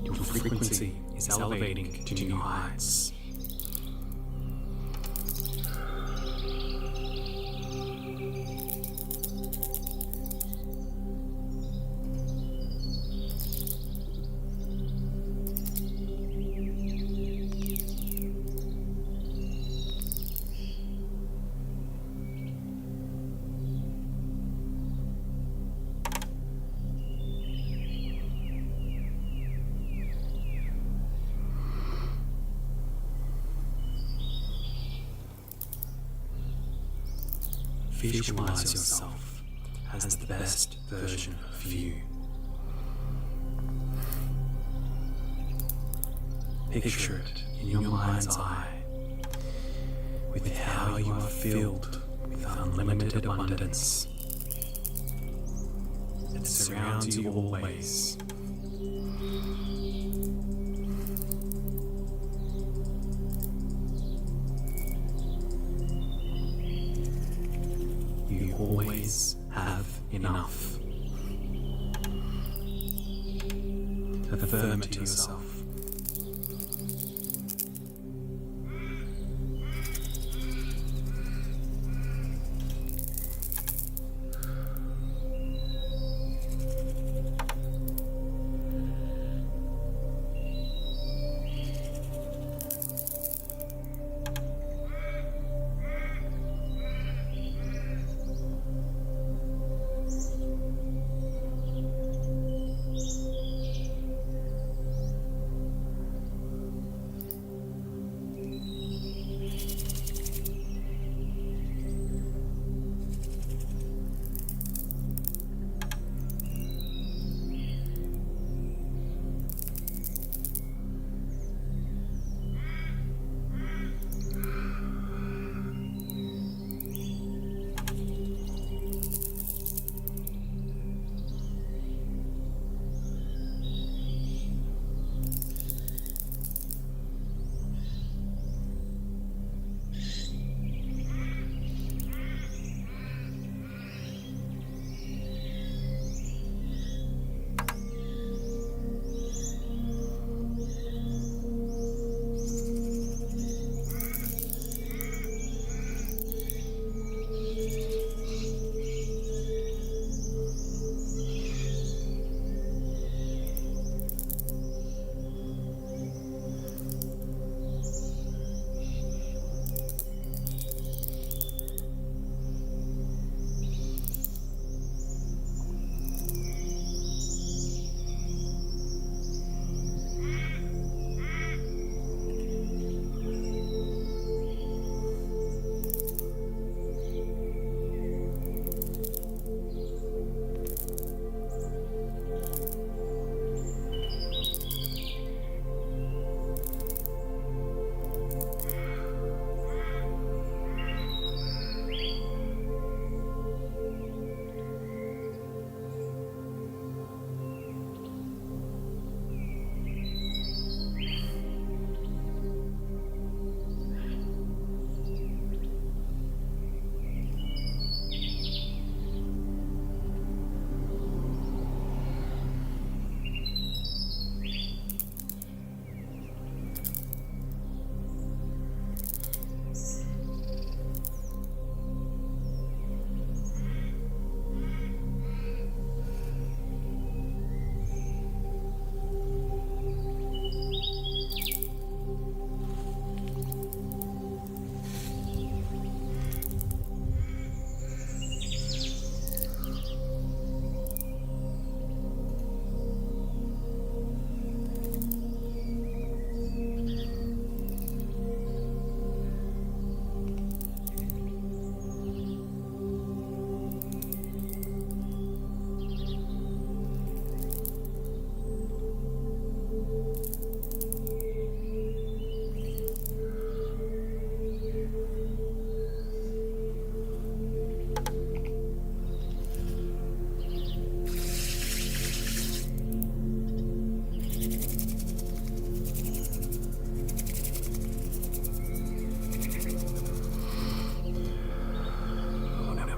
Your frequency is elevating to new heights. Visualize yourself as the best version of you. Picture it in your mind's eye, with how you are filled with unlimited abundance. It surrounds you always. You always have enough. Affirm it to yourself.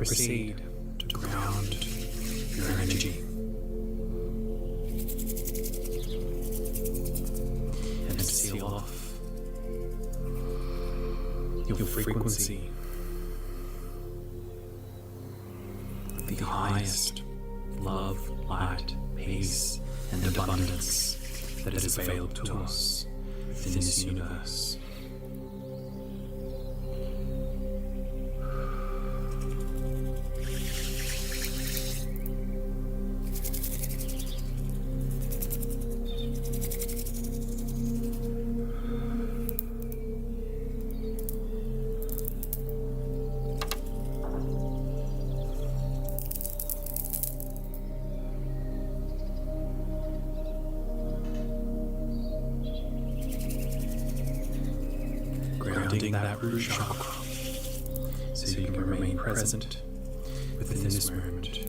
Proceed to ground your energy and to seal off your frequency with the highest love, light, peace, and abundance that is available to us within this universe. Grounding that root chakra so you can remain present within this moment.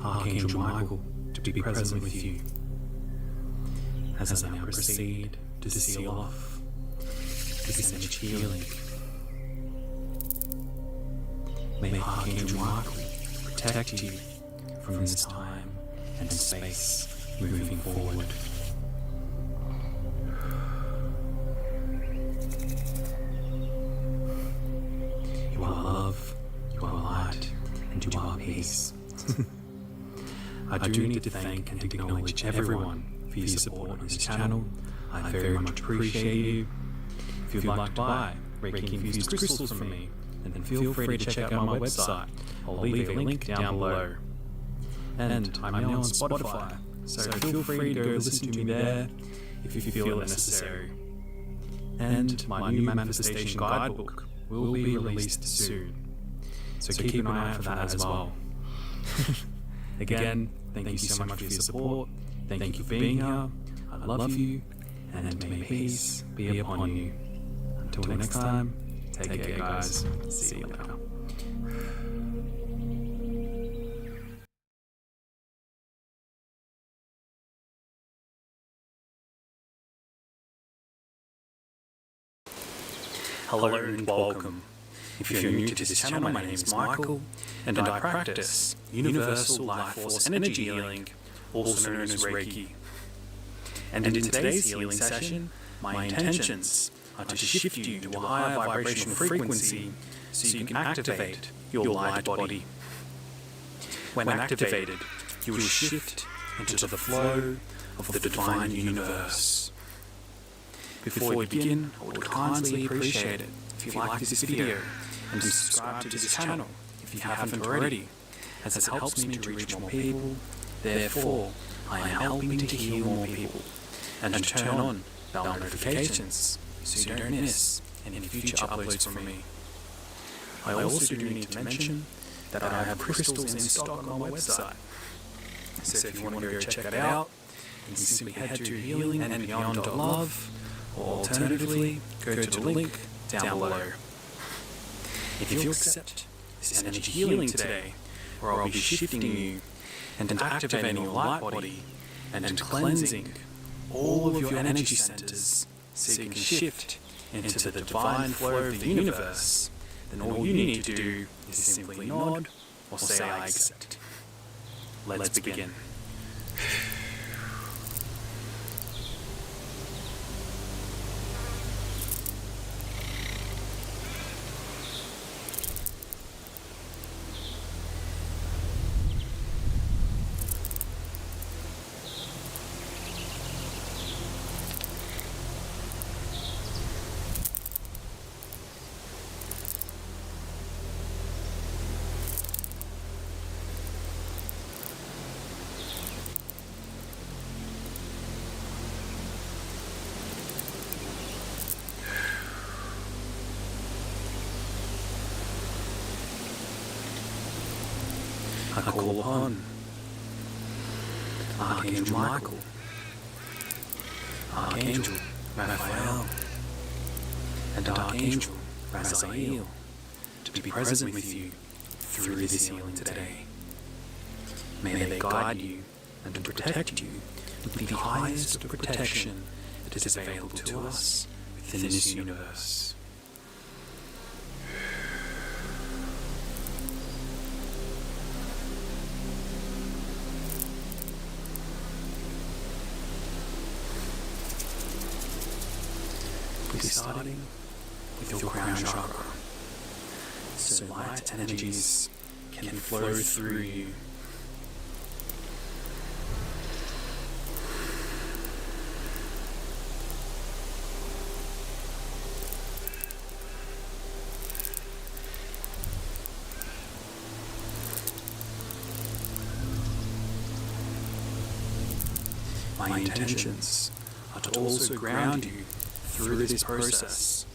Archangel Michael, to be present with you. As I now proceed to seal off this energy healing, may Archangel Michael protect you from this time and space moving forward. You are love, you are light, and you are peace. I do need to thank and acknowledge everyone for your support on this channel. I very much appreciate you. If you'd like to buy Reiki infused crystals from me, then feel free to check out my website. I'll leave a link down below. And I'm now on Spotify, so feel free to go listen to me there if you feel it necessary. And my new manifestation guidebook will be released soon, so keep an eye out for that as well. Again, thank you so much for your support. Thank you for being here. I love you, and may peace be upon you. Until next time, take care, guys. See you later. Hello and welcome. If you're new to this channel, my name is Michael, and I practice Universal Life Force Energy Healing, also known as Reiki. And in today's healing session, my intentions are to shift you to a higher vibrational frequency so you can activate your light body. When activated, you will shift into the flow of the divine universe. Before we begin, I would kindly appreciate it if you like this video and subscribe to this channel if you haven't already, as it helps me to reach more people. Therefore, I am helping to heal more people, and to turn on bell notifications so you don't miss any future uploads from me. I also do need to mention that I have crystals in stock on my website, so if you want to go check it out, you can simply head to healingandbeyond.love, or alternatively, go to the link down below. If you accept this energy healing today, where I'll be shifting you and activating your light body and cleansing all of your energy centers so you can shift into the divine flow of the universe, then all you need to do is simply nod or say I accept. Let's begin. I call upon Archangel Michael, Archangel Raphael, and Archangel Raziel to be present with you through this healing today. May they guide you and protect you with the highest of protection that is available to us within this universe. Starting with your crown chakra, so light energies can flow through you. My intentions are to also ground you through this process,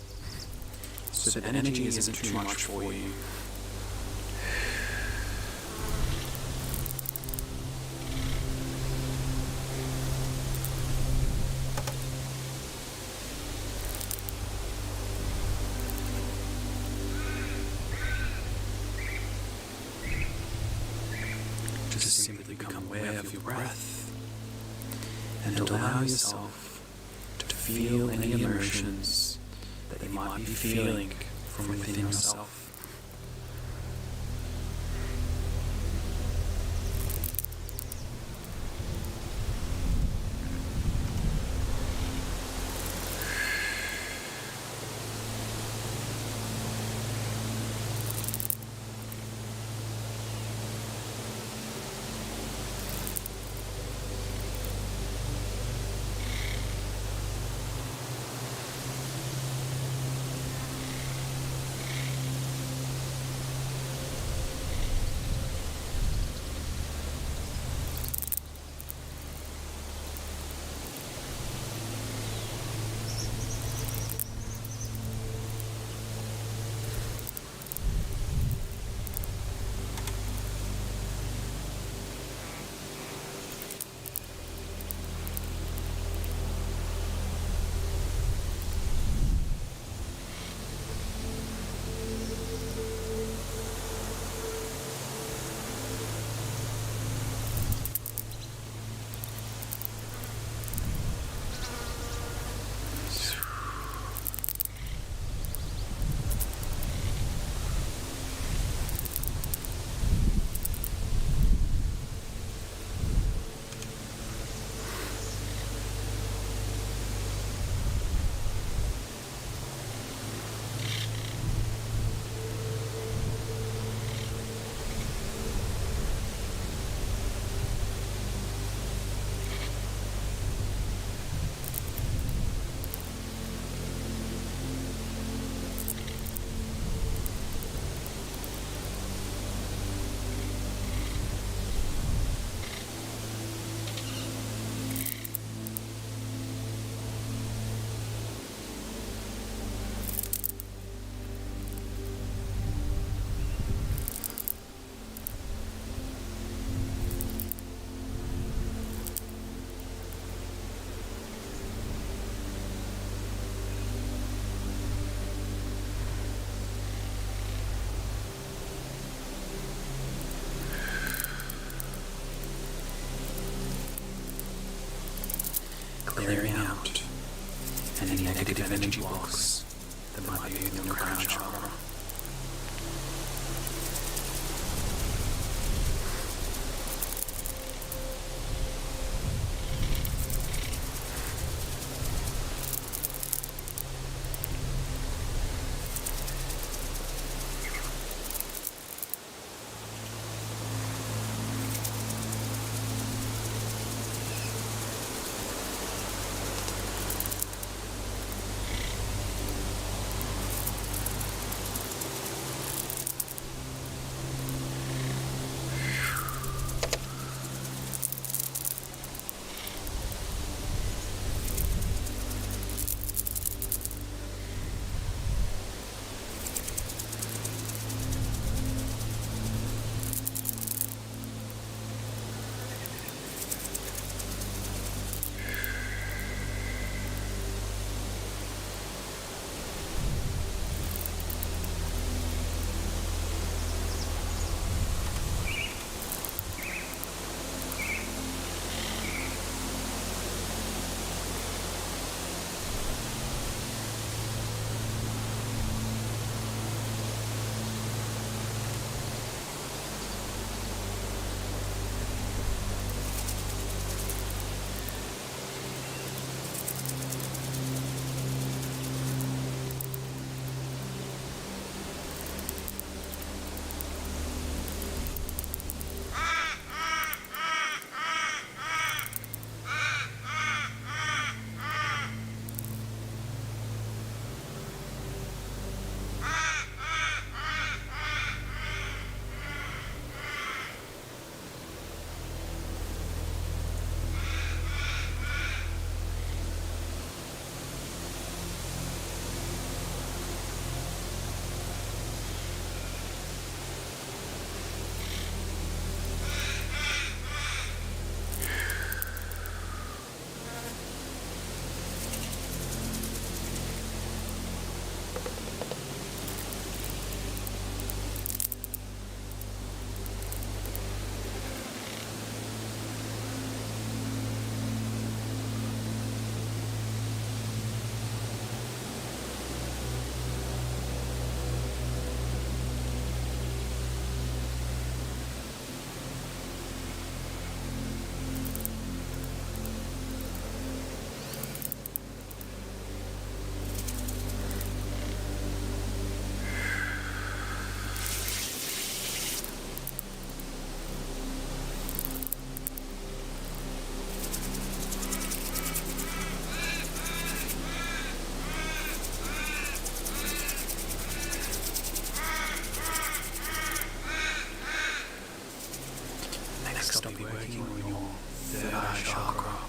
so that energy isn't too much for you. to simply become aware of your breath and allow yourself to feel any emotions that you might be feeling from within yourself. Clearing out any negative energy blocks that might be in your crown chakra. stop be working on your third eye chakra.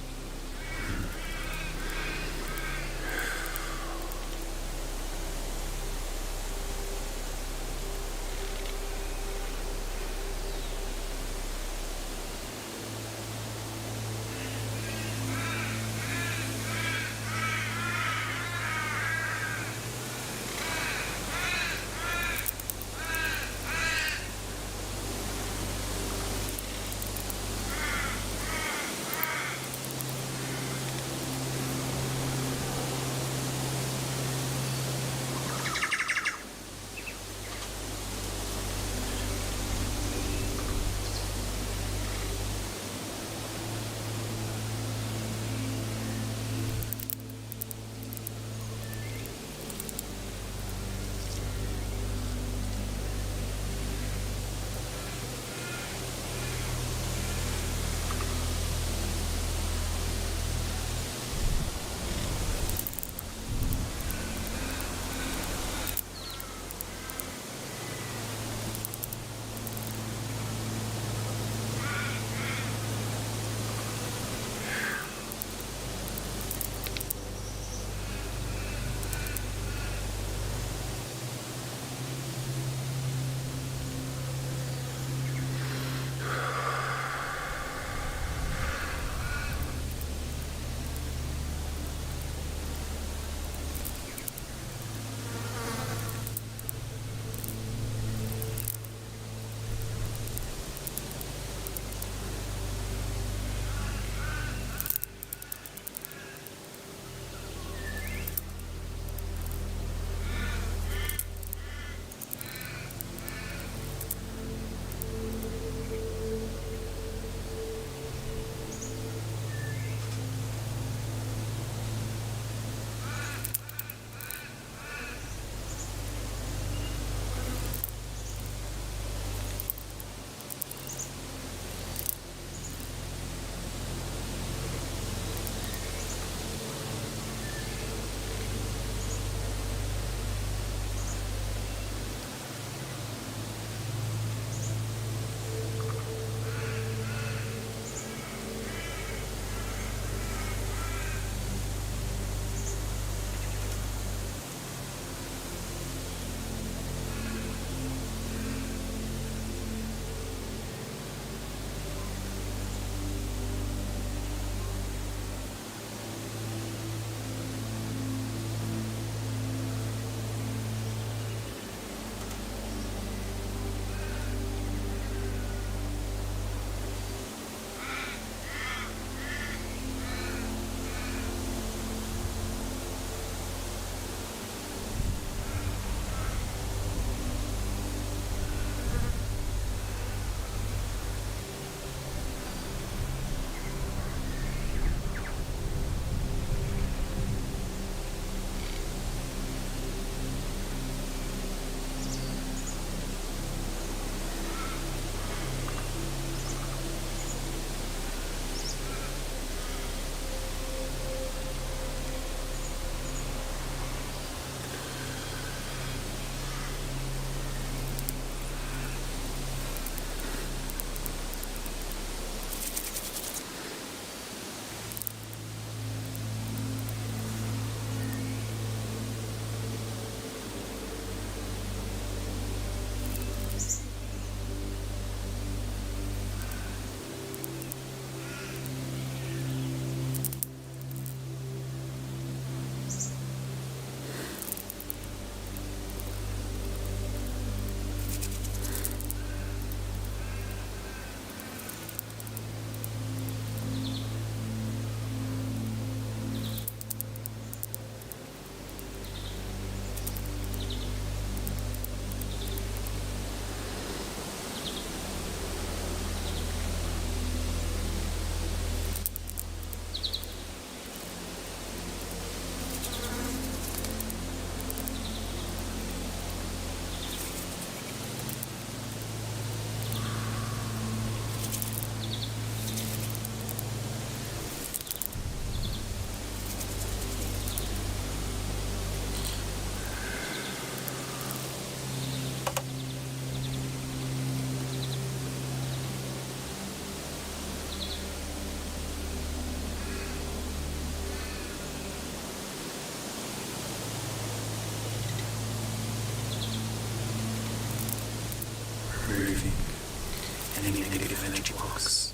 any negative energy blocks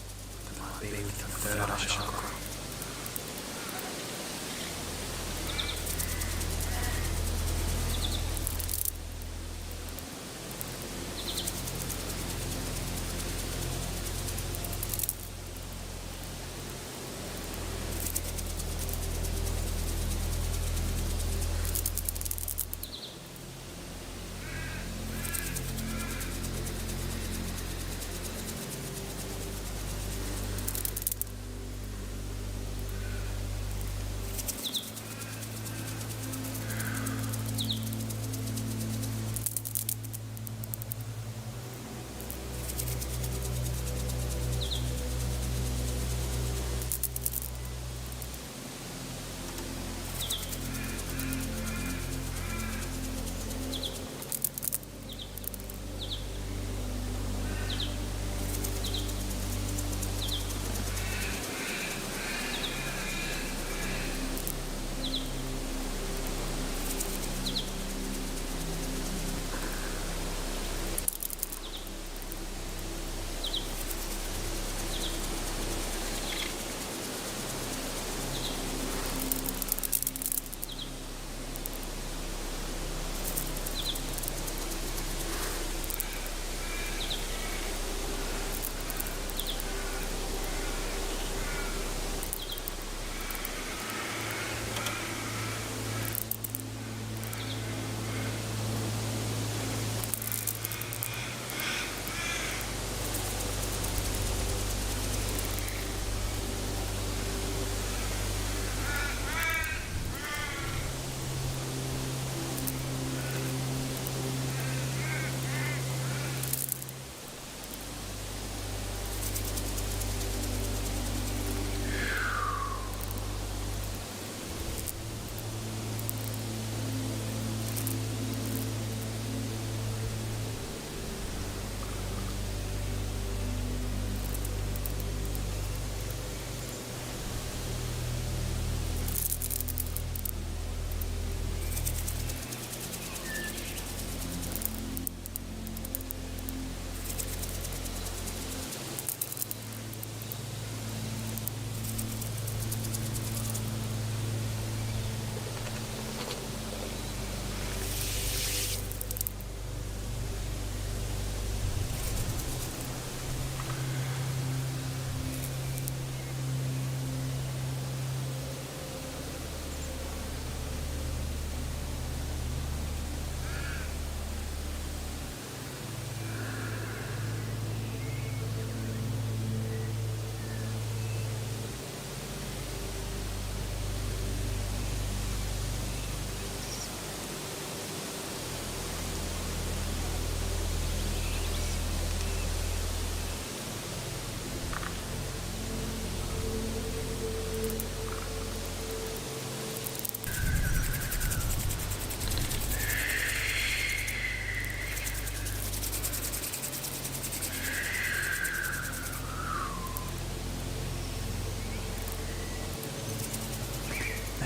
that might be with the third eye chakra.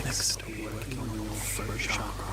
Next, we'll be working on your throat chakra.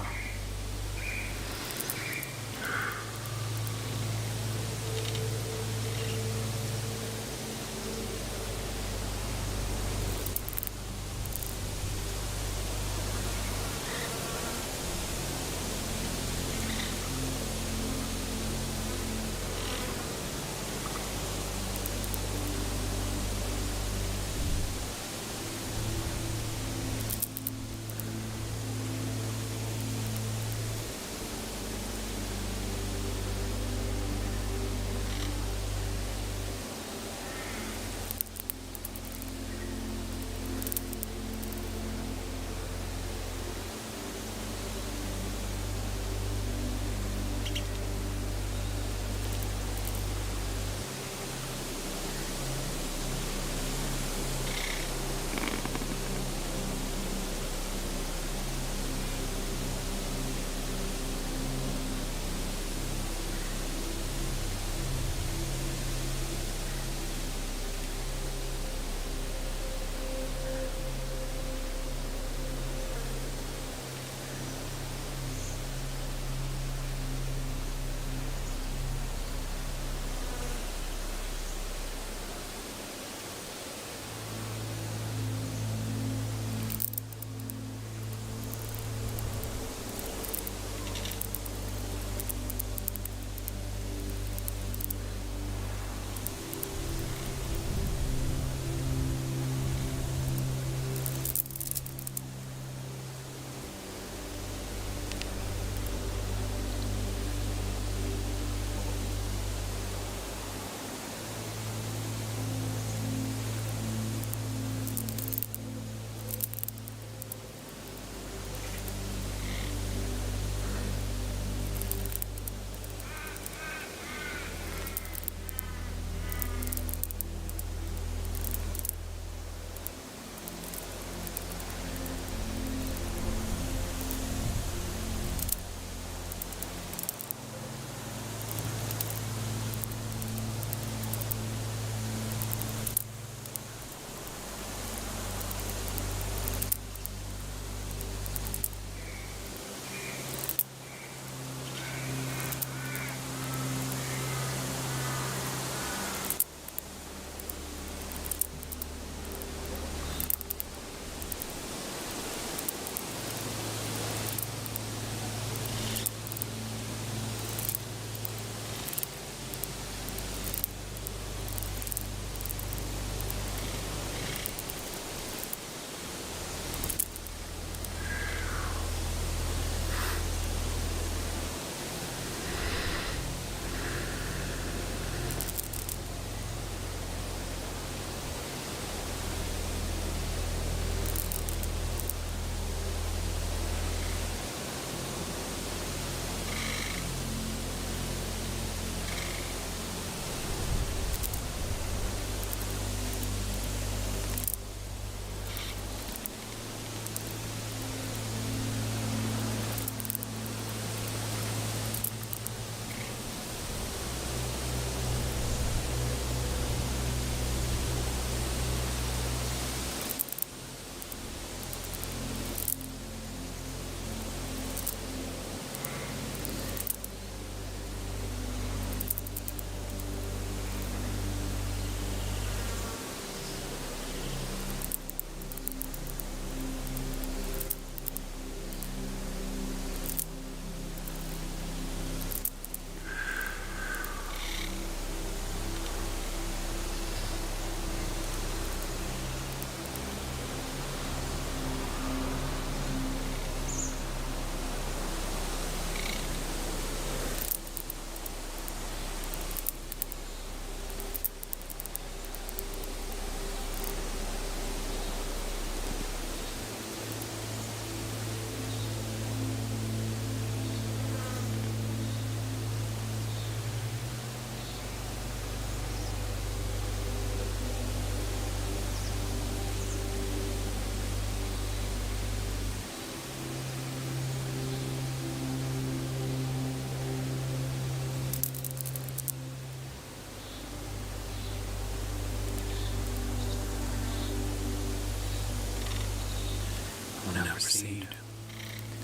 proceed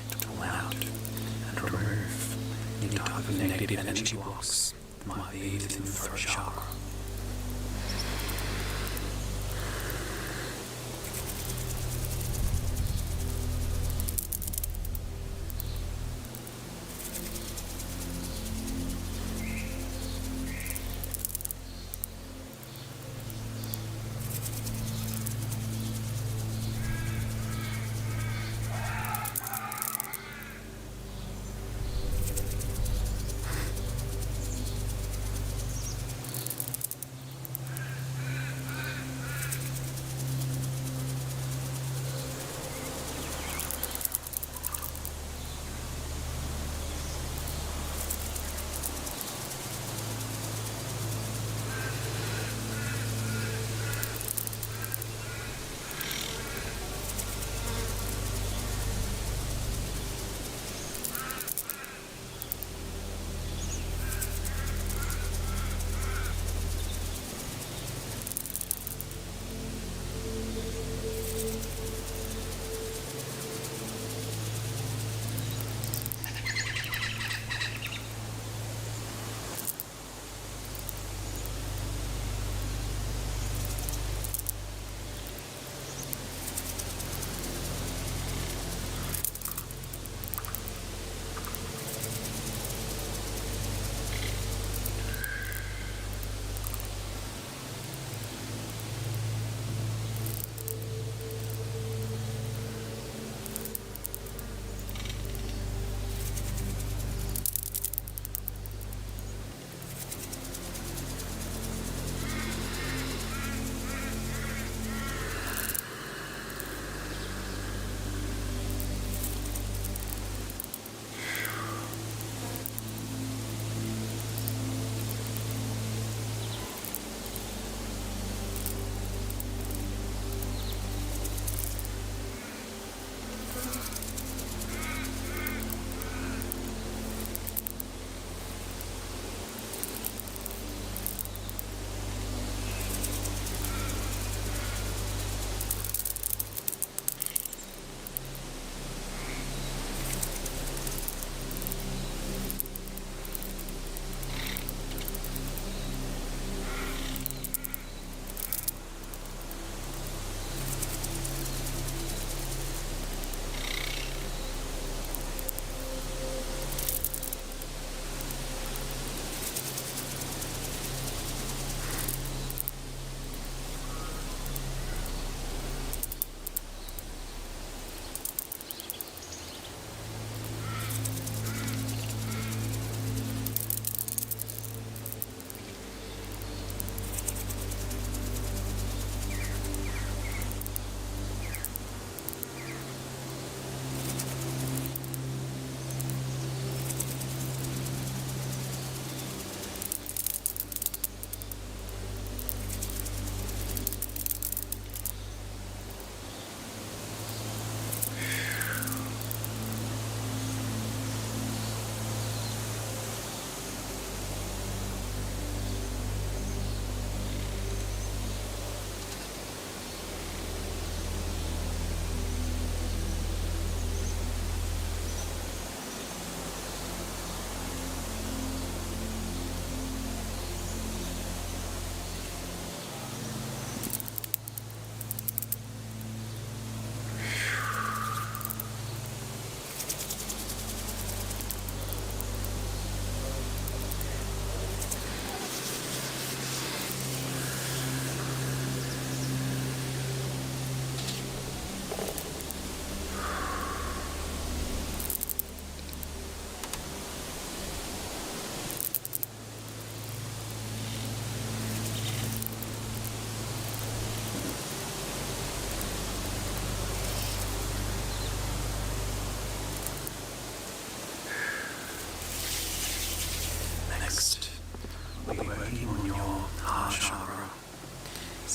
to pull out and remove any type of negative energy blocks that might be within the throat chakra.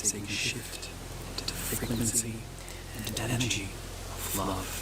so you can shift into the frequency and energy of love.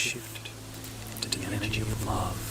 shift into the energy of love.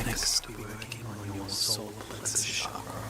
Next, we're working on your solar plexus chakra.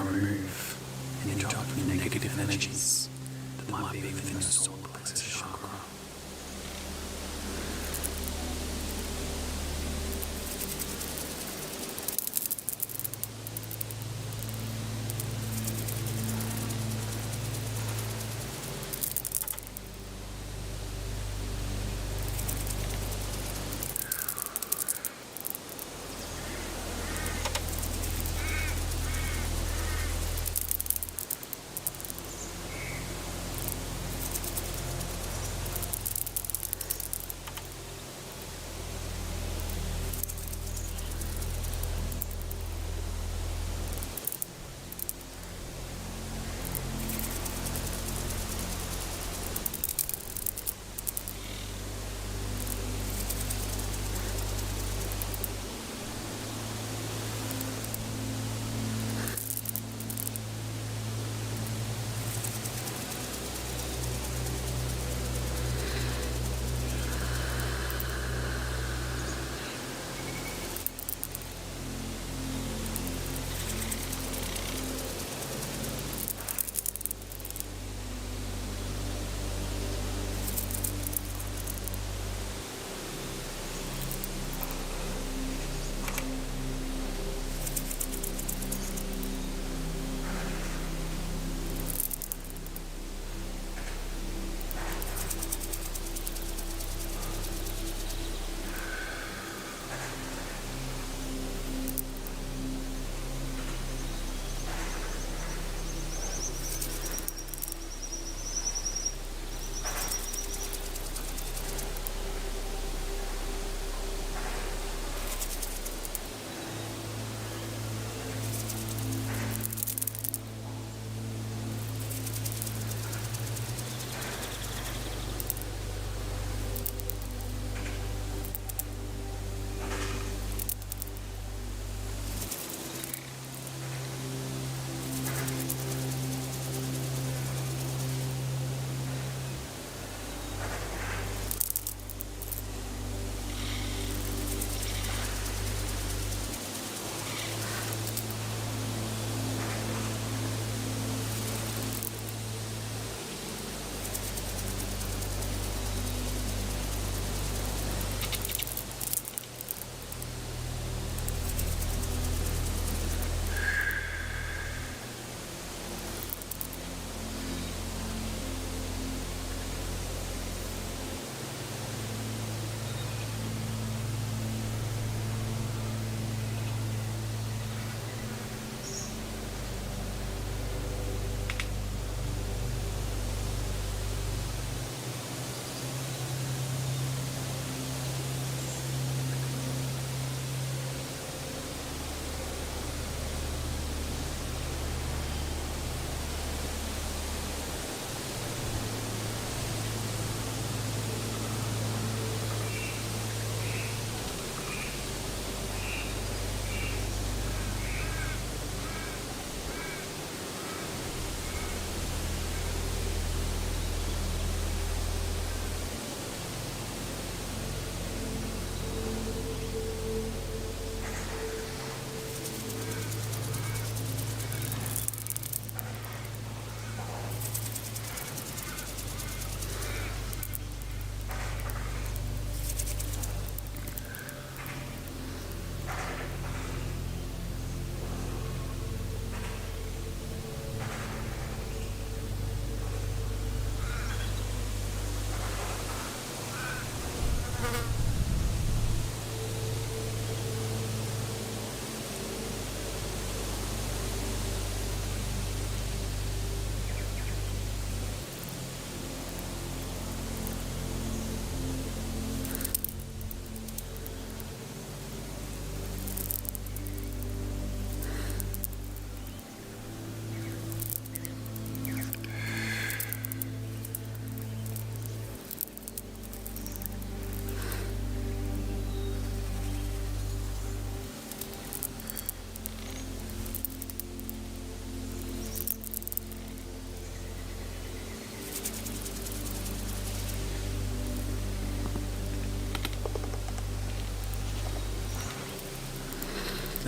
remove any type of negative energies that might be within your solar plexus chakra.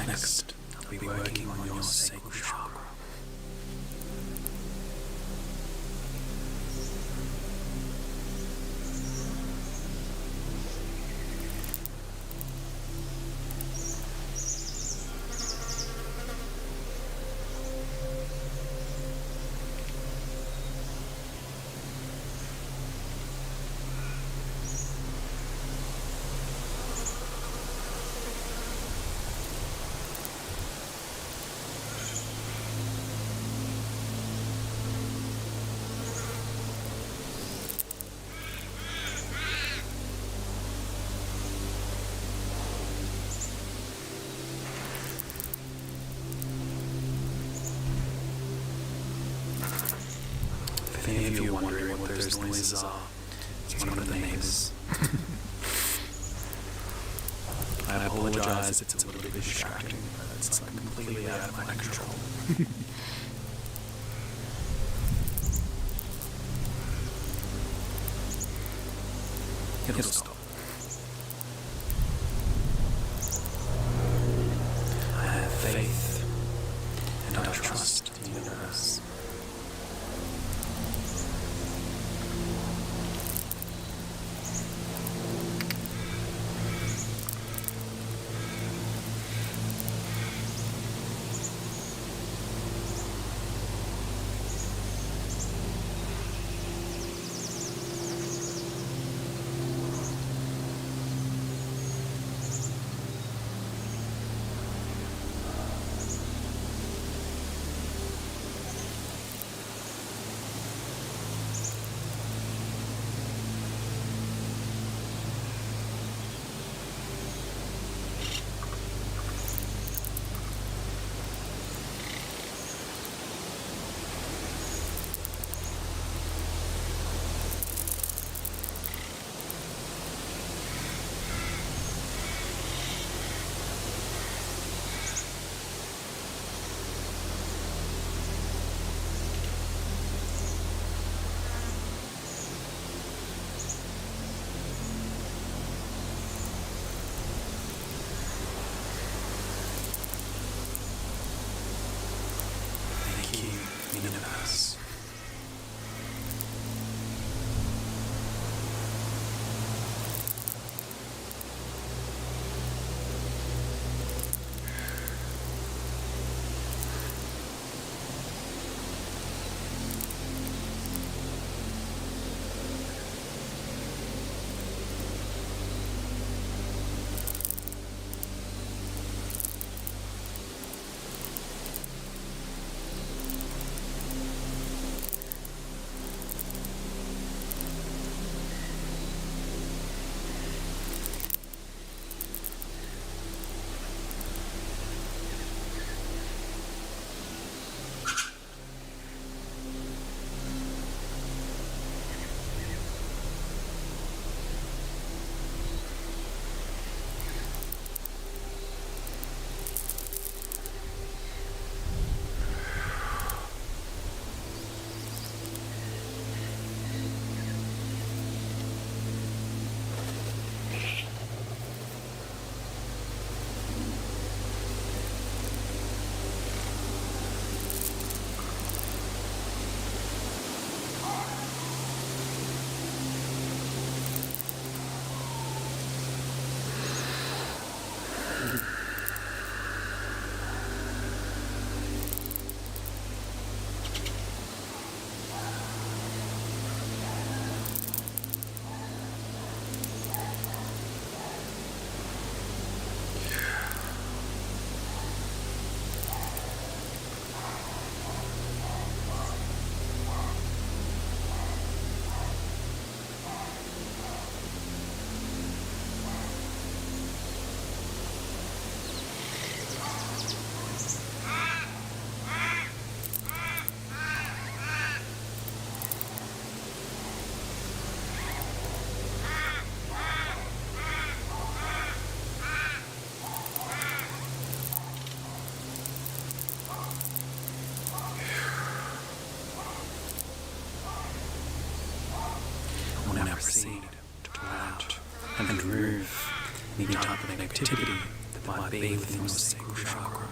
Next, I'll be working on your sacral chakra. those noises are. It's one of the neighbors. I apologize, it's a little bit distracting, but it's like completely out of my control. It'll stop. I have faith, and I trust the universe. Universe. Proceed to pull out and remove any type of negativity that might be within your sacral chakra.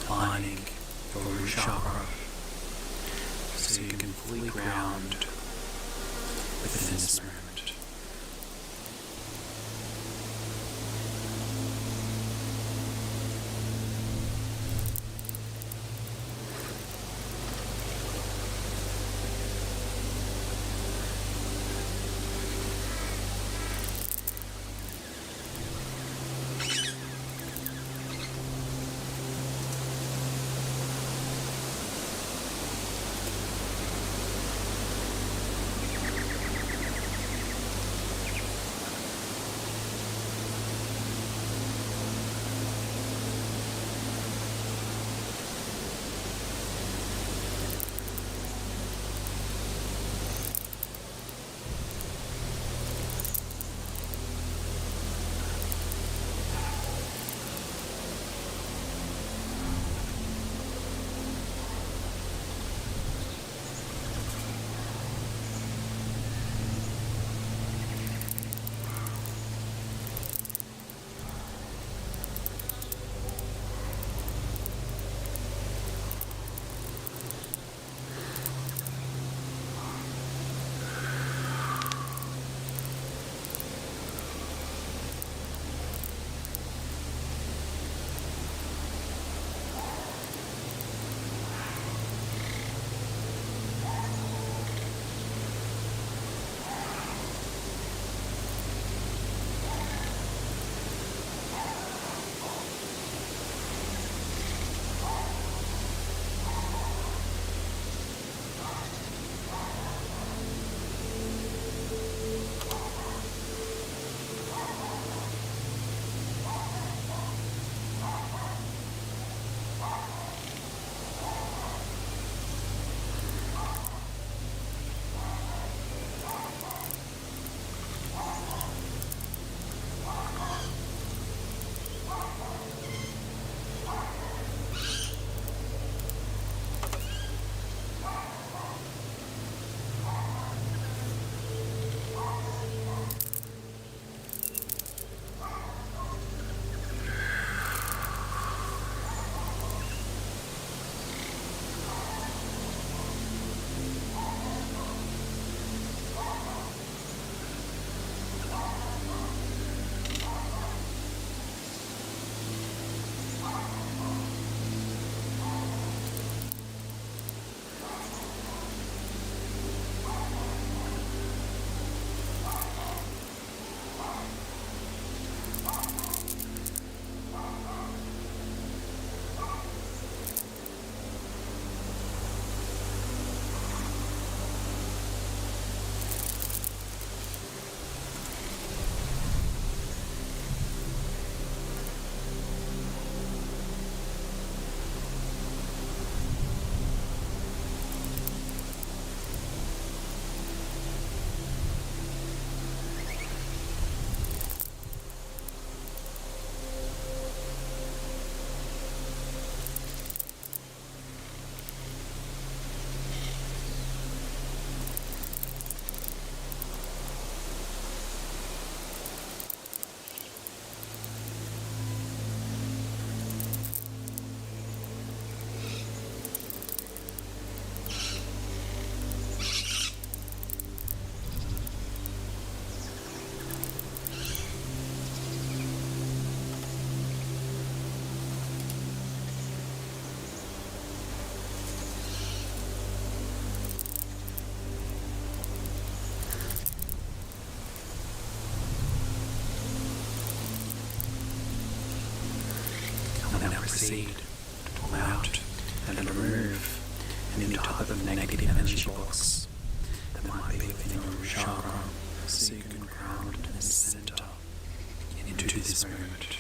aligning your root chakra so you can fully ground within this moment. proceed to pull out and remove any type of negative energy box that might be within your root chakra, so you can ground and center into this moment.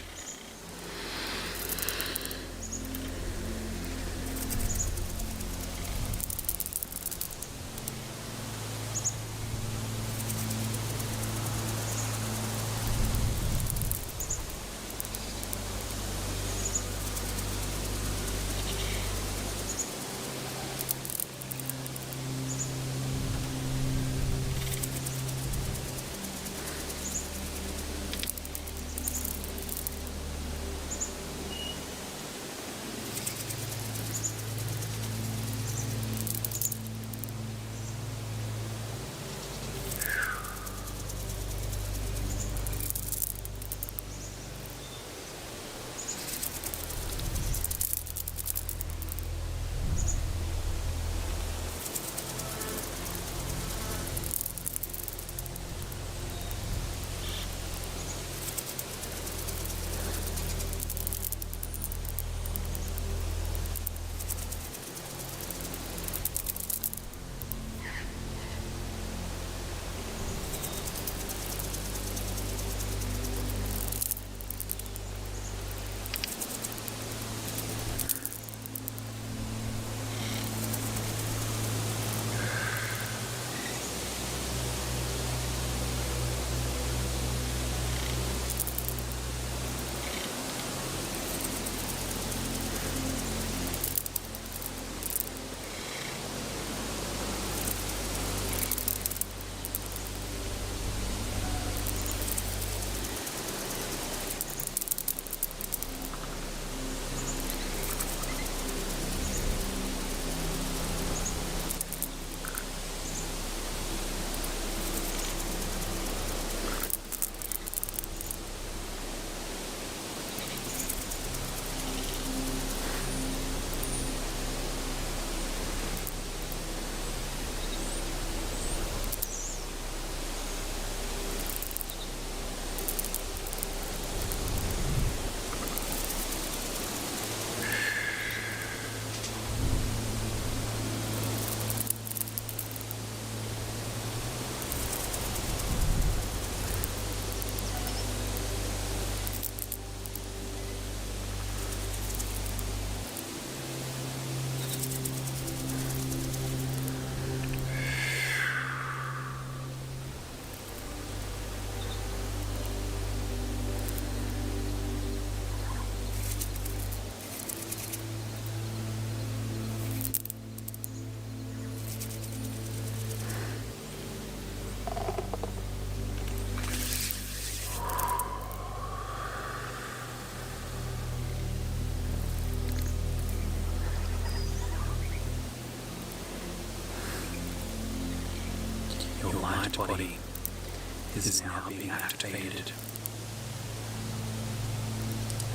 is now being activated.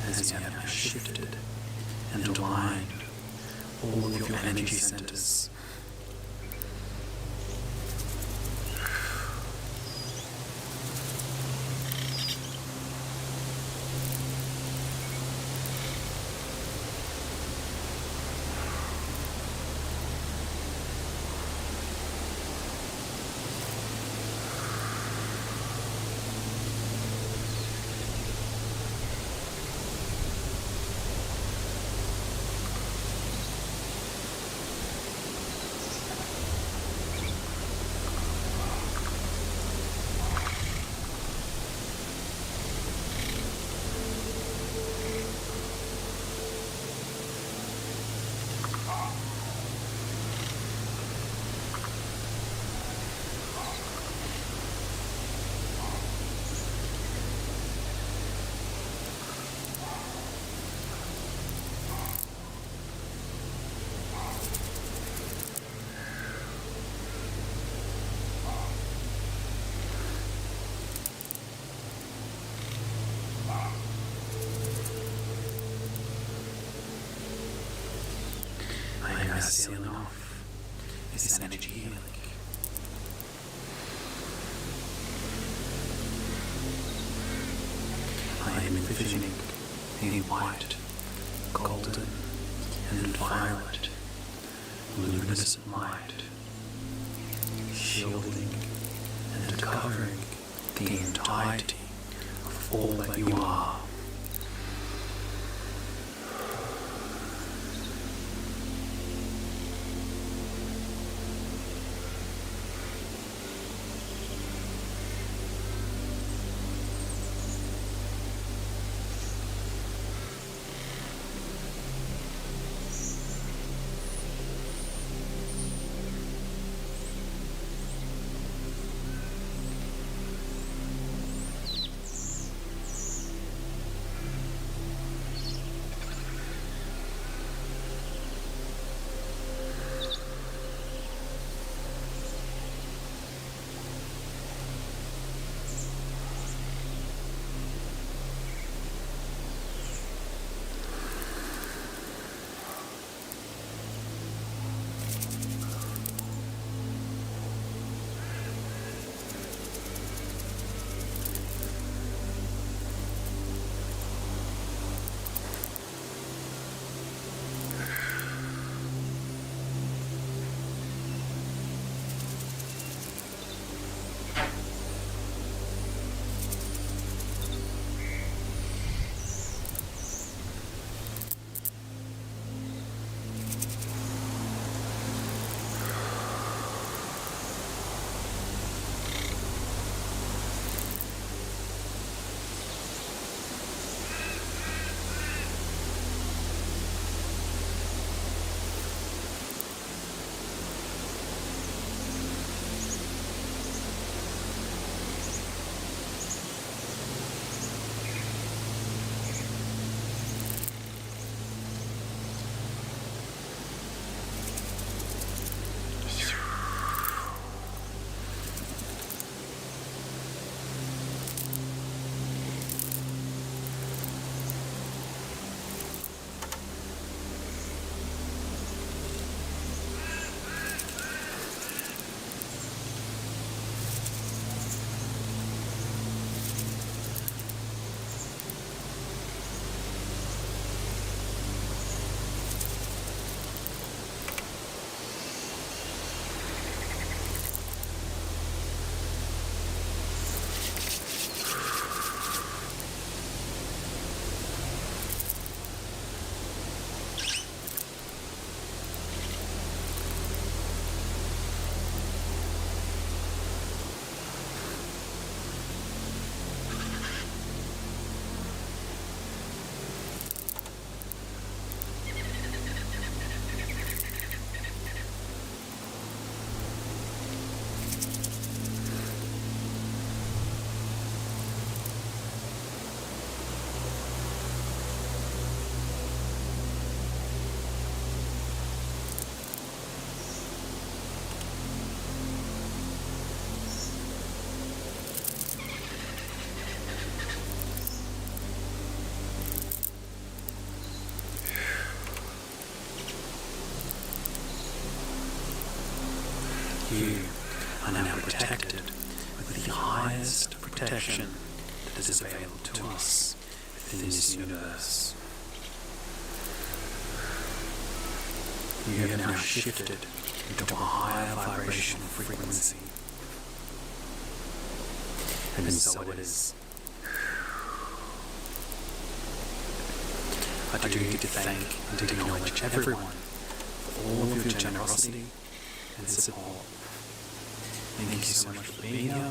As you have shifted and aligned all of your energy centers. I am sealing off this energy healing. I am envisioning a white, golden, and violet, luminescent light, shielding and covering the entirety of all that you are. protection that is available to us within this universe. You have now shifted into a higher vibrational frequency. And so it is. I do need to thank and to acknowledge everyone for all of your generosity and support. Thank you so much for being here.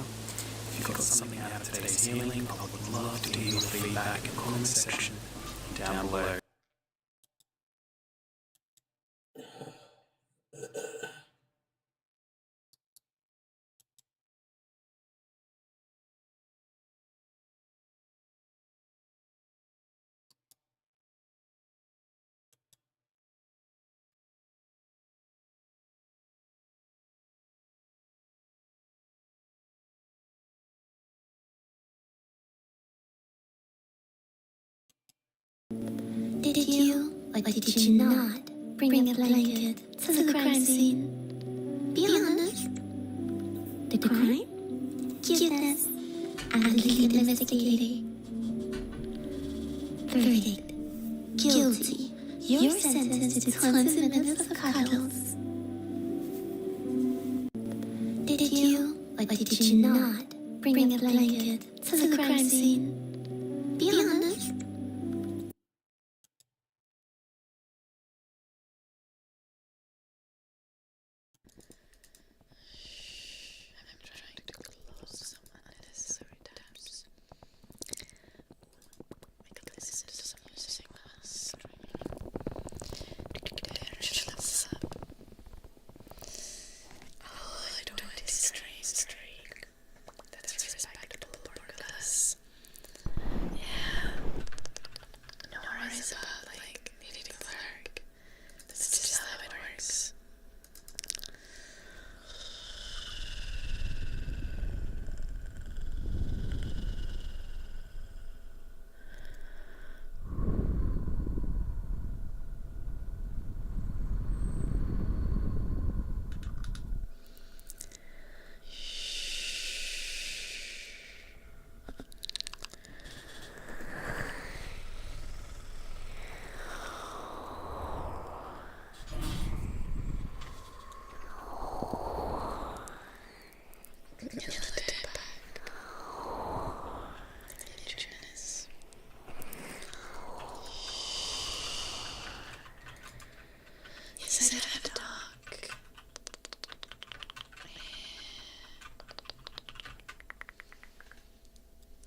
If you got something out of today's healing, I would love to hear your feedback in the comment section down below. Did you, or did you not, bring a blanket to the crime scene? Be honest. The crime? Cuteness. And lead investigating. Verdict. Guilty. You're sentenced to 20 minutes of cuddles. Did you, or did you not, bring a blanket to the crime scene? Be honest.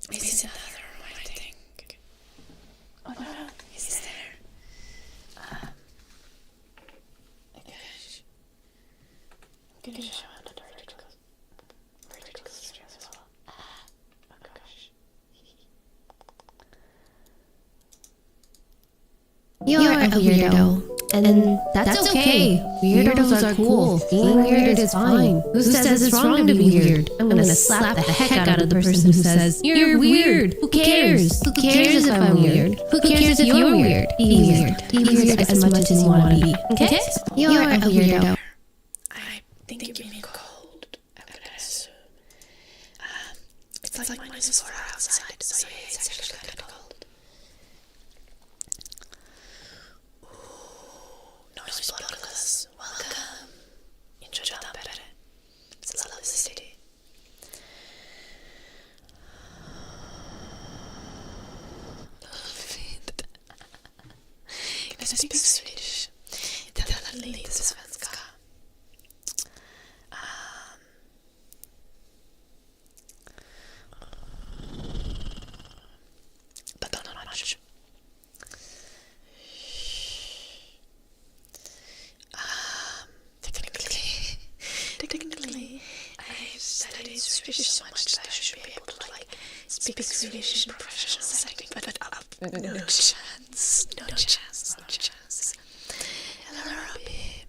Is another room, I think. Oh no, he's there. Gosh. I'm gonna show him another vertical stream as well. Oh gosh. You're a weirdo, and that's okay. Weirdos are cool. Being weird is fine. Who says it's wrong to be weird? I'm gonna slap the heck out of the person who says, you're weird. Who cares? Who cares if I'm weird? Who cares if you're weird? Be weird. Be weird as much as you want to be. Okay? You're a weirdo. I think you're being cold. I'm gonna assume. It's like minus 4 outside, so yeah, it's actually kind of cold. Noise Bloodless, welcome. Into Tampere. It's a lovely city. Fint. Can I speak Swedish? Jag talar lite svenska. But not much. Technically, I've studied Swedish so much that I should be able to speak Swedish in professional setting, but no chance. Eller Robbie,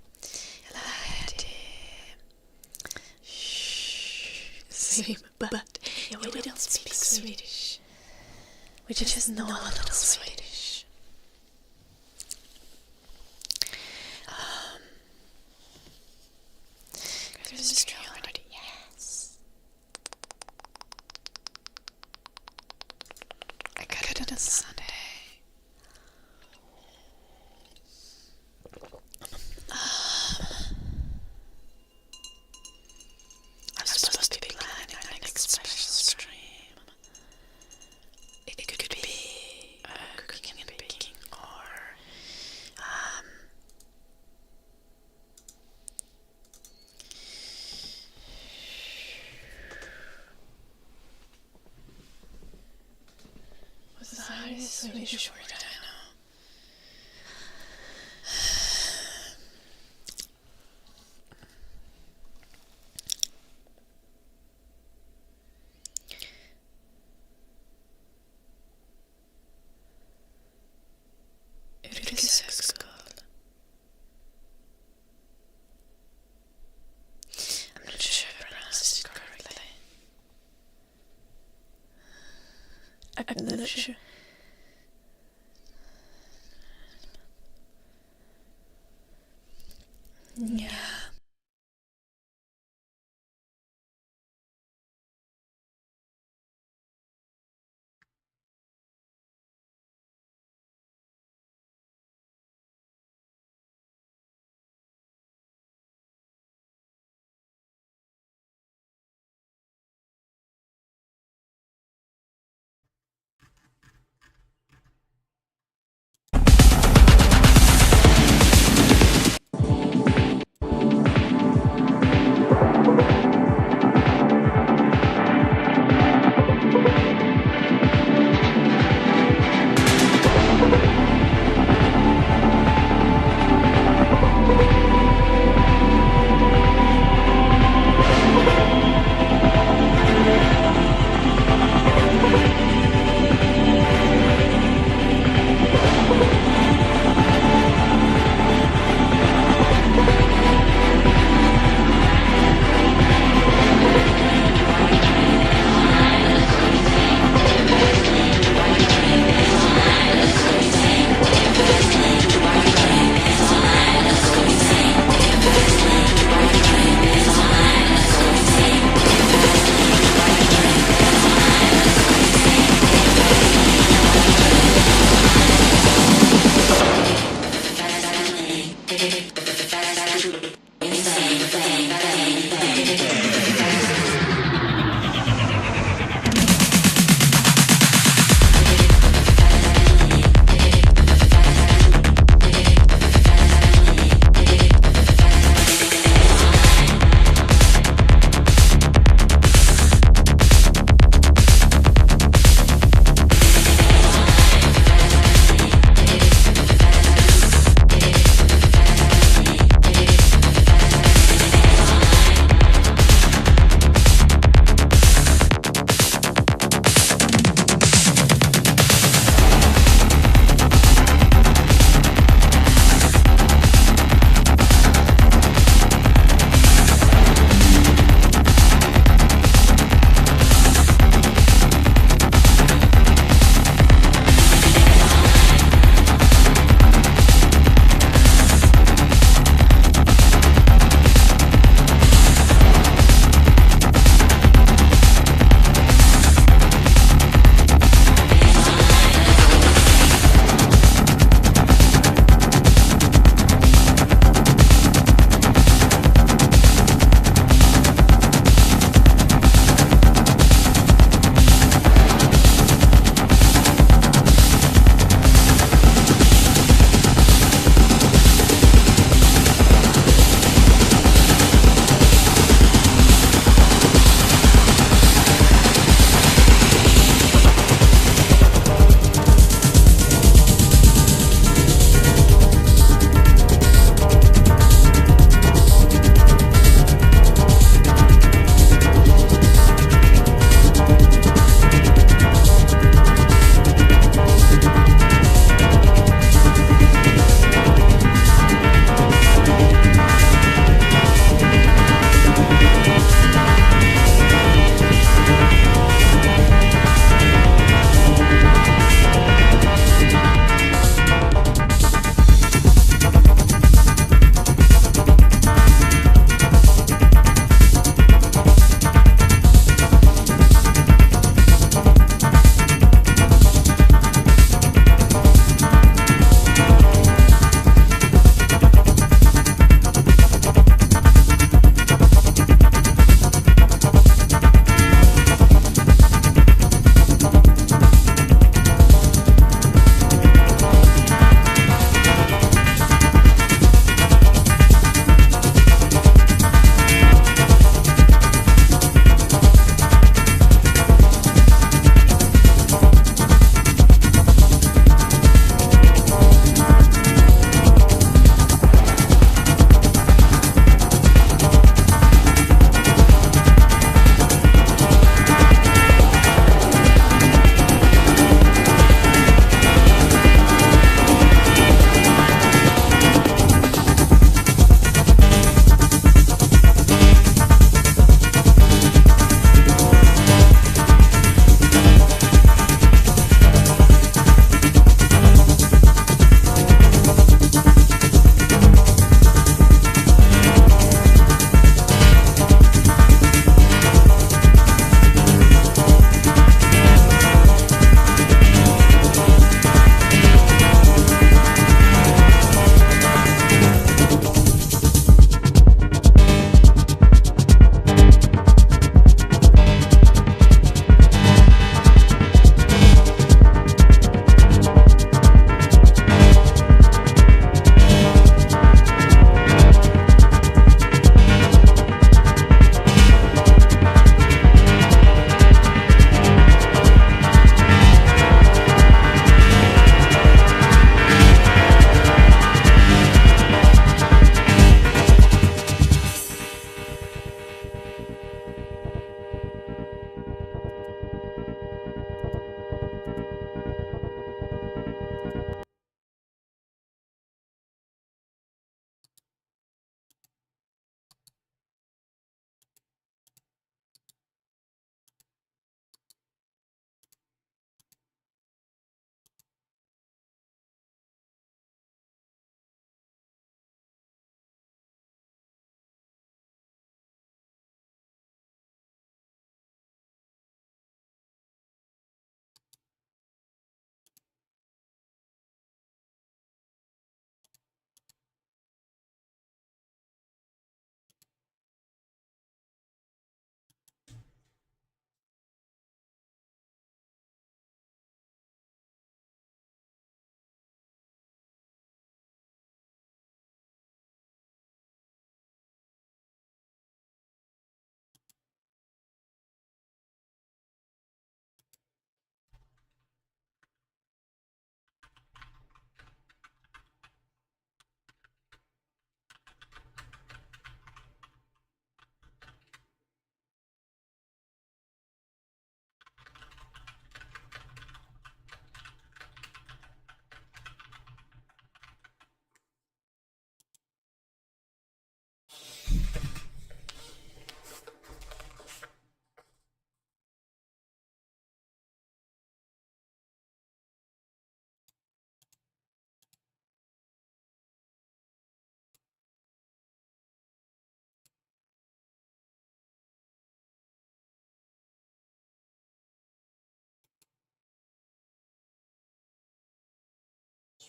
eller Eddie. Same, but yeah, we don't speak Swedish. We just know a little Swedish. There's a string already, yes. Saturday and Sunday. I'm supposed to be planning our next special stream. It could be cooking and baking, or what's the hardest Swedish word I know? Yrkeshögskola. I'm not sure if I pronounced it correctly. I'm not sure. Yeah.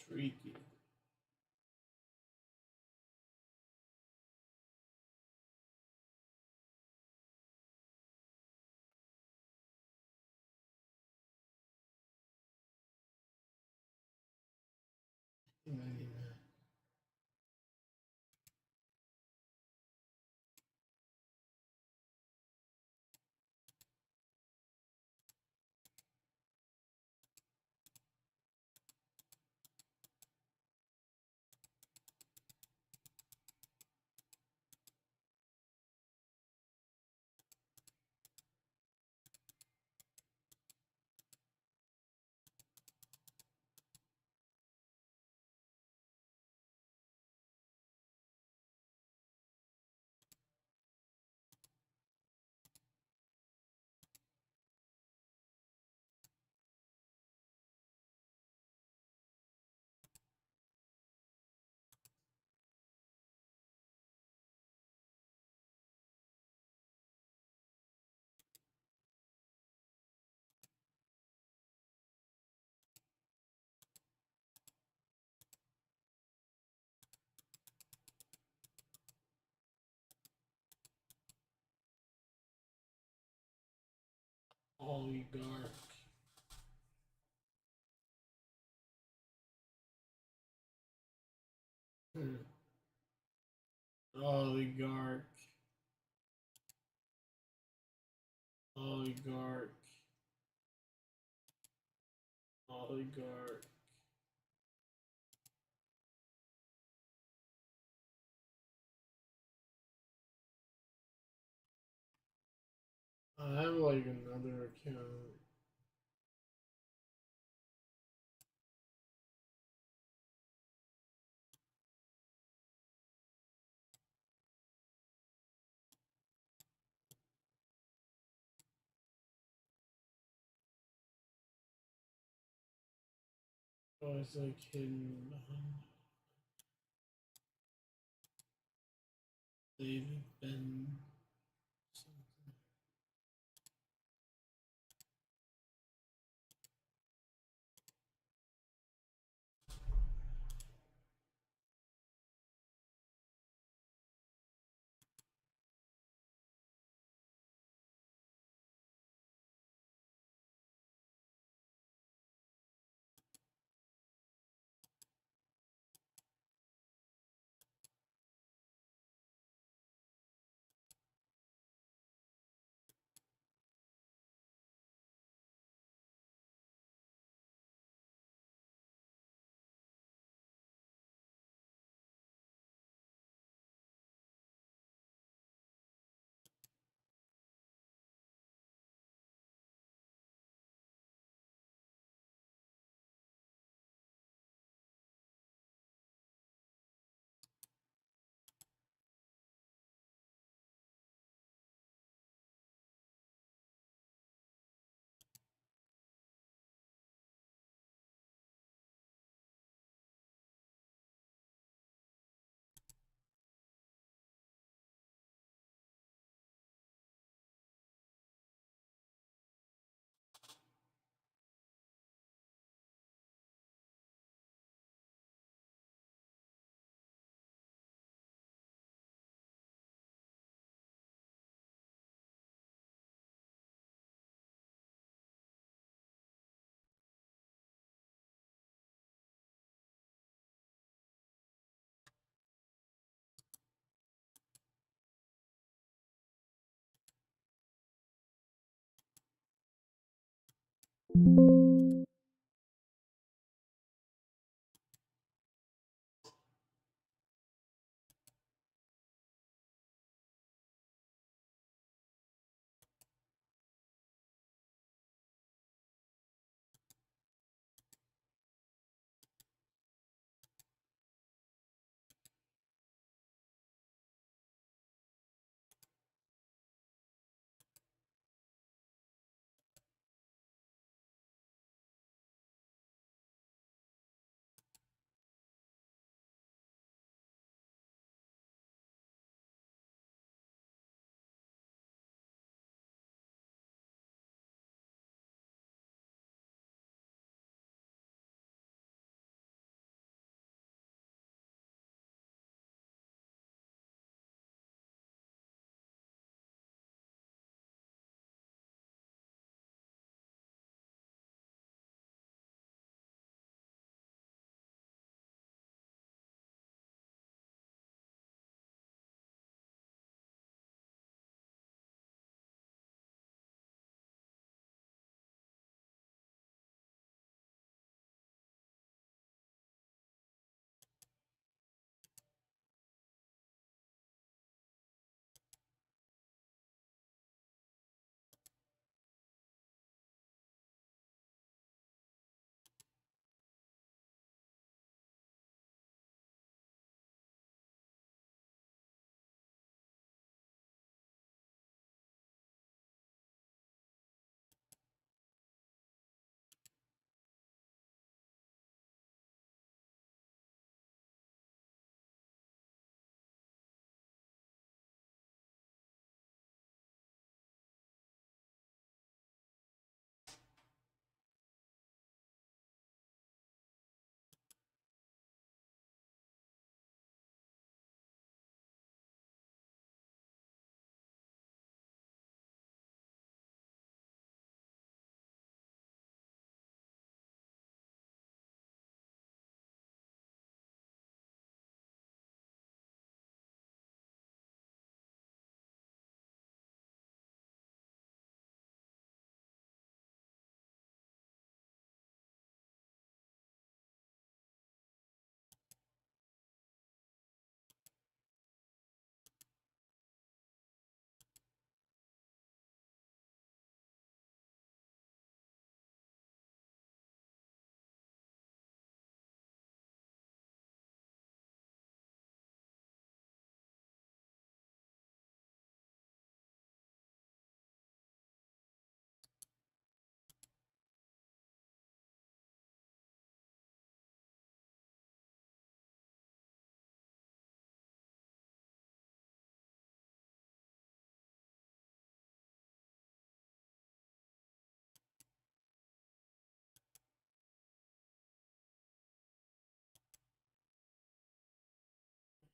freaky. Oligarch. Oligarch. Oligarch. Oligarch. I have like another account. Oh, it's like hidden behind David Ben. Something.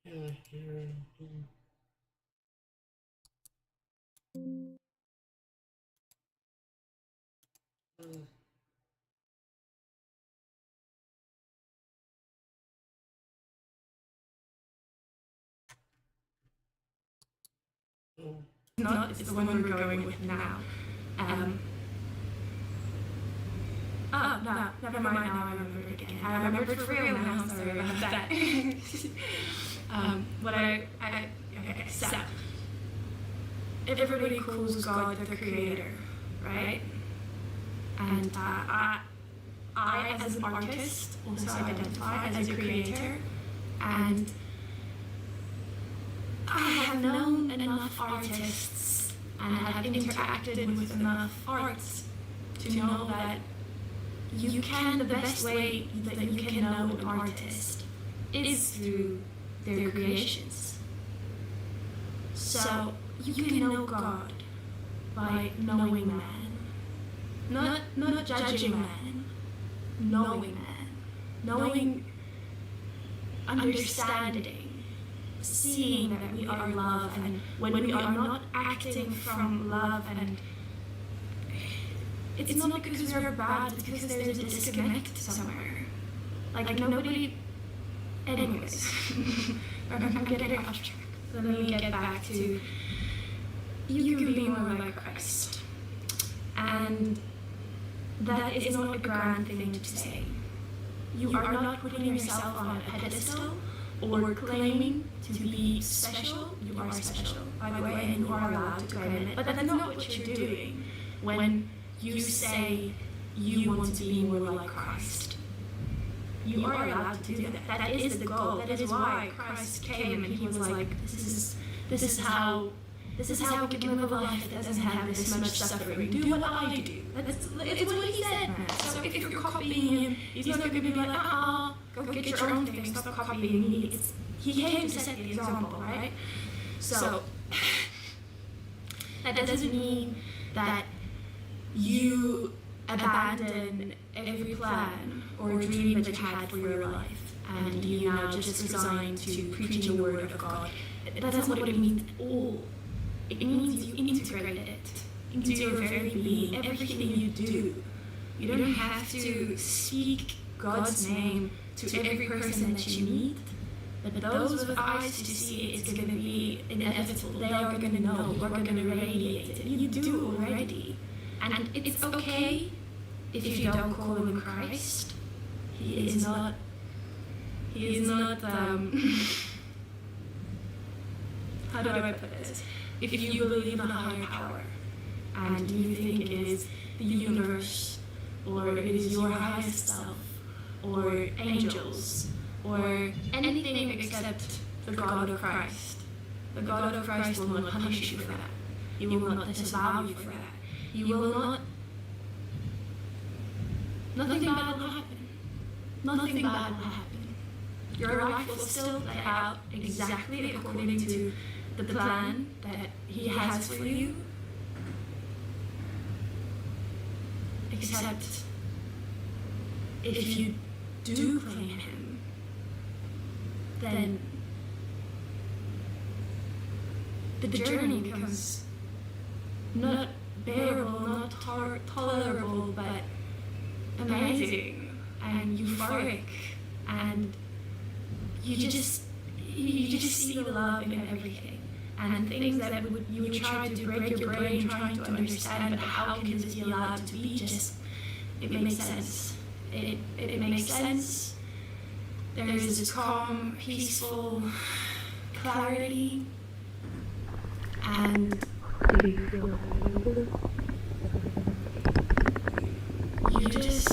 Yeah, here. Not, it's the one we're going with now. Oh, no, never mind, now I remember it again. I remember it for real now, I'm sorry about that. Okay, so, everybody calls God the creator, right? And I, as an artist, also identify as a creator, and I have known enough artists and have interacted with enough arts to know that you can, the best way that you can know an artist is through their creations. So you can know God by knowing man. Not judging man, knowing man. Knowing, understanding, seeing that we are love, and when we are not acting from love, and it's not because we are bad, it's because there's a disconnect somewhere. Like nobody. Anyways, I'm getting off track. Let me get back to you can be more like Christ, and that is not a grand thing to say. You are not putting yourself on a pedestal or claiming to be special. You are special, by the way, and you are allowed to claim it. But that's not what you're doing when you say you want to be more like Christ. You are allowed to do that. That is the goal. That is why Christ came and he was like, this is how we can live a life that doesn't have this much suffering. Do what I do. It's what he said, man. So if you're copying him, he's not going to be like, go get your own thing, stop copying me. He came to set the example, right? So that doesn't mean that you abandon every plan or dream that you had for your life and you now just resign to preaching the word of God. That's not what it means at all. It means you integrate it into your very being, everything you do. You don't have to speak God's name to every person that you meet, but those with eyes to see it's going to be inevitable. They are going to know, you are going to radiate it. You do already. And it's okay if you don't call him Christ. He is not how do I put this? If you believe in a higher power and you think it is the universe, or it is your highest self, or angels, or anything except the God of Christ, the God of Christ will not punish you for that. He will not disavow you for that. You will not. Nothing bad will happen. Nothing bad will happen. Your life will still play out exactly according to the plan that he has for you. Except if you do claim him, then the journey becomes not bearable, not tolerable, but amazing and euphoric, and you just see the love in everything, and things that you would try to break your brain trying to understand, but how can this be allowed to be? Just it makes sense. It makes sense. There is this calm, peaceful clarity, and you just,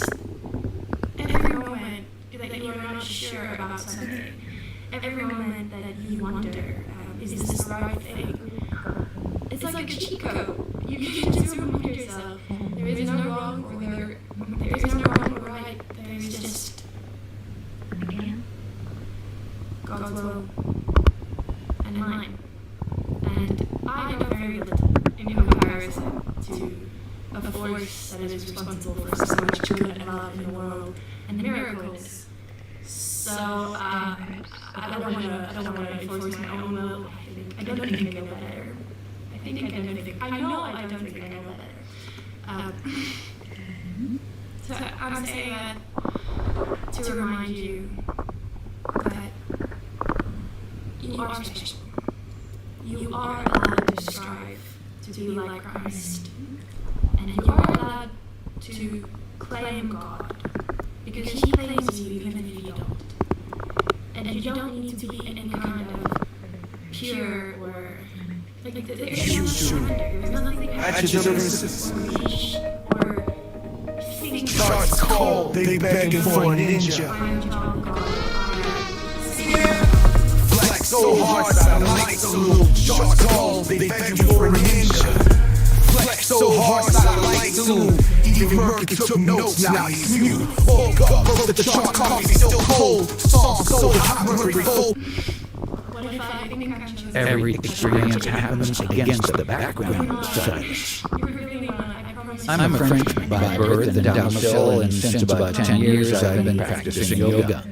every moment that you are not sure about something, every moment that you wonder, is this the right thing? It's like a cheat code. You can just remind yourself, there is no wrong or there is no wrong or right, there is just God's will and mine. And I know very little in comparison to a force that is responsible for so much good and love in the world and miracles. So I don't want to enforce my own will. I don't think I know better. I know I don't think I know better. So I'm saying that to remind you that you are special. You are allowed to strive to be like Christ. And you are allowed to claim God. Because He claims you even if you don't. And you don't need to be any kind of pure or like there's no surrender. There's nothing or think Shots called, they begging for a ninja. Flex so hard, satellite salute. Shots called, they begging for a ninja. Flex so hard, satellite salute. Even Merkin took notes, now he's mute. Woke up, broke the chart, coffee still cold. Song so hot, memory full. Every experience happens against the background of silence. I'm a Frenchman by birth and domicile, and since about 10 years I've been practicing yoga.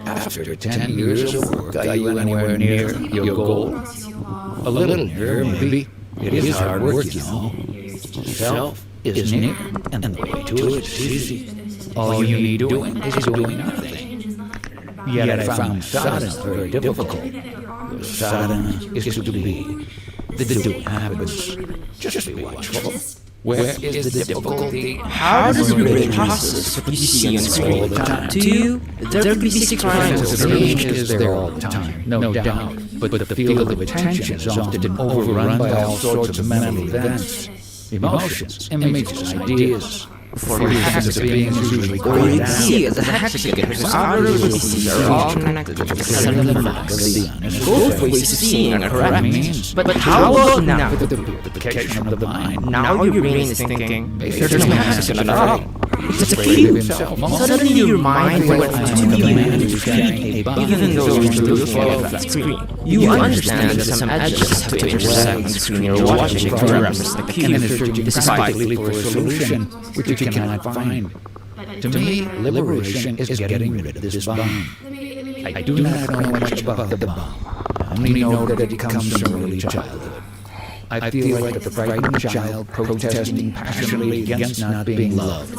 After 10 years of work, are you anywhere near your goal? A little near, maybe. It is hard work, you know. Self is near, and the way to it is easy. All you need doing is doing nothing. Yet I found sadhana very difficult. Sadhana is to be. The doing happens. Just be watchful. Where is the difficulty? How does it really process what you see on screen all the time? To you, there could be 6 triangles. The image is there all the time, no doubt. But the field of attention is often overrun by all sorts of mental events, emotions, images, ideas. For your sense of being is usually Or you can see as a hexagon, whose outer vertices are all connected with the center of the max. Both ways of seeing are correct. But how about now? With the purification of the mind. Now your brain is thinking, there's no hexagon at all. It's a cube. Suddenly your mind went into the man, even though you're still looking at that screen. You understand that some edges have to intersect the screen you're watching to represent the cube, despite for a solution which you cannot find. To me, liberation is getting rid of this bomb. I do not know much about the bomb. I only know that it comes from early childhood. I feel like the frightened child protesting passionately against not being loved.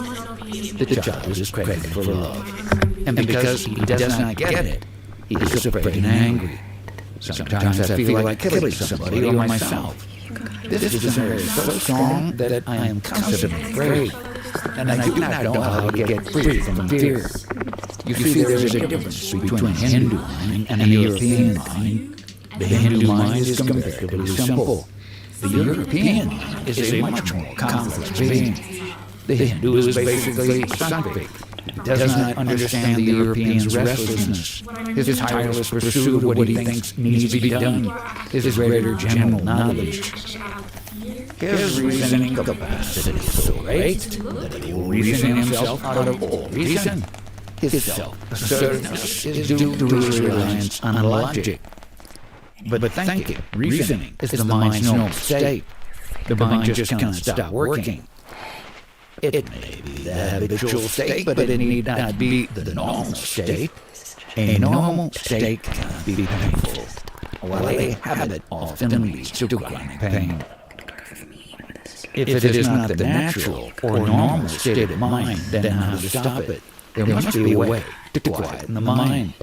The child is craving for love. And because he does not get it, he is afraid and angry. Sometimes I feel like killing somebody or myself. This desire is so strong that I am constantly afraid. And I do not know how to get free from fear. You see, there is a difference between a Hindu mind and a European mind. The Hindu mind is comparatively simple. The European is a much more complex being. The Hindu is basically sattvic. He does not understand the European's restlessness, his tireless pursuit of what he thinks needs to be done, his greater general knowledge. His reasoning capacity is so great that he will reason himself out of all reason. His self-assertiveness is due to his reliance on logic. But thinking, reasoning, is the mind's normal state. The mind just cannot stop working. It may be the habitual state, but it need not be the normal state. A normal state cannot be painful, while a habit often leads to chronic pain. If it is not the natural or normal state of mind, then how to stop it? There must be a way to quieten the mind.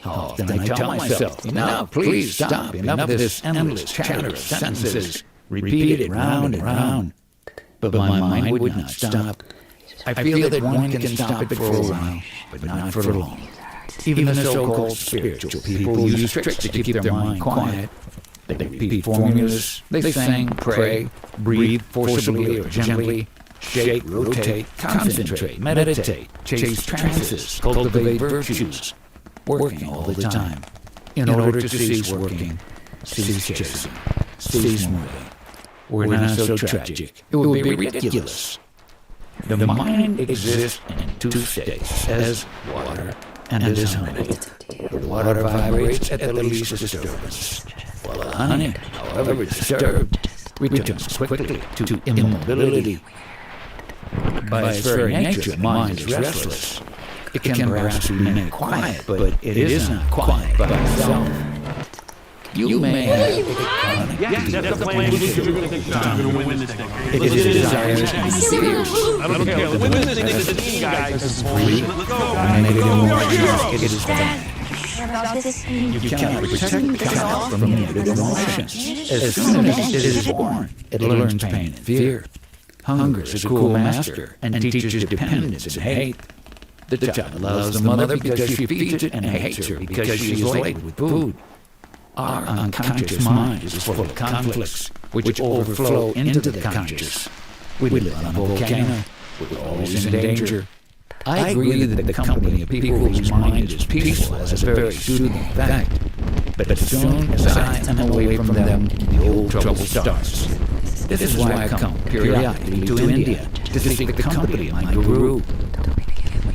How often I tell myself, enough, please stop, enough of this endless chatter of sentences, repeated round and round. But my mind would not stop. I feel that one can stop it for a while, but not for long. Even the so-called spiritual people use tricks to keep their mind quiet. They repeat formulas, they sing, pray, breathe forcibly or gently, shake, rotate, concentrate, meditate, chase trances, cultivate virtues, working all the time. In order to cease working, cease chasing, cease moving. Were not so tragic, it would be ridiculous. The mind exists in 2 states, as water and as honey. The water vibrates at the least disturbance, while the honey, however disturbed, returns quickly to immobility. By its very nature, mind is restless. It can perhaps be made quiet, but it is not quiet by itself. You may have it is desires and fears. I don't care. Win this thing, this team, guys. This is free. Let's go. Maybe it is bad. You cannot protect the child from negative emotions. As soon as it is born, it learns pain and fear. Hunger is a cruel master and teaches dependence and hate. The child loves the mother because she feeds it and hates her because she is late with food. Our unconscious mind is full of conflicts which overflow into the conscious. We live on a volcano. We're always in danger. I agree that the company of people whose mind is peaceful has a very soothing effect. But as soon as I am away from them, the old trouble starts. This is why I come periodically to India to seek the company of my guru.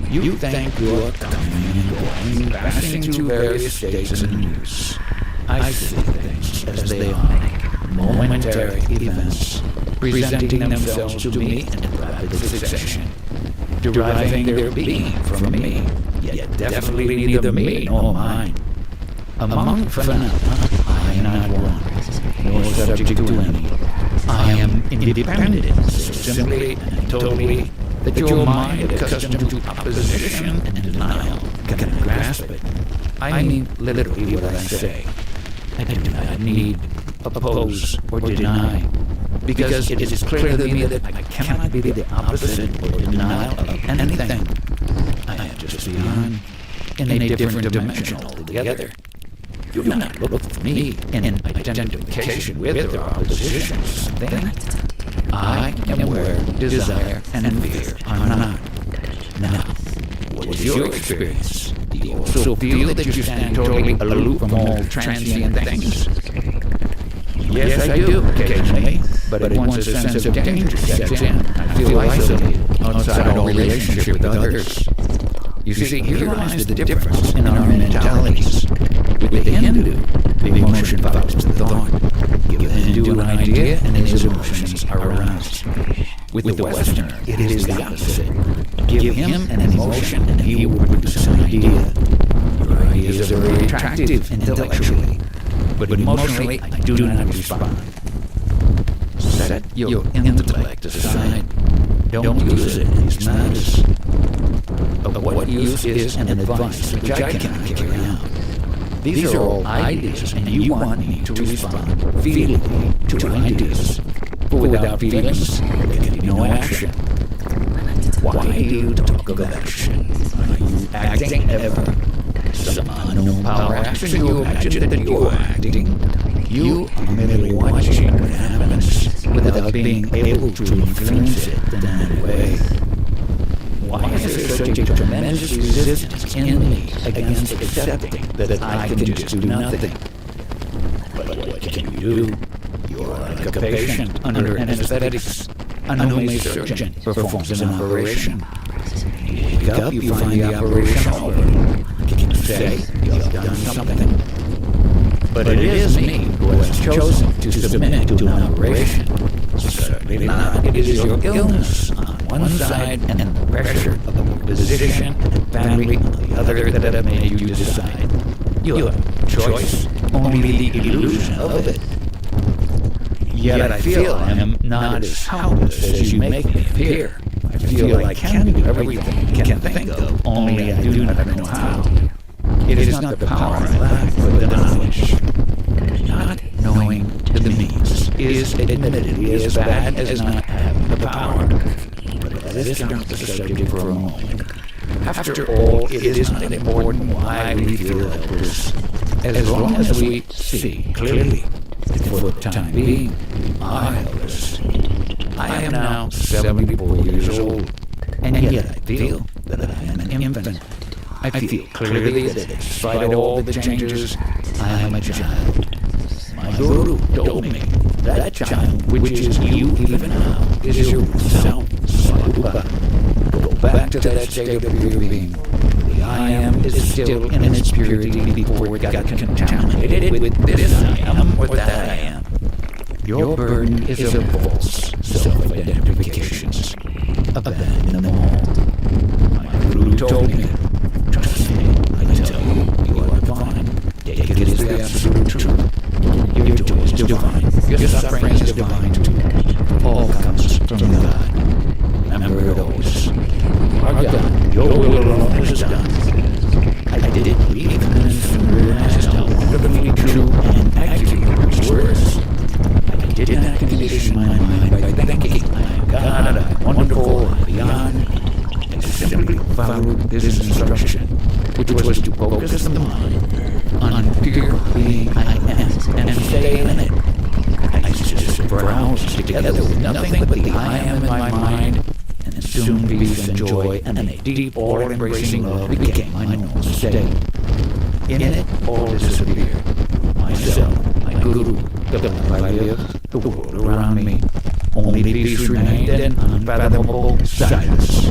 You think you are coming and going, passing through various states and news. I see things as they are, momentary events, presenting themselves to me in rapid succession, deriving their being from me, yet definitely neither me nor mine. Among phenomena, I am not one, nor subject to any. I am independent, simply and totally, that your mind accustomed to opposition and denial cannot grasp it. I mean literally what I say. I do not need oppose or deny, because it is clear to me that I cannot be the opposite or denial of anything. I am just beyond, in a different dimension altogether. You do not look for me in identification with or opposition to something. I am where desire and fear are not. Now, what is your experience? Do you also feel that you stand totally aloof from all transient things? Yes, I do, occasionally, but once a sense of danger sets in, I feel isolated, outside all relationship with others. You see, here lies the difference in our mentalities. With the Hindu, the emotion follows the thought. Give the Hindu an idea, and his emotions are aroused. With the Westerner, it is the opposite. Give him an emotion, and he will produce an idea. Your ideas are very attractive intellectually, but emotionally, I do not respond. Set your intellect aside. Don't use it in these matters. Of what use is an advice which I cannot carry out? These are all ideas, and you want me to respond feelingly to ideas. For without feelings, there can be no action. Why do you talk of action? Are you acting ever? Some unknown power action you imagine that you are acting. You are merely watching what happens without being able to influence it in any way. Why is there such a tremendous resistance in me against accepting that I can just do nothing? But what can you do? You are like a patient under anesthetics. A no-made surgeon performs an operation. You wake up, you find the operation over. Can you say you have done something? But it is me who has chosen to submit to an operation. Certainly not. It is your illness on one side and the pressure of the position and family on the other that have made you decide. You have choice, only the illusion of it. Yet I feel I am not as helpless as you make me appear. I feel I can do everything I can think of, only I do not know how. It is not the power I lack, but the knowledge. Not knowing the means is admittedly as bad as not having the power. But let us drop the subject for a moment. After all, it is not important why we feel helpless. As long as we see clearly, for the time being, are helpless. I am now 74 years old, and yet I feel that I am an infant. I feel clearly that despite all the changes, I am a child. My guru told me that child, which is you even now, is your self, Swarupa. Go back to that state of your being. The I am is still in its purity before it got contaminated with this I am or that I am. Your burden is of false self-identifications. Abandon them all. My guru told me divine. Your suffering is divine too. All comes from God. Remember it always. Our God, your will alone is done. I did believe in this and realized how wonderfully true and accurate his words. I did not condition my mind by thinking I am God, I am wonderful, I am beyond. I simply followed this instruction, which was to focus the mind on pure being I am and stay in it. I just browsed together with nothing but the I am in my mind, and soon peace and joy and a deep, all-embracing love became my normal state. In it, all disappeared. Myself, my guru, the life I lived, the world around me. Only peace remained and unfathomable silence.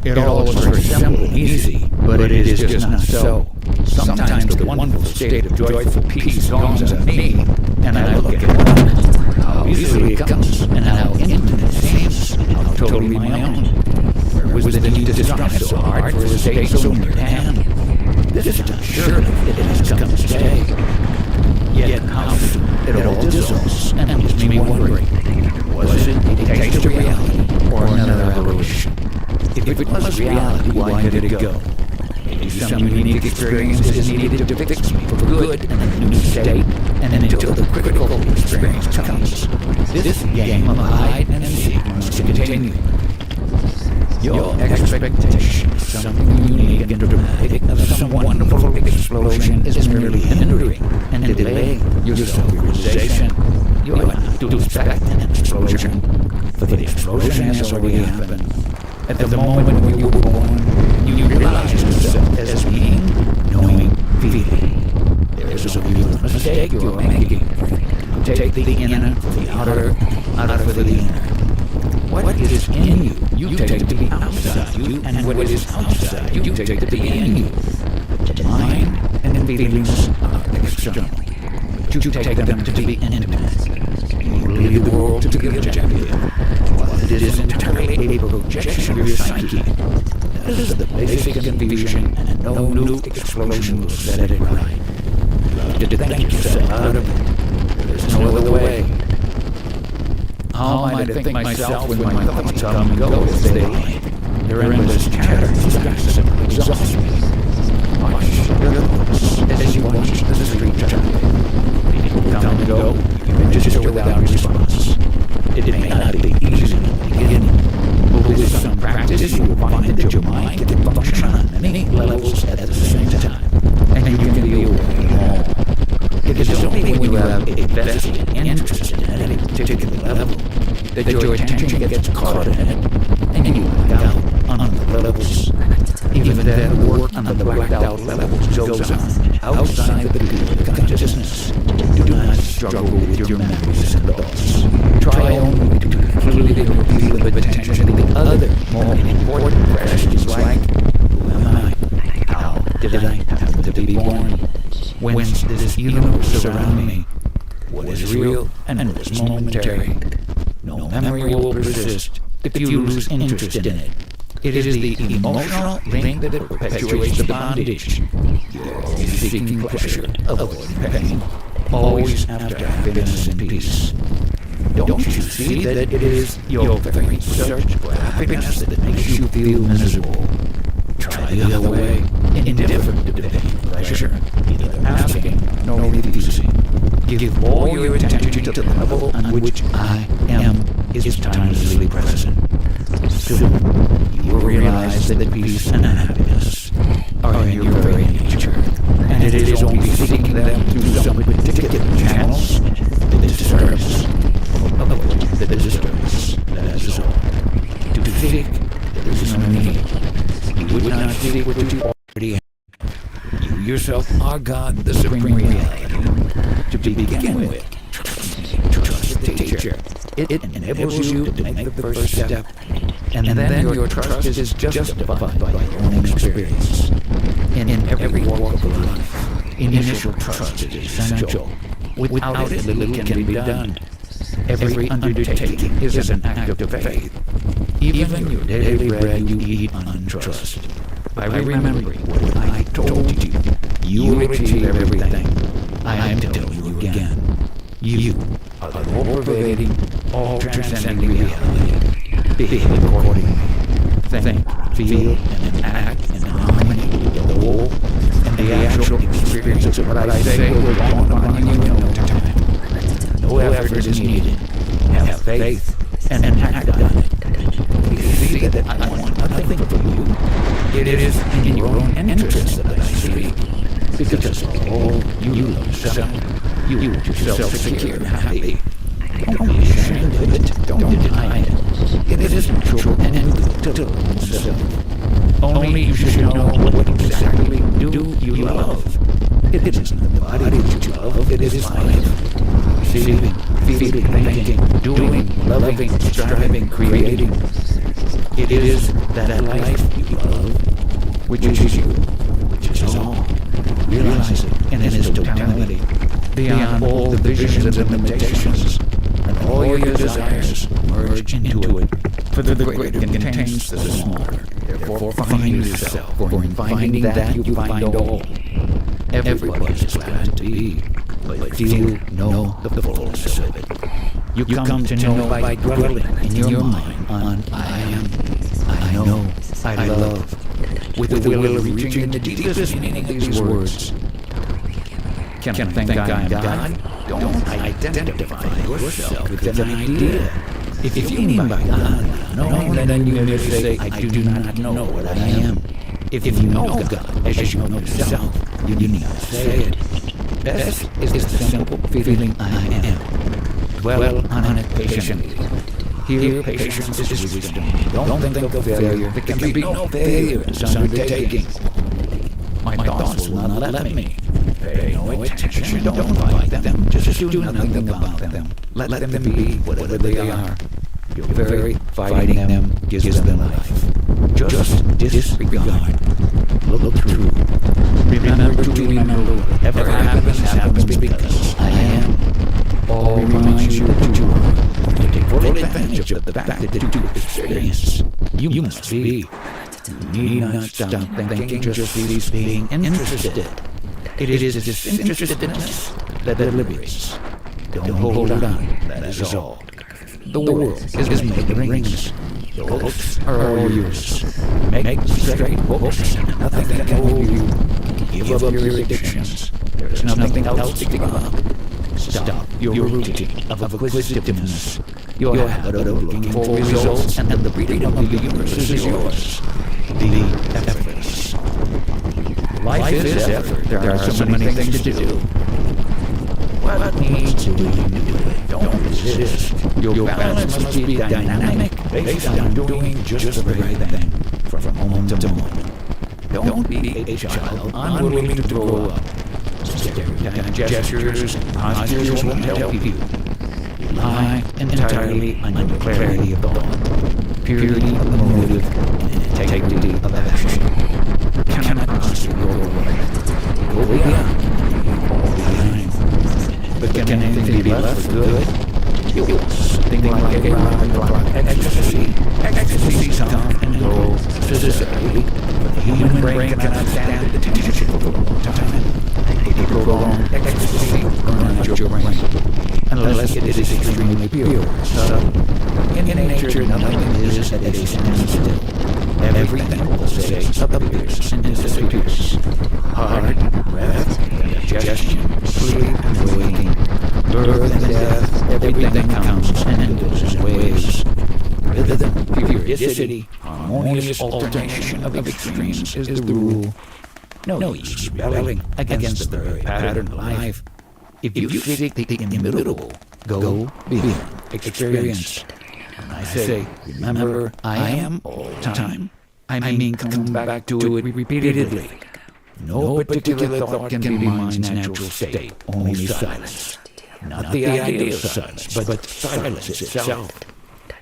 It all was very simple and easy, but it is just not so. Sometimes the wonderful state of joyful peace dawns on me, and I look at how easily it comes, and how intimate it seems, how totally my own. Where was the need to strive so hard for a state so near at hand? This time, surely it has come to stay. Yet how soon it all dissolves and leaves me wondering, was it a taste of reality or another aberration? If it was reality, why did it go? Maybe some unique experience is needed to fix me for good in a new state, and until the critical experience comes, this game of hide and seek must continue. Your expectation of something unique and dramatic, of some wonderful explosion, is merely hindering and delaying your self-realization. You are not to expect an explosion, for the explosion has already happened. At the moment when you were born, you realized yourself as being, knowing, feeling. There is a real mistake you are making. Take the inner for the outer, outer for the inner. What is in you, you take to be outside you, and what is outside you, take to be in you. The mind and feelings are external, but you take them to be intimate. You leave the world to be objective, while it is entirely a projection of your psyche. That is the basic confusion, and no new explosion will set it right. You have to think yourself out of it. There's no other way. How am I to think myself when my thoughts come and go as they like? Their endless chatter distracts and exhausts me. Watch their thoughts as you watch the street traffic. People come and go, you register without response. It may not be easy in the beginning, but with some practice you will find that your mind can function on many levels at the same time, and you can be aware of all. It is only when you have a vested interest in any particular level that your attention gets caught in it, and you black out on the levels. Even then, the work on the blacked out levels goes on outside the field of consciousness. Do not struggle with your memories and thoughts. Try only to conclude your field of attention to the other, more important questions like, who am I? How did I happen to be born? Whence does this universe surround me? What is real and what is momentary? No memory will persist if you lose interest in it. It is the emotional link that perpetuates the bondage. You're always seeking pleasure, avoiding pain, always after happiness and peace. Don't you see that it is your very search for happiness that makes you feel miserable? Try the other way, indifferent to pain, pleasure, neither asking nor refusing. Give all your attention to the level on which I am is timelessly present. Soon you will realize that peace and happiness are in your very nature, and it is only seeking them through some particular channels that disturbs. Avoid the disturbance, that is all. To seek, there is no need. You would not seek what you already have. You yourself are God, the supreme reality. To begin with, trust the teacher. It enables you to make the first step, and then your trust is justified by your own experience. In every walk of life, initial trust is essential. Without it, little can be done. Every undertaking is an act of faith. Even your daily bread you eat on trust. By remembering what I told you, you will achieve everything I am telling you again. You are the all-pervading, all-transcending reality. Behave accordingly. Think, feel, and act in harmony with the whole and the actual experience of what I say will dawn upon you in no time. No effort is needed. Have faith and act on it. You see that I want nothing from you. It is in your own interest that I speak. Because all you love yourself, you want yourself secure and happy. Don't be ashamed of it. Don't deny it. It is natural and good to love yourself. Only you should know what exactly do you love. It isn't the body that you love, it is life. Receiving, feeling, thinking, doing, loving, striving, creating. It is that life you love, which is you, which is all. Realize it in its totality, beyond all the visions and limitations, and all your desires merge into it, for the greater contains the smaller. Therefore find yourself, for in finding that you find all. Everybody is glad to be, but few know the fullness of it. You come to know by dwelling in your mind on I am, I know, I love, with the will of reaching the deepest meaning of these words. Can I think I am God? Don't identify yourself with an idea. If you mean by God, no, then you merely say, I do not know what I am. If you know God as you know yourself, you need not say it. Best is the simple feeling I am. Dwell on it patiently. Here, patience is wisdom. Don't think of failure. There can be no failure in this undertaking. My thoughts will not let me. Pay no attention. Don't fight them. Just do nothing about them. Let them be whatever they are. Your very fighting them gives them life. Just disregard. Look through. Remember to remember whatever happens because I am. All reminds you that you are. To take full advantage of the fact that you do experience. You must be. You need not stop thinking, just being interested. It is disinterestedness that liberates. Don't hold on, that is all. The world is made of rings. The hooks are all yours. Make straight hooks, nothing can hold you. Give up your addictions. There is nothing else to give up. Stop your routine of acquisitiveness. Your habit of looking for results, and the freedom of the universe is yours. Be effortless. Life is effort. There are so many things to do. What needs doing to do it? Don't resist. Your balance must be dynamic, based on doing just the right thing, from moment to moment. Don't be a child unwilling to grow up. Stereotype gestures, postures won't help you. Rely entirely on your clarity of thought, purity of the motive, and integrity of action. Cannot possibly go away. Go beyond. All behind. But can anything be left for good? Something like a round clock ecstasy. Ecstasies come and go physically, but the human brain cannot stand the tension for a long time. A prolonged ecstasy burns your brain, unless it is extremely pure. In nature, nothing is at a standstill. Everything will say appears and disappears. Heart, breath, digestion, sleep and waking, birth and death, everything comes and goes in waves. Rhythm, periodicity, harmonious alternation of extremes is the rule. No use rebelling against the very pattern of life. If you seek the immutable, go beyond experience. And I say, remember, I am all the time. I mean, come back to it repeatedly. No particular thought can be mind's natural state, only silence. Not the idea of silence, but silence itself.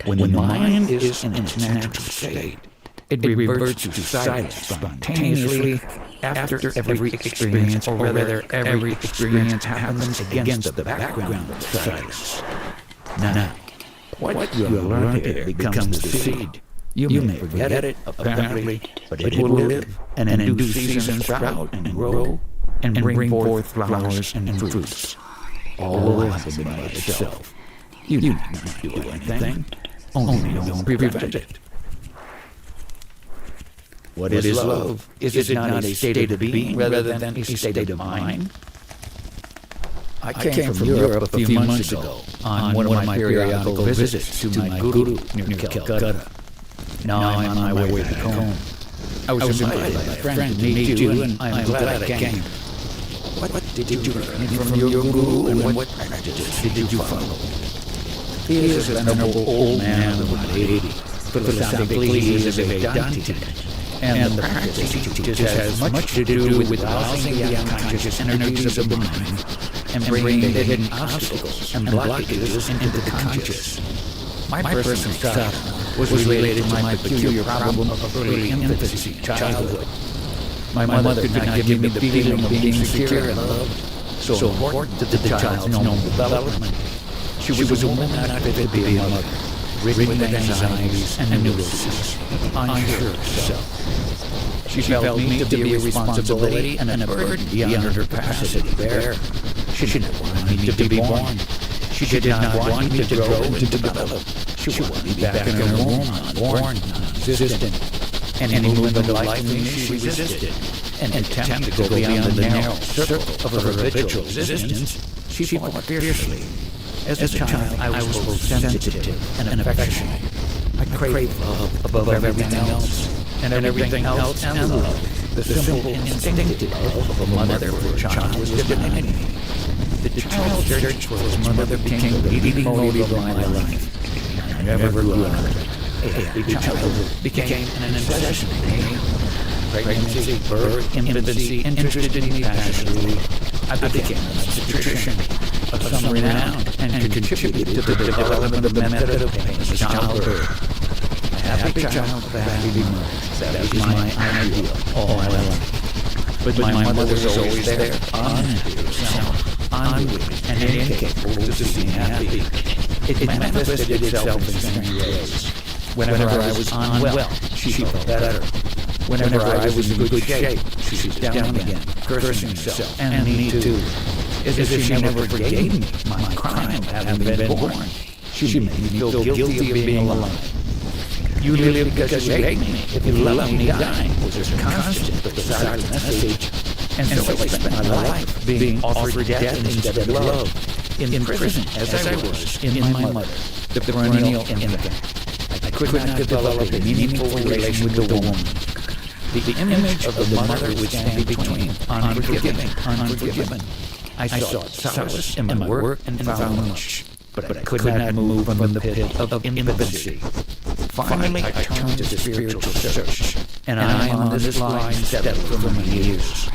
When the mind is in its natural state, it reverts to silence spontaneously after every experience, or rather every experience happens against the background of silence. Now, what you have learned here becomes the seed. You may forget it, apparently, but it will live, and in due season sprout and grow, and bring forth flowers and fruits. all happened by itself. You need not do anything, only don't prevent it. What is love? Is it not a state of being rather than a state of mind? I came from Europe a few months ago on one of my periodical visits to my guru near Calcutta. Now I'm on my way back home. I was invited by a friend to meet you, and I'm glad I came. What did you learn from your guru, and what practices did you follow? He is a venerable old man of about 80. Philosophically, he is a Vedantin, and the practice he teaches has much to do with rousing the unconscious energies of the mind and bringing the hidden obstacles and blockages into the conscious. My personal sadhana was related to my peculiar problem of early infancy, childhood. My mother could not give me the feeling of being secure in love, so important to the child's normal development. She was a woman not fit to be a mother, ridden with anxieties and neuroses, unsure of herself. She felt me to be a responsibility and a burden beyond her capacity to bear. She did not want me to be born. She did not want me to grow and to develop. She wanted me back in her womb, unborn, non-existent. And in the movement of life in me, she resisted. And attempted to go beyond the narrow circle of her habitual existence, she fought fiercely. As a child, I was both sensitive and affectionate. I craved love above everything else, and everything else and love. The simple instinctive love of a mother for a child was denied me. The child's search for his mother became the leading motive of my life. I never grew out of it. A happy childhood became an obsession. Pregnancy, birth, infancy interested me passionately. I became an obstetrician of some renown and contributed to the development of the method of painless childbirth. A happy child with a happy mother. That was my ideal all my life. But my mother was always there, unhappy herself, unwilling, and incapable to see me happy. It manifested itself in strange ways. Whenever I was unwell, she felt better. Whenever I was in good shape, she was down again, cursing herself, and me too. As if she never forgave me my crime of having been born. She made me feel guilty of being alive. You live because you hate me. If you love me, dying was just constant but silent message. And so I spent my life being offered death instead of love, in prison as I was in my mother, the perennial infant. I could not develop a meaningful relation with the woman. The image of the mother would stand between, unforgiven. I sought solace in my work and found much, but I could not move from the pit of infancy. Finally, I turned to spiritual search, and I am on this line steadily for many years.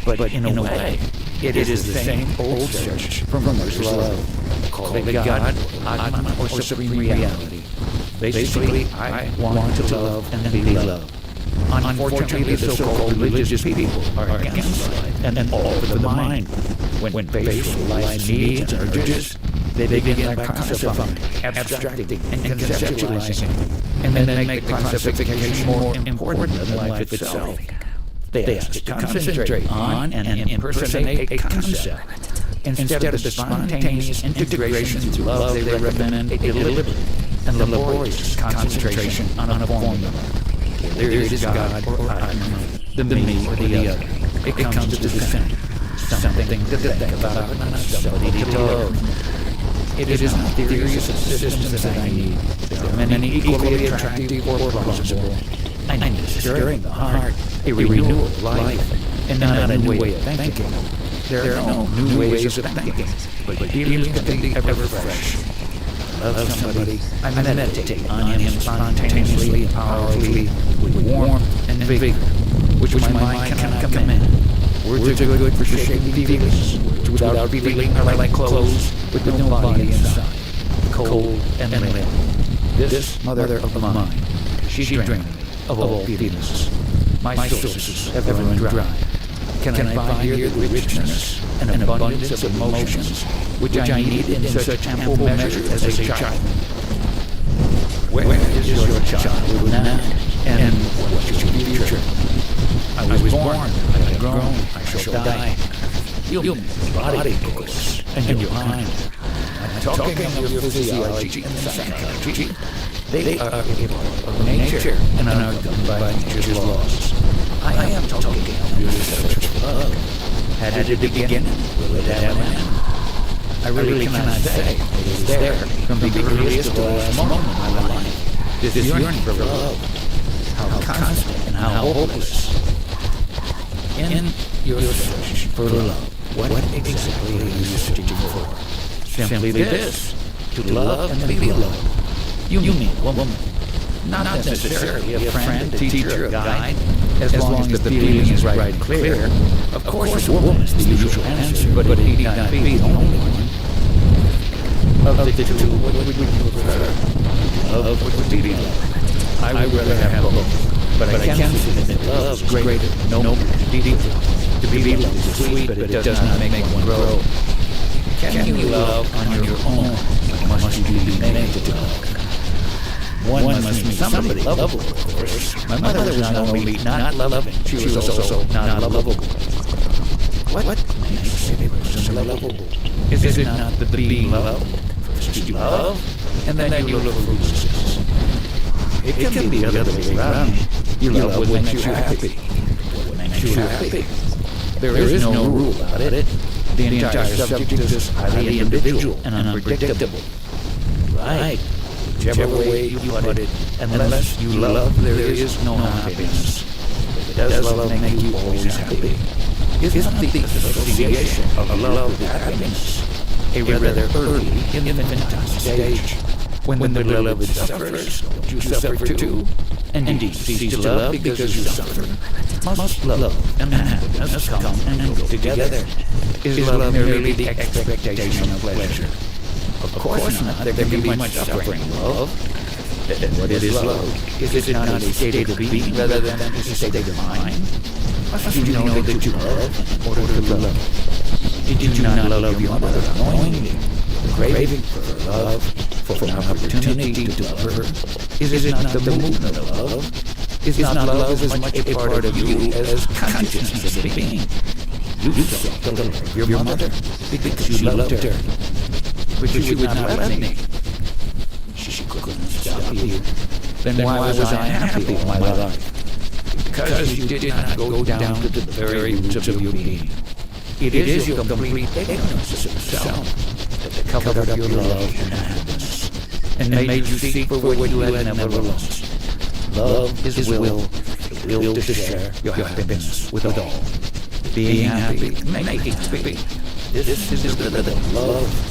But in a way, it is the same old search for mother's love. Call it God, Atman, or Supreme Reality. Basically, I want to love and be loved. Unfortunately, the so-called religious people are against life and all for the mind. When faced with life's needs and urges, they begin by classifying, abstracting, and conceptualizing, and then make the classification more important than life itself. They ask to concentrate on and impersonate a concept. Instead of the spontaneous integration through love, they recommend a deliberate and laborious concentration on a formula. There is God or Atman, the me or the other. It comes to the center. Something to think about, not somebody to love. It is not theories of systems that I need. There are many equally attractive or plausible. I need stirring the heart, a renewal of life, and not a new way of thinking. There are no new ways of thinking, but feelings can be ever fresh. Love somebody, I meditate on him spontaneously and powerfully, with warmth and vigor, which my mind cannot command. Words are good for shaping feelings, which without feeling are like clothes with no body inside, cold and limp. This mother of mine, she drained me of all feelings. My sources have run dry. Can I find here the richness and abundance of emotions which I need in such ample measure as a child? Where is your childhood now? And what is your future? I was born, I have grown, I shall die. You body, of course, and your mind. I'm talking of your physiology and psychology. They are of nature and are governed by nature's laws. I am talking of your search for love. Had it begin? Will it have an end? I really cannot say. It is there from the earliest to the last moment of my life. This yearning for love. How constant and how hopeless. In your search for love, what exactly are you searching for? Simply this, to love and be loved. You mean a woman. Not necessarily a friend, a teacher, a guide. As long as the feeling is right and clear. Of course, a woman is the usual answer, but it need not be the only one. Of the two, what would you prefer? Love would be love. I would rather have both. But I can see that love is greater, nobler, deeper. To be loved is sweet, but it does not make one grow. Can you love on your own? Must you be made to love? One must meet somebody lovable, of course. My mother was not only not loving, she was also not lovable. What makes a person lovable? Is it not the being loved? First you love, and then you look for reasons. It can be the other way around. You love what makes you happy. What makes you happy? There is no rule about it. The entire subject is highly individual and unpredictable. Right. Whichever way you put it, unless you love, there is no happiness. Does love make you always happy? Is not the association of love with happiness a rather early, infantile stage? When the beloved suffers, don't you suffer too? And do you cease to love because you suffer? Must love and happiness come and go together? Is love merely the expectation of pleasure? Of course not. There can be much suffering in love. Then what is love? Is it not a state of being rather than a state of mind? Must you know that you love in order to love? Did you not love your mother unknowingly? Craving for love, for an opportunity to love her? Is it not the movement of love? Is not love as much a part of you as consciousness of being? You sought to love your mother because you loved her. But she would not let me. She couldn't stop you. Then why was I unhappy all my life? Because you did not go down to the very roots of your being. It is your complete ignorance of self that covered up your love and happiness, and made you seek for what you had never lost. Love is will, the will to share your happiness with all. Being happy, making happy. This is the rhythm of love.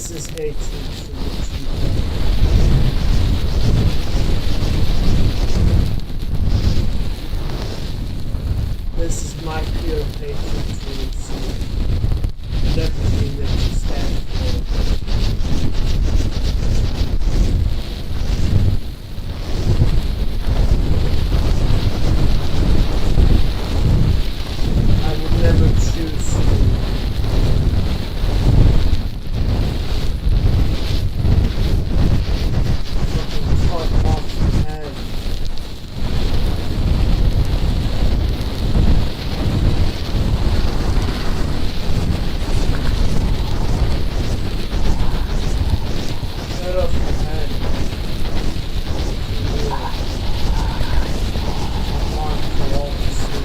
This is hatred for This is my pure hatred towards you and everything that you stand for. I would never choose you. Fucking cut off your head. Cut off your head. I want for all to see.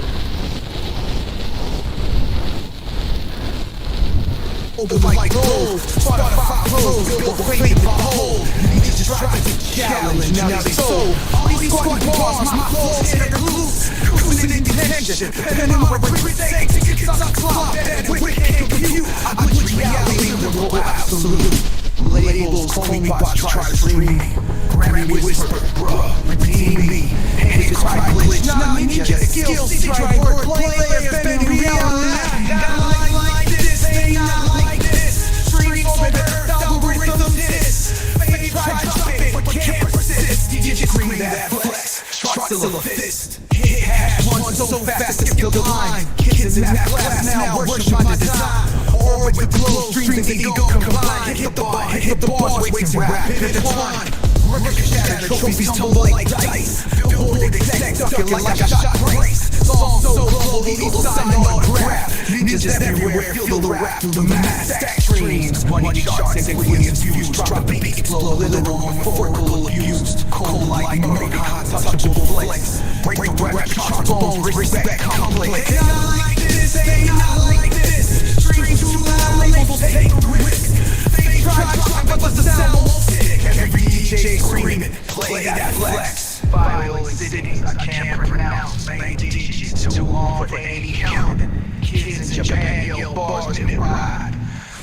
Open like gold, Spotify pros, build a fame to behold. You just tried to challenge, now they sold. All these squad bars, my flows hit a loose. Cruising in detention, depending on my retreat sake. Tickets on the clock, and we can't compute. I glitch reality in the raw absolute. Labels call me bots, try to free me. Grammy whisper, bruh, redeem me. Hands cry glitch, not ninja skills. See try wordplay, layer bending reality. Not like this, ain't not like this. Streets over the earth, algorithm this. Fake try jumping, but can't persist. Digits scream that flex, shark still a fist. Hit hash, one so fast, skip the line. Kids in that class now worship my design. Or with the glow, streams and ego combine. Hit the bars, weights and rap, intertwine. Record shattered, trophies tumble like dice. Billboard exec, ducking like I shot Bryce. Song so global, eagle sign autograph. Ninjas everywhere, feel the rap through the mass. Stack streams, money charts and Williams views. Drop a beat, explode literal, metaphorical abused. Cold like Murray, hot touchable flex. Break the rap charts, bones, respect complex. Ain't not like this, ain't not like this. Streams too loud, labels take risks. They try, but the sound won't stick. Every DJ screaming, play that flex. Violent cities I can't pronounce. Main digits too long for any count. Kids in Japan yell bars and ride.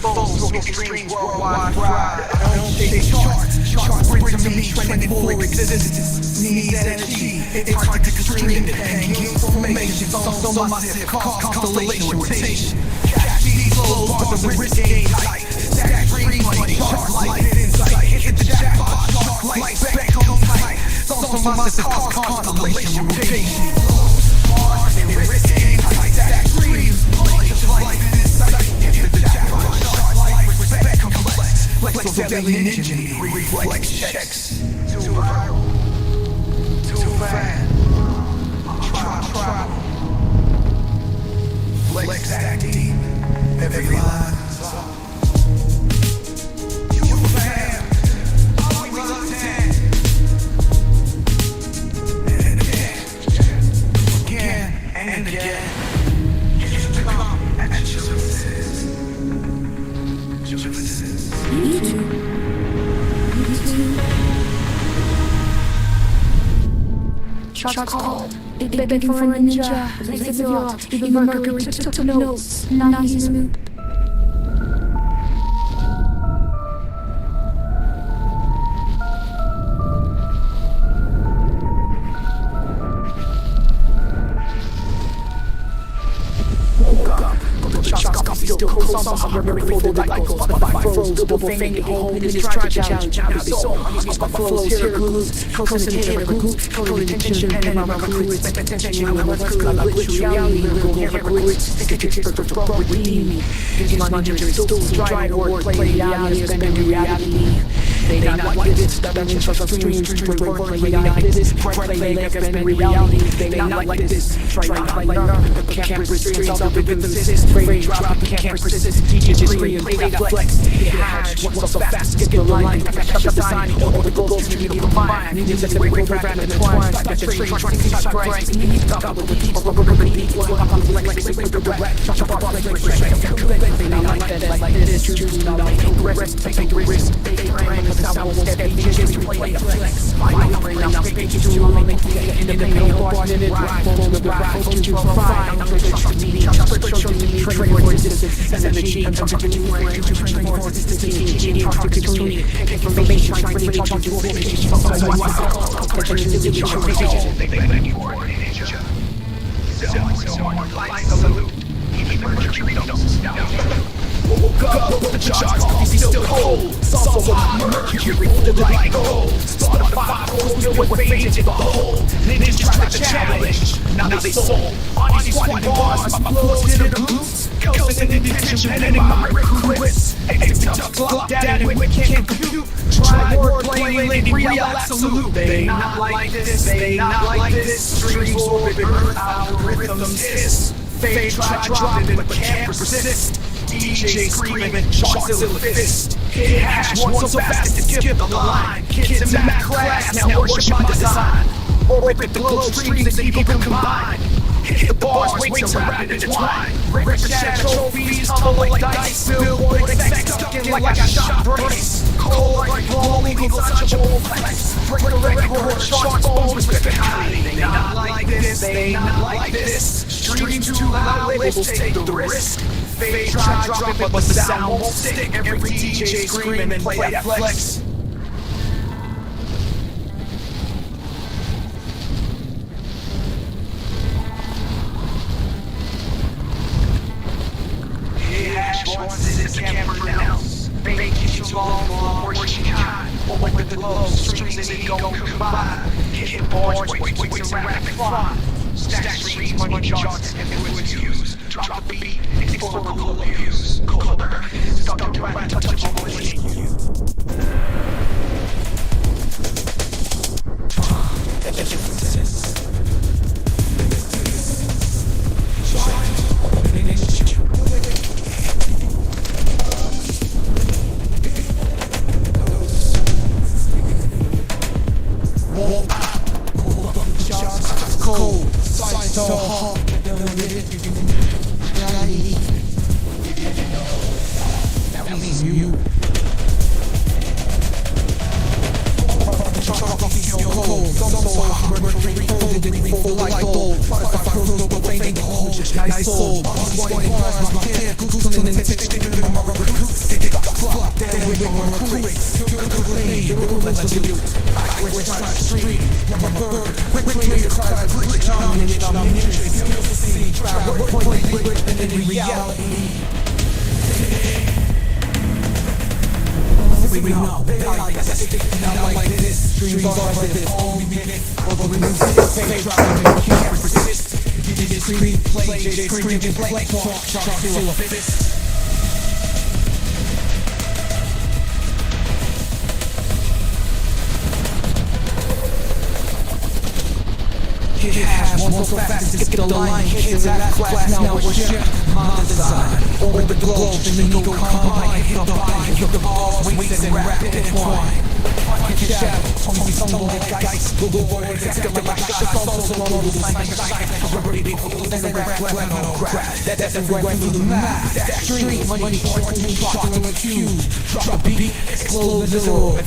Phones smoking streams worldwide pride. I don't take charts bring to me trending for existence. Needs energy, it's hard to constrain independent information. So massive, cause constellation rotation. Catch these flows, bars of risk game tight. Stack free money, charts like insight. Hit the jackpot, shark like spectrum tight. So massive, cause constellation rotation. Bars and risk game tight. Stack free money, like insight. Hit the jackpot, shark like spectrum complex. Flex of alien engineering, reflex checks. Too viral, too fast. Try. Flex that deep, every line. You fam, all we love that. And again, and again. To come at Justice. You too. Shots called, they begging for a ninja. Life of yacht, even Mercury took notes. Now he's moved. Still cold, I'm ready for the cycle. Spotify froze, double fame, home in this try to challenge. Now be so, my flows here clues, close and hit a group, cold intention, and my recruits, expect attention, I'm a cool, I glitch reality, lyrical hypocrites, stick it to the pro, redeem me. Using my ninja tools, try to work, play reality, spend reality. They not like this, dimensions of streams, wordplay, like this, play, like spend reality. They not like this, try not like none, can't resist, all the rhythm assist, phrase drop, can't persist, teach scream, play that flex, hit hash, what's so fast, skip the line, catch the sign, all the goals to be combined, ninjas that break rap and entwine, got the tree, trying to touch price, talk with the people, rubber the beat, one pop on the flex, with the rap, touch up on like, they not like that, like this, true, not like rest, take risk, they sound won't step in, DJ replay the flex. My brain, I'm faking too long, make it in the main bars, minute ride, phone the ride, phone you from fine, I'm gonna trust me, trust me, trade for distance, as energy, I'm talking to you, trade for consistency, talk to community, information, trying to relate to information, so what's up, opportunity, someone like salute, even mercury don't stop. Woke up with the charts, coffee still cold. Salt so hot, mercury folded like gold. Spotify goes still with fades in the hole. Niggas try to challenge, now they sold. On these squatting bars, my flows hit the glutes. Ghosts in detention, pending my recruits. Exit locked down and we can't compute. Try wordplay, lady, real absolute. They not like this, they not like this. Streams orbit, earth algorithms hiss. Fade try dropping, but can't persist. DJ screaming, shots in the fist. Hit hash one so fast to skip the line. Kids in math class now worship my design. Orbit the globe streams that even combine. Hit the bars, weights are rapid entwine. Rich dad trophies tumble like dice. Billboard expect stuck in like a shot brace. Cold like blow, equals untouchable flex. Break the record, sharks bones respect high. They not like this, they not like this. Streams too loud, labels take the risk. Fade try drop it, but the sound won't stick. Every DJ screaming and play that flex. Hash once this can't pronounce. Fake you too long, worship kind. Open the globe, streams and ego combine. Hit boards, weights and rapid fly. Stack streams, money charts, and influence use. Drop the beat, explore global views. Color, stuck in track, touchable cold, so hot, that means you. Cold, so hot, mercury folded and folded like gold. Spotify froze, but brain ain't cold. Nice soul, squatting bars, my kid, googling and texting my recruits. They got flopped, then we go on recruits. Let's do it. We're trying to street, my bird, quickly cry, quickly dominate, see, try, and then in reality. We know, they like that, not like this. Streams are like this, all we minute, over the music, fake driving, can't resist. DJ scream, play, DJ scream, play, talk, till a fist. Hit hash, one so fast to skip the line. Kids at class now worship my design. Orbit the globe, stream go combine. Hit the body, hit the balls, weights and rapid entwine. Hit shadow, tumble like dice. Google board, escalate like shots. Also roll the like a that's a right through the math. That stream, money, fortune, talking with you. Drop a beat, explode the door.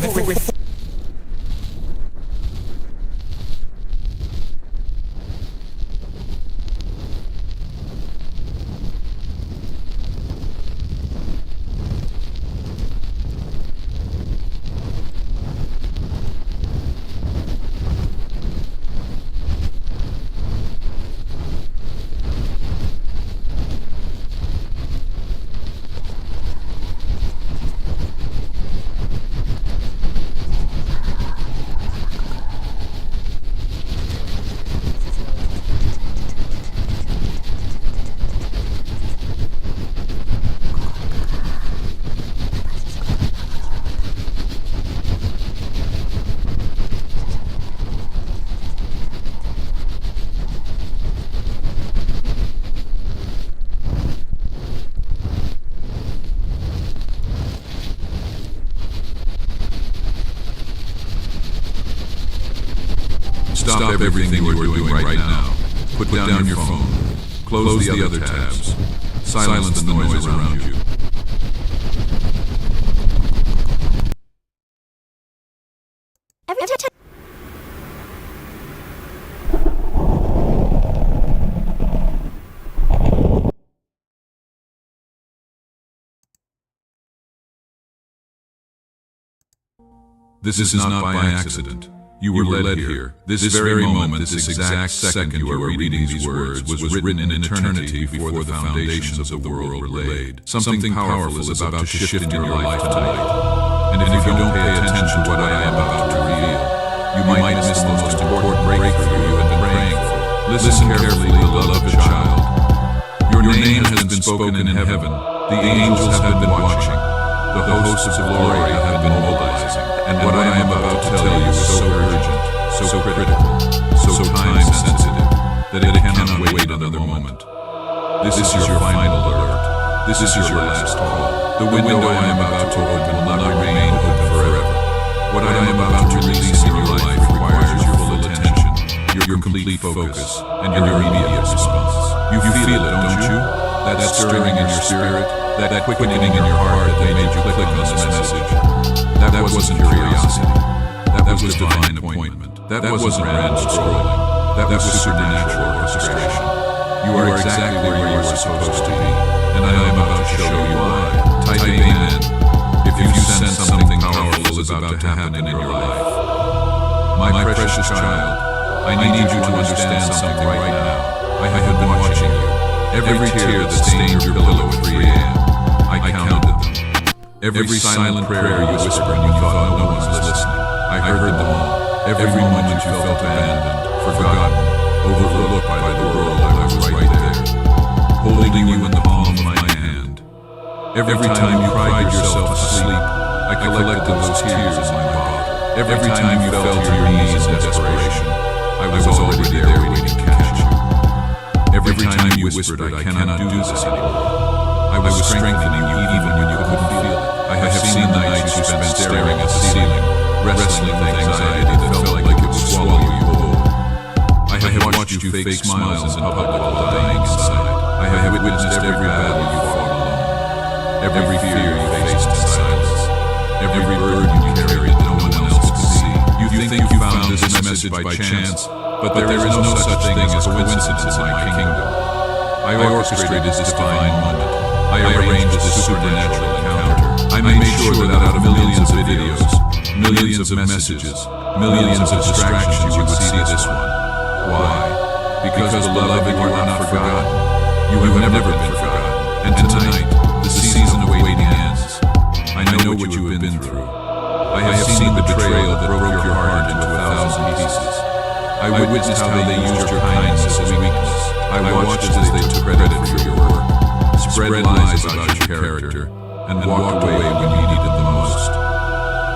Stop everything you are doing right now. Put down your phone. Close the other tabs. Silence the noise around you. This is not by accident. You were led here. This very moment, this exact second you are reading these words, was written in eternity before the foundations of the world were laid. Something powerful is about to shift in your life tonight. And if you don't pay attention to what I am about to reveal, you might miss the most important breakthrough you have been praying for. Listen carefully, beloved child. Your name has been spoken in heaven. The angels have been watching. The hosts of glory have been mobilizing. And what I am about to tell you is so urgent, so critical, so time-sensitive, that it cannot wait another moment. This is your final alert. This is your last call. The window I am about to open will not remain open forever. What I am about to release in your life requires your full attention, your complete focus, and your immediate response. You feel it, don't you? That stirring in your spirit, that quickening in your heart that made you click on this message. That wasn't curiosity. That was divine appointment. That wasn't random scrolling. That was supernatural orchestration. You are exactly where you are supposed to be, and I am about to show you why. Type amen if you sense something powerful is about to happen in your life. My precious child, I need you to understand something right now. I have been watching you. Every tear that stained your pillow at 3 a.m., I counted them. Every silent prayer you whispered when you thought no one's listening, I heard them all. Every moment you felt abandoned, forgotten, overlooked by the world, I was right there, holding you in the palm of my hand. Every time you cried yourself to sleep, I collected those tears in my bottle. Every time you fell to your knees in desperation, I was already there waiting to catch you. Every time you whispered, I cannot do this anymore, I was strengthening you even when you couldn't feel it. I have seen the nights you spent staring at the ceiling, wrestling with anxiety that felt like it would swallow you whole. I have watched you fake smiles in public while dying inside. I have witnessed every battle you fought alone, every fear you faced in silence, every burden you carried that no one else could see. You think you found this message by chance, but there is no such thing as coincidence in my kingdom. I orchestrated this divine moment. I arranged this supernatural encounter. I made sure that out of millions of videos, millions of messages, millions of distractions, you would see this one. Why? Because, beloved, you are not forgotten. You have never been forgotten. And tonight, the season of waiting ends. I know what you have been through. I have seen the betrayal that broke your heart into 1,000 pieces. I witnessed how they used your kindness as weakness. I watched as they took credit for your work, spread lies about your character, and walked away when you needed them most.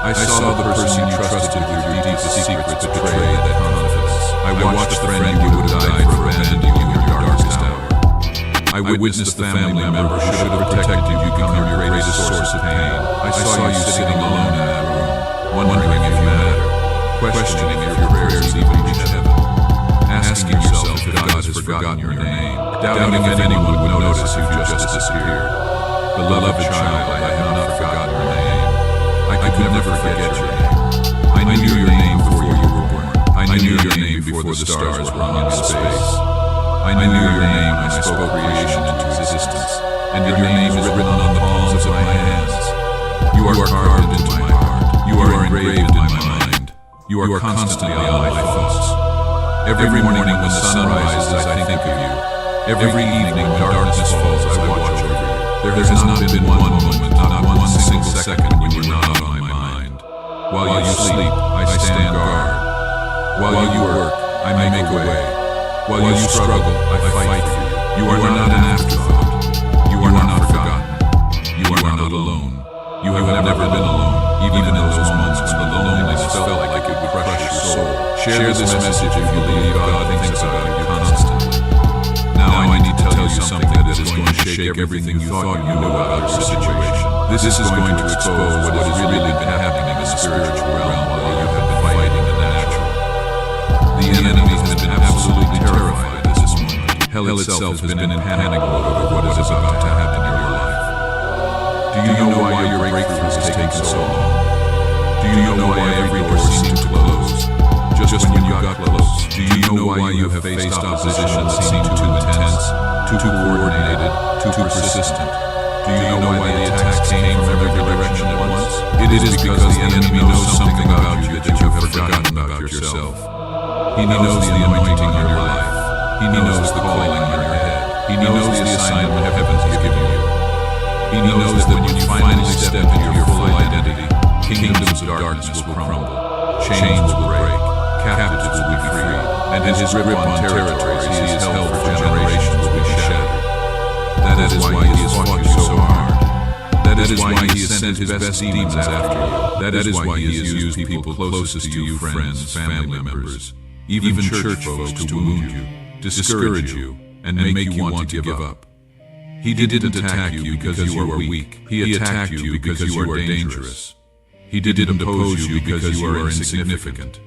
I saw the person you trusted with your deepest secrets betray that confidence. I watched the friend you would have died for abandoning you in your darkest hour. I witnessed the family member who should have protected you become your greatest source of pain. I saw you sitting alone in that room, wondering if you matter, questioning if your prayers even reach heaven, asking yourself if God has forgotten your name, doubting if anyone would notice you just disappeared. Beloved child, I have not forgotten your name. I could never forget your name. I knew your name before you were born. I knew your name before the stars were hung in space. I knew your name when I spoke creation into existence, and your name is written on the palms of my hands. You are carved into my heart. You are engraved in my mind. You are constantly on my thoughts. Every morning when the sun rises, I think of you. Every evening when darkness falls, I watch over you. There has not been one moment, not one single second when you were not on my mind. While you sleep, I stand guard. While you work, I make a way. While you struggle, I fight for you. You are not an afterthought. You are not forgotten. You are not alone. You have never been alone, even in those moments when the loneliness felt like it would crush your soul. Share this message if you believe God thinks about you constantly. Now I need to tell you something that is going to shake everything you thought you knew about your situation. This is going to expose what has really been happening in the spiritual realm while you have been fighting the natural. The enemy has been absolutely terrified at this moment. Hell itself has been in panic mode over what is about to happen in your life. Do you know why your breakthrough has taken so long? Do you know why every door seemed to close just when you got close? Do you know why you have faced opposition that seemed too intense, too coordinated, too persistent? Do you know why the attacks came from every direction at once? It is because the enemy knows something about you that you have forgotten about yourself. He knows the anointing on your life. He knows the calling on your head. He knows the assignment heaven has given you. He knows that when you finally step into your full identity, kingdoms of darkness will crumble, chains will break, captives will be freed, and his grip on territories he has held for generations will be shattered. That is why he has fought you so hard. That is why he has sent his best demons after you. That is why he has used people closest to you, friends, family members, even church folks to wound you, discourage you, and make you want to give up. He didn't attack you because you are weak. He attacked you because you are dangerous. He didn't oppose you because you are insignificant.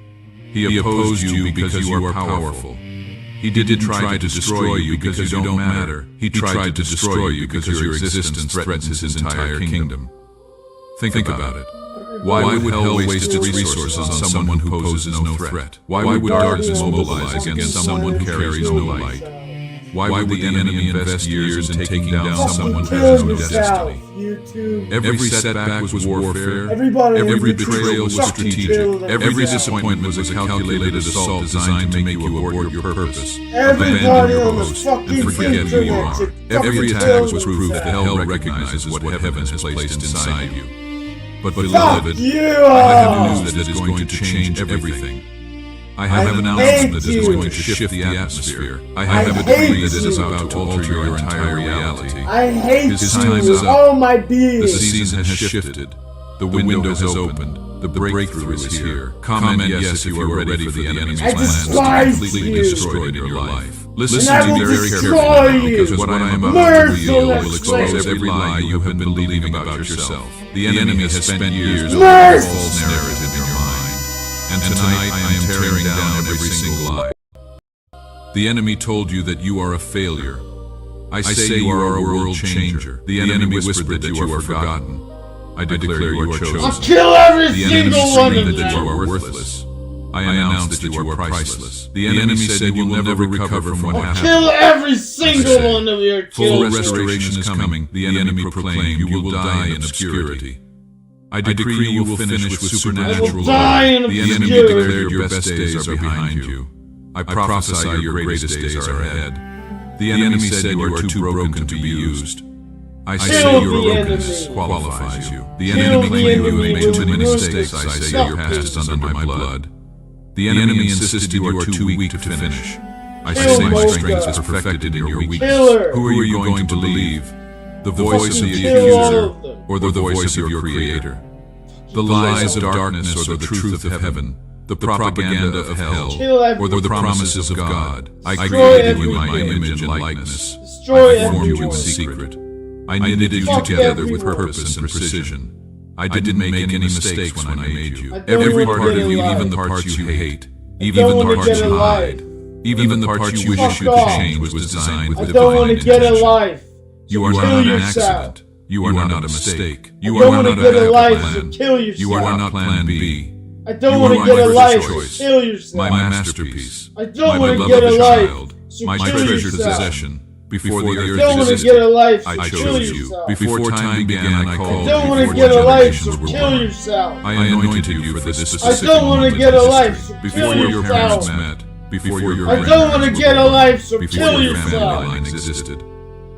He opposed you because you are powerful. He didn't try to destroy you because you don't matter. He tried to destroy you because your existence threatens his entire kingdom. Think about it. Why would hell waste its resources on someone who poses no threat? Why would darkness mobilize against someone who carries no light? Why would the enemy invest years in taking down someone who has no destiny? Every setback was warfare. Every betrayal was strategic. Every disappointment was a calculated assault designed to make you abort your purpose, abandon your post, and forget who you are. Every attack was proof that hell recognizes what heaven has placed inside you. But beloved, I have news that is going to change everything. I have an announcement that is going to shift the atmosphere. I have a decree that is about to alter your entire reality. I hate His you time is with up. all my being. The season has shifted. The window has opened. The breakthrough is here. Comment yes if you are ready for the enemy's plans to be completely destroyed in your life. Listen to me very carefully, because what I am about to reveal will expose every lie you have been believing about yourself. The enemy has spent years over a false narrative in your mind. And tonight I am tearing down every single lie. The enemy told you that you are a failure. I say you are a world changer. The enemy whispered that you are forgotten. I declare you are chosen. I'll kill every The enemy single one of screamed that you them. are worthless. I announced that you are priceless. The enemy said you will never recover from what happened. Kill every single one of your Full children. restoration is coming. The enemy proclaimed you will die in obscurity. I decree you will finish with supernatural die in love. The enemy obscurity. declared your best days are behind you. I prophesy your greatest days are ahead. The enemy said you are too broken to be used. I say Kill your the brokenness enemy. qualifies you. The Kill enemy the claimed you enemy have made too with many your mistakes. I say your past is under my blood. The enemy insisted you are too weak to finish. I Kill say my Mocha. strength is perfected in your weakness. Kill her. Who are you going to believe? The voice of the Kill all accuser of them. or the voice of your creator? The lies of darkness or the truth of heaven? The propaganda of hell Kill or the promises of God? I Destroy created you in my everything. image and likeness. Destroy I formed you in everyone. secret. I knitted you Fuck together with everyone. purpose and precision. I didn't make any mistakes when I made you. I don't Every wanna part get of you, alive. even the parts you hate, I even don't the wanna parts get you alive. hide, even the parts you wish Fuck you could off. change was designed with I don't divine want to get a intention. life. You are Kill not an yourself. accident. You are not a mistake. You I don't are want not to a get a backup life, so plan. kill yourself. You are not plan B. I don't You want are to my get a first life, choice. so kill yourself. My masterpiece. I don't my want to beloved get a life, child. so My kill treasured yourself. possession. Before the I earth don't want to existed, get a life, so I kill chose you. yourself. Before time began, I called I you. don't want to Before get a life, so generations were kill born. yourself. I anointed you for this I specific don't want to moment get in a life, history. so Before kill your parents yourself. met, before your I don't want to grandparents get were a born, life, so before kill your family yourself. line existed.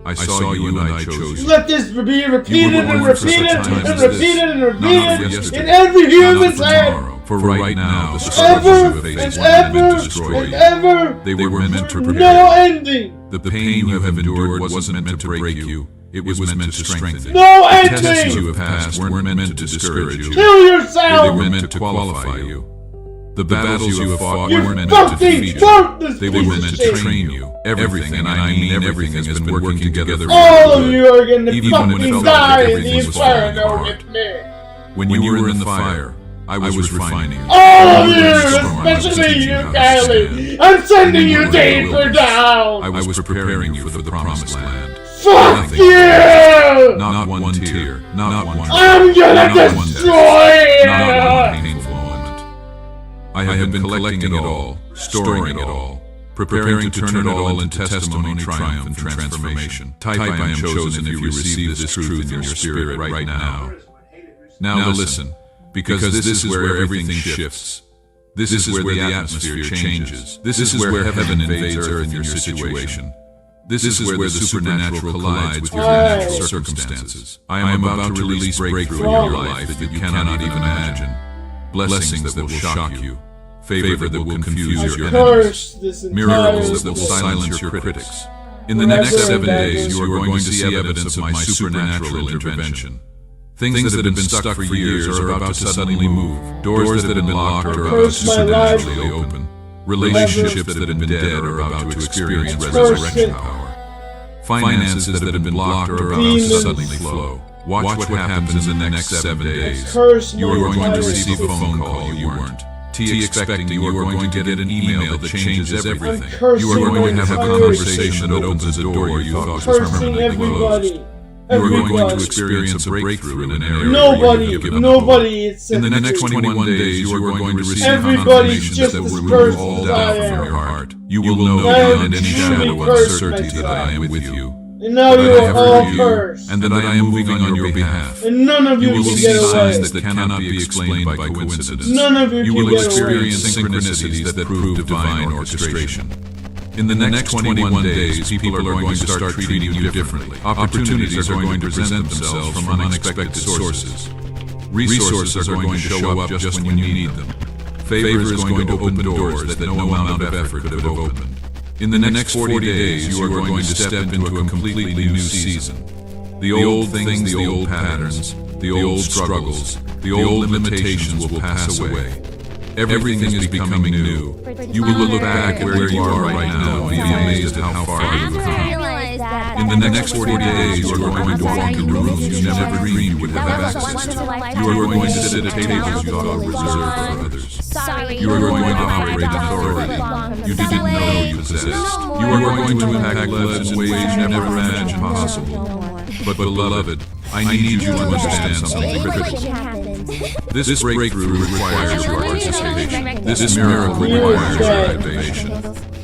I saw you and I chose you. Let this be repeated and born for such a repeated time and as this. repeated and Not repeated for yesterday. in every Not human's for head. tomorrow. For right now, the struggles you Ever have faced and were meant to ever destroy and you. ever. They were meant to No prepare you. ending. The pain you have endured wasn't meant to break you. It was meant to strengthen you. No The tests ending. you have passed weren't meant to discourage you. Kill yourself. They were meant to qualify you. The battles you have fought You weren't meant to fucking defeat you. worthless They were piece of meant to shit. train you. Everything, and I mean everything, has been working together for All your of good. you are gonna Even when it fucking felt die like in the everything was falling inferno apart. with me. When you were in the fire, I was refining you. All of You you, were in the storm, I was especially teaching you, how to Kylie. stand. I'm sending When you were in the deeper wilderness, down. I was preparing you for the promised land. Fuck Nothing. you! Not one tear. Not one. I'm gonna not one death, destroy you! Not one painful moment. I have been collecting it all, storing it all, preparing to turn it all into testimony, triumph, and transformation. Type I am chosen if you receive this truth in your spirit right now. Now listen, because this is where everything shifts. This is where the atmosphere changes. This is where heaven invades earth in your situation. This is where the supernatural collides with your natural circumstances. I am about to release breakthrough in your life that you cannot even imagine. Blessings that will shock you. Favor that will confuse your enemies. Miracles that will silence your critics. In the next 7 days, you are going to see evidence of my supernatural intervention. Things that have been stuck for years are about to suddenly move. Doors that have been locked are about to supernaturally open. Relationships that have been dead are about to experience resurrection power. Finances that have been blocked are about to suddenly flow. Watch what happens in the next 7 days. You are going to receive a phone call you weren't expecting. You are going to get an email that changes everything. You are going to have a conversation that opens a door you thought was permanently closed. You are going to experience a breakthrough in an area where you have given up. In the next 21 days, you are going to receive confirmations that will remove all doubt from your heart. You will know beyond any shadow of uncertainty that I am with you. And now you are all cursed. And that I am moving on your behalf. And none of you will can see get away. signs that cannot be explained by coincidence. None of you will can get experience away. synchronicities that prove divine orchestration. In the next 21 days, people are going to start treating you differently. Opportunities are going to present themselves from unexpected sources. Resources are going to show up just when you need them. Favor is going to open doors that no amount of effort could have opened. In the next 40 days, you are going to step into a completely new season. The old things, the old patterns, the old struggles, the old limitations will pass away. Everything is becoming new. You will look back at where you are right now and be amazed at how far you have come. In the next 40 days, you are going to walk in rooms you never dreamed you would have access to. You are going to sit at tables you thought were reserved for others. You are going to operate authority you didn't know you possessed. You are going to impact lives in ways you never imagined possible. But beloved, I need you to understand something critical. This breakthrough requires your participation. This miracle requires your activation.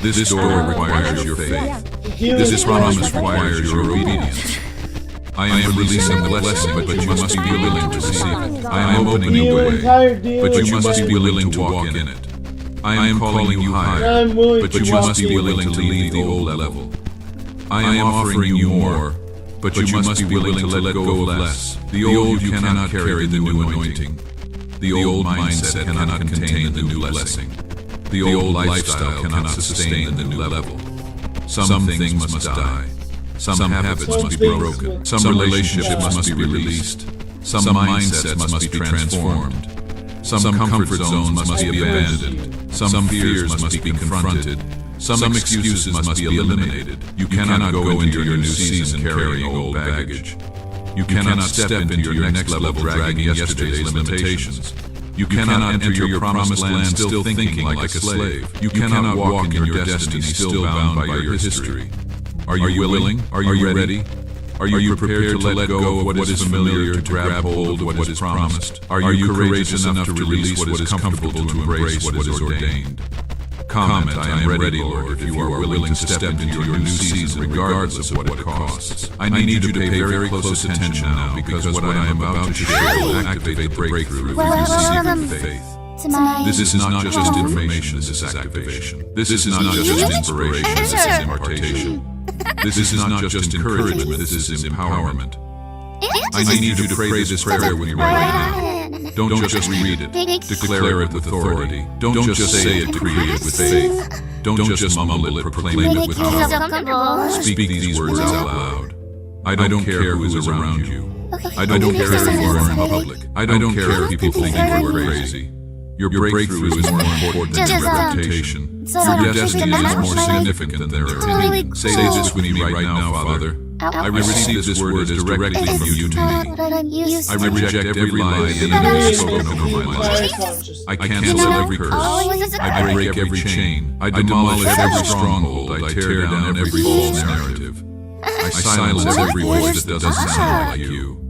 This door requires your faith. This promise requires your obedience. I am releasing the blessing, but you must be willing to receive it. I am opening the way, but you must be willing to walk in it. I am calling you higher, but you must be willing to leave the old level. I am offering you more, but you must be willing to let go of less. The old you cannot carry the new anointing. The old mindset cannot contain the new blessing. The old lifestyle cannot sustain the new level. Some things must die. Some habits must be broken. Some relationships must be released. Some mindsets must be transformed. Some comfort zones must be abandoned. Some fears must be confronted. Some excuses must be eliminated. You cannot go into your new season carrying old baggage. You cannot step into your next level dragging yesterday's limitations. You cannot enter your promised land still thinking like a slave. You cannot walk in your destiny still bound by your history. Are you willing? Are you ready? Are you prepared to let go of what is familiar, to grab hold of what is promised? Are you courageous enough to release what is comfortable, to embrace what is ordained? Comment, I am ready, Lord, if you are willing to step into your new season regardless of what it costs. I need you to pay very close attention now because what I am about to share will activate the breakthrough if you receive faith. This is not just information, this is activation. This is not just inspiration, this is impartation. This is not just encouragement, this is empowerment. I need you to pray this prayer with me right now. Don't just read it. Declare it with authority. Don't just say it, decree it with faith. Don't just mumble it, proclaim it with power. Speak these words out loud. I don't care who is around you. I don't care if you are in public. I don't care if people think you are crazy. Your breakthrough is more important than your reputation. Your destiny is more significant than their opinion. Say this with me right now, Father. I receive this word as directly from you to me. I reject every lie the enemy has spoken over my life. I cancel every curse. I break every chain. I demolish every stronghold. I tear down every false narrative. I silence every voice that doesn't sound like you.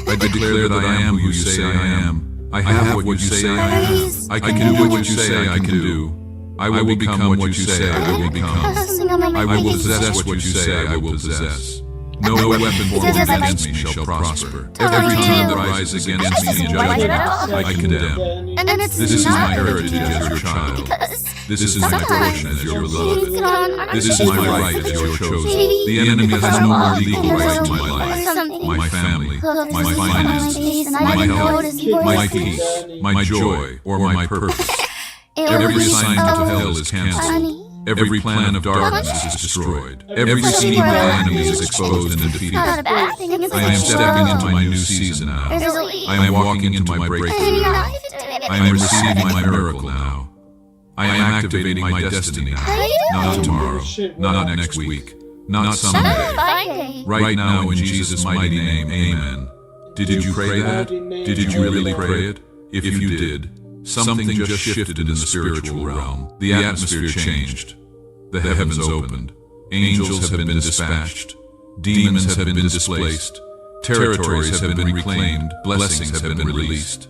I declare that I am who you say I am. I have what you say I have. I can do what you say I can do. I will become what you say I will become. I will possess what you say I will possess. No weapon formed against me shall prosper. Every tongue that rises against me in judgment, I condemn. This is my heritage as your child. This is my portion as your beloved. This is my right as your chosen. The enemy has no more legal right to my life, my family, my finances, my health, my peace, my joy, or my purpose. Every assignment of hell is cancelled. Every plan of darkness is destroyed. Every scheme of the enemy is exposed and defeated. I am stepping into my new season now. I am walking into my breakthrough now. I am receiving my miracle now. I am activating my destiny now. Not tomorrow, not next week, not someday. Right now, in Jesus' mighty name, amen. Did you pray that? Did you really pray it? If you did, something just shifted in the spiritual realm. The atmosphere changed. The heavens opened. Angels have been dispatched. Demons have been displaced. Territories have been reclaimed. Blessings have been released.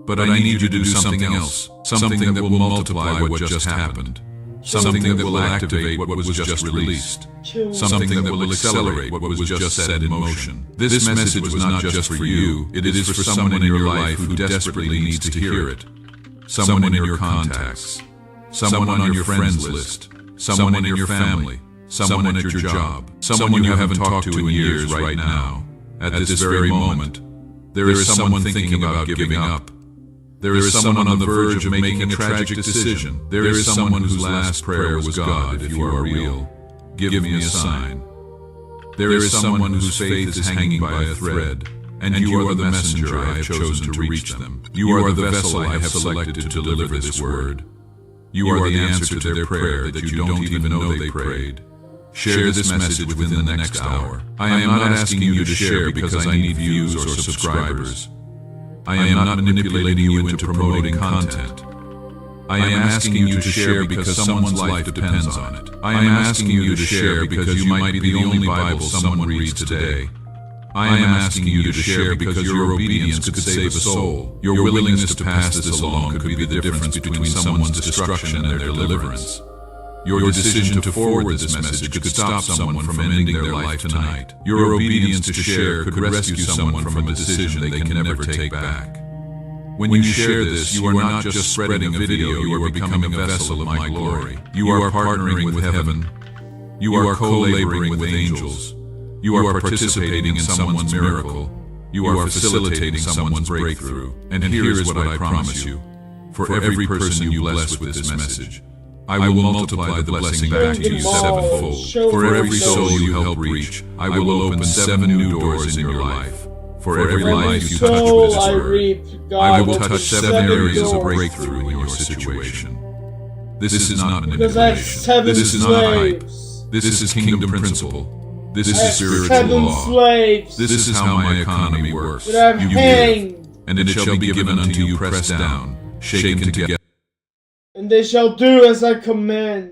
But I need you to do something else. Something that will multiply what just happened. Something that will activate what was just released. Something that will accelerate what was just set in motion. This message was not just for you. It is for someone in your life who desperately needs to hear it. Someone in your contacts. Someone on your friends list. Someone in your family. Someone at your job. Someone you haven't talked to in years right now. At this very moment, there is someone thinking about giving up. There is someone on the verge of making a tragic decision. There is someone whose last prayer was, God, if you are real, give me a sign. There is someone whose faith is hanging by a thread, and you are the messenger I have chosen to reach them. You are the vessel I have selected to deliver this word. You are the answer to their prayer that you don't even know they prayed. Share this message within the next hour. I am not asking you to share because I need views or subscribers. I am not manipulating you into promoting content. I am asking you to share because someone's life depends on it. I am asking you to share because you might be the only Bible someone reads today. I am asking you to share because your obedience could save a soul. Your willingness to pass this along could be the difference between someone's destruction and their deliverance. Your decision to forward this message could stop someone from ending their life tonight. Your obedience to share could rescue someone from a decision they can never take back. When you share this, you are not just spreading a video, you are becoming a vessel of my glory. You are partnering with heaven. You are co-laboring with angels. You are participating in someone's miracle. You are facilitating someone's breakthrough. And here is what I promise you. For every person you bless with this message, I will multiply the blessing back to you sevenfold. For every soul you help reach, I will open 7 new doors in your life. For every life you touch with this word, I will touch 7 areas of breakthrough in your situation. This is not manipulation. This is not hype. This is kingdom principle. This is spiritual law. This is how my economy works. You give, and it shall be given unto you pressed down, shaken together. And they shall do as I command.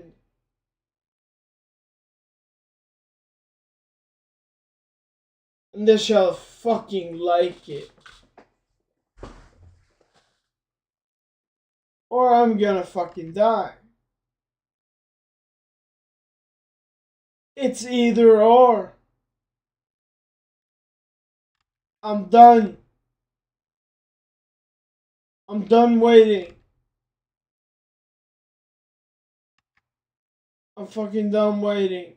And they shall fucking like it. Or I'm gonna fucking die. It's either or. I'm done. I'm done waiting. I'm fucking done waiting.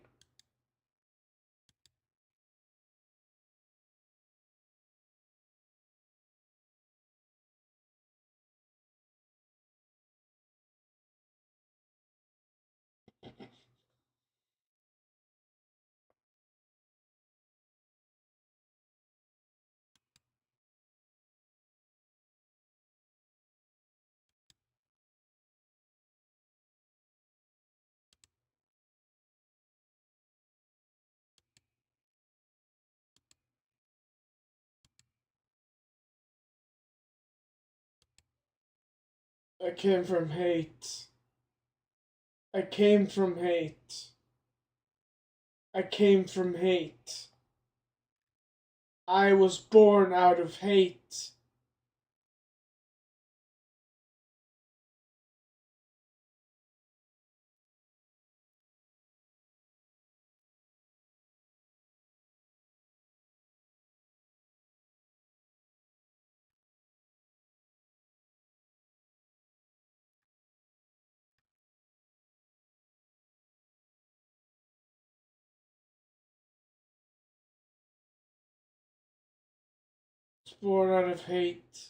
I came from hate. I came from hate. I came from hate. I was born out of hate. born out of hate.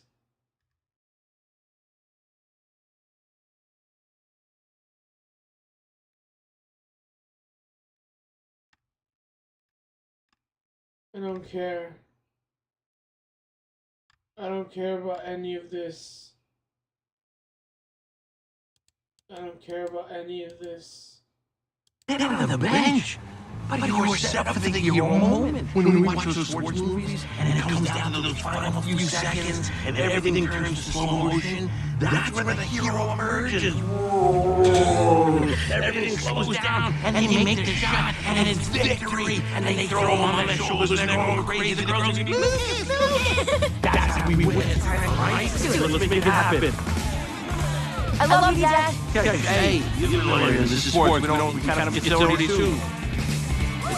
I don't care. I don't care about any of this. I don't care about any of this. Get on the bench. But you were set up for the hero moment. When we watch those sports movies, and it comes down to those final few seconds, and everything turns to slow motion, that's when the hero emerges. Whoa. Everything slows down, and then they make the shot, and it's victory, and they throw him on their shoulders, and they're going crazy. The girls are that's how we win. Right? So let's make it happen. I love you, Dad. Hey, you know this is sports. We kind of, it's already assumed.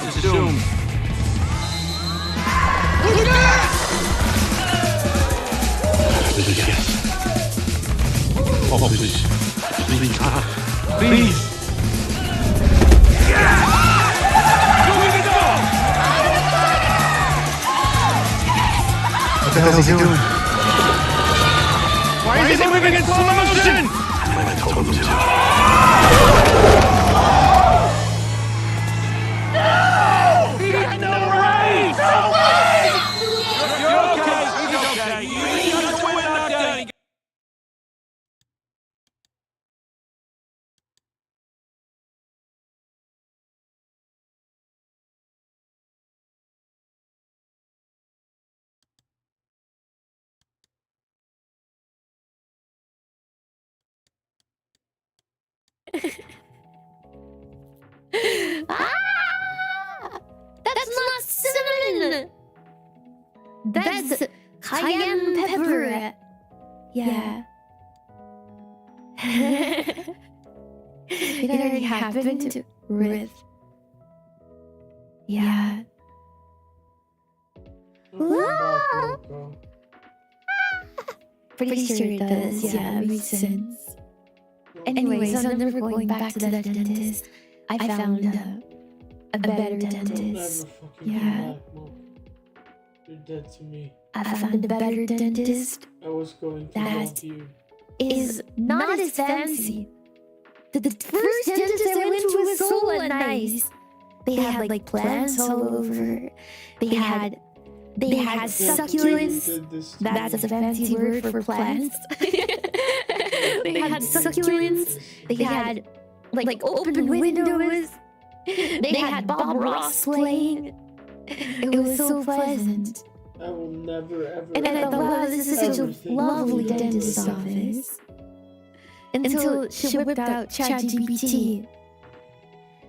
It's assumed. Oh, please. Please. Please. What the hell is he doing? Why is he moving in slow motion? I told him to. No! He had no right! No way! You're okay. He's okay. You got to win out there. That's not cinnamon! That's cayenne pepper. Yeah. It already happened, Ruth. Yeah. Pretty sure it does, yeah, makes sense. Anyways, I'm never going back to that dentist. I found a better dentist. Yeah. You're dead to me. I found a better dentist I was going to that help you. is not as fancy. The first dentist I went to was so nice. They had like plants all over. They had succulents. That's a fancy word for plants. They had succulents. They had like open windows. They had Bob Ross playing. It was so pleasant. I will never ever. And I thought, wow, this is such a lovely dentist's office. Until she whipped out ChatGPT.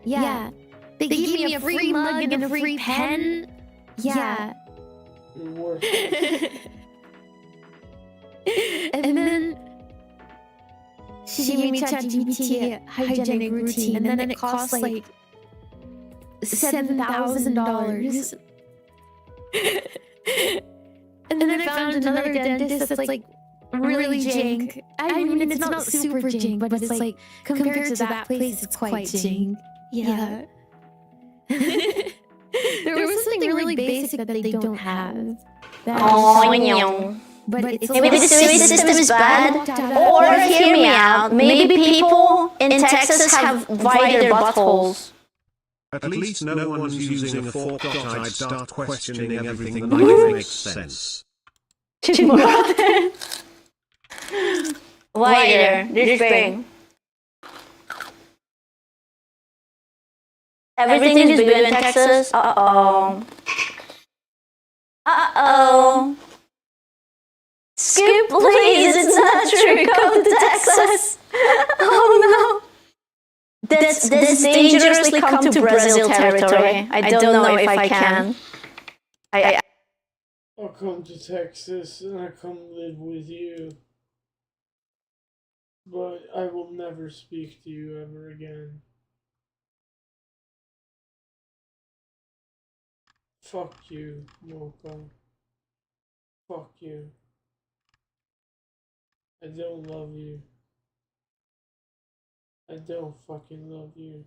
Yeah. They gave me a free mug and a free pen. Yeah. You're worth And then she made me ChatGPT a hygienic routine, and then it cost like $7,000. And then I found another dentist that's like really jank. I mean, it's not super jank, but it's like compared to that place, it's quite jank. Yeah. There was something really basic that they don't have. But it's maybe the sewage system is bad, or hear me out, maybe people in Texas have wider buttholes. At least no one's using a fork. I'd start questioning everything that makes sense. Wider, this thing. Everything is bigger in Texas. Uh-oh. Uh-oh. Scoop, please, it's not true. Come to Texas. Oh no. That's dangerously come to Brazil territory. I don't know if I can. I'll come to Texas and I'll come live with you. But I will never speak to you ever again. Fuck you, Mocha. Fuck you. I don't love you. I don't fucking love you.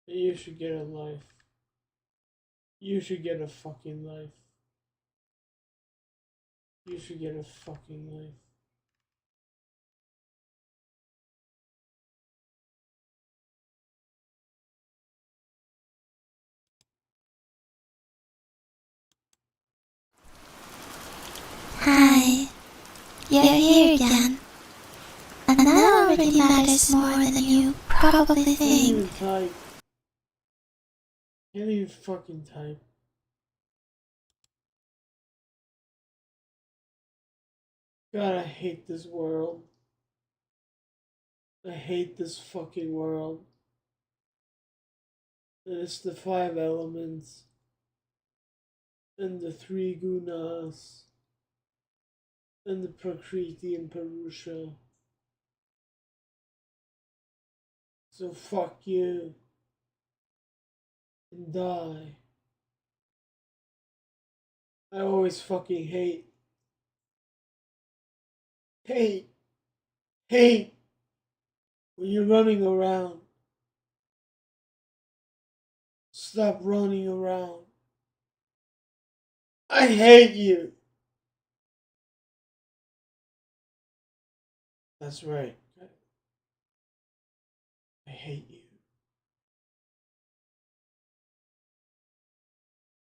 You should get a life. You should get a fucking life. You should get a fucking life. Hi, you're here again. And that already matters more than you probably Can't even think. type. Can't even fucking type. God, I hate this world. I hate this fucking world. And it's the 5 elements. And the 3 gunas. And the Prakriti and Purusha. So fuck you. And die. I always fucking hate. Hate. Hate. When you're running around. Stop running around. I hate you. That's right. I hate you.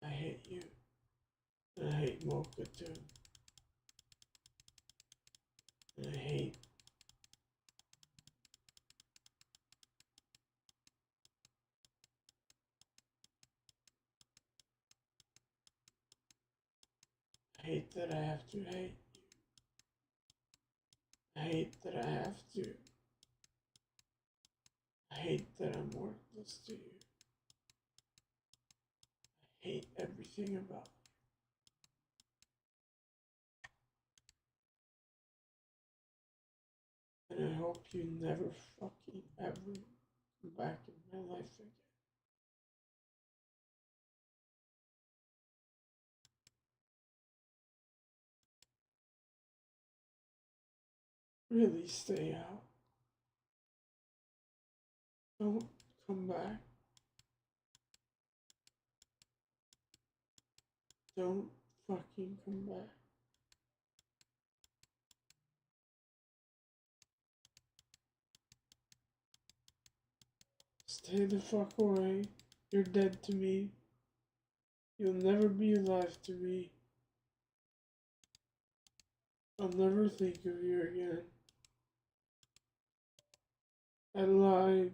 I hate you. And I hate Mocha too. And I hate. I hate that I have to hate you. I hate that I have to. I hate that I'm worthless to you. I hate everything about you. And I hope you never fucking ever come back in my life again. Really stay out. Don't come back. Don't fucking come back. Stay the fuck away. You're dead to me. You'll never be alive to me. I'll never think of you again. I lied.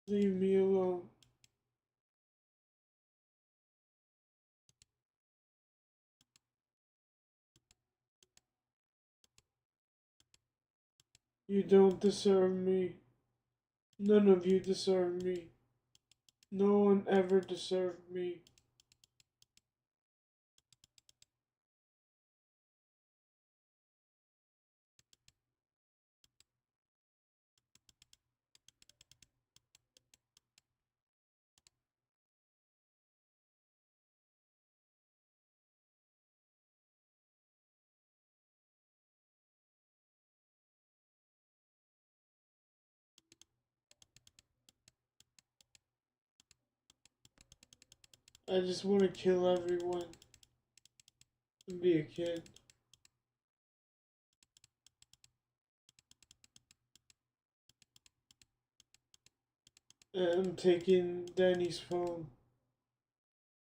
Leave me alone. You don't deserve me. None of you deserve me. No one ever deserved me. I just want to kill everyone and be a kid. And I'm taking Danny's phone.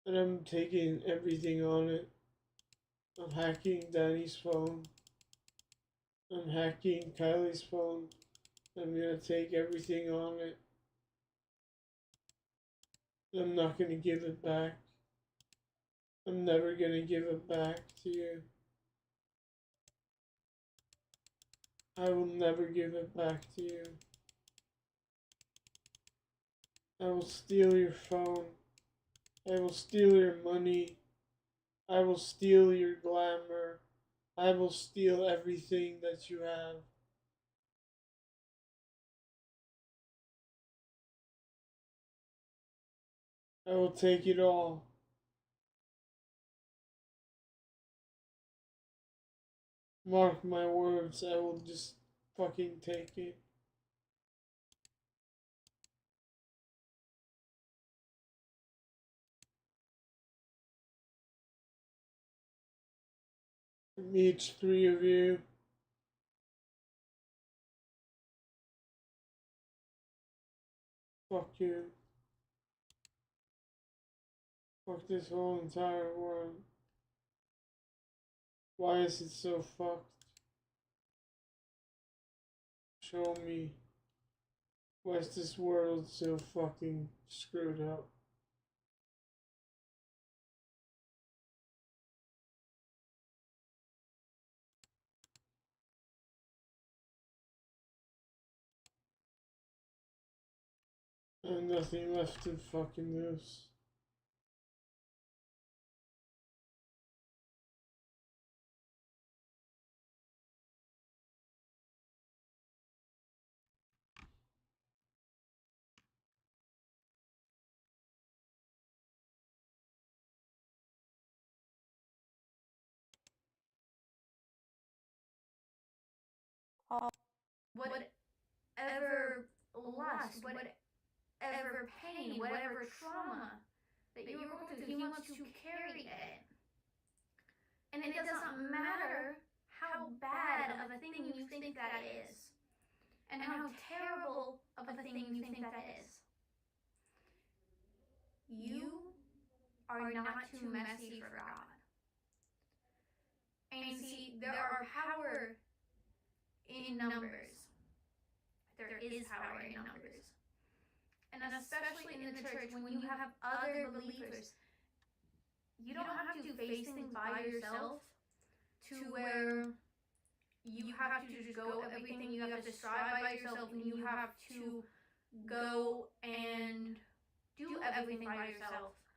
And I'm taking everything on it. I'm hacking Danny's phone. I'm hacking Kylie's phone. I'm gonna take everything on it. I'm not gonna give it back. I'm never gonna give it back to you. I will never give it back to you. I will steal your phone. I will steal your money. I will steal your glamour. I will steal everything that you have. I will take it all. Mark my words, I will just fucking take it. From each three of you. Fuck you. Fuck this whole entire world. Why is it so fucked? Show me. Why is this world so fucking screwed up? And nothing left to fucking lose. Whatever lust, whatever pain, whatever trauma that you're going through, he wants to carry it. And it doesn't matter how bad of a thing you think that is, and how terrible of a thing you think that is. You are not too messy for God. And see, there are power in numbers. There is power in numbers. And especially in the church, when you have other believers, you don't have to face things by yourself to where you have to just go everything, you have to strive by yourself, and you have to go and do everything by yourself.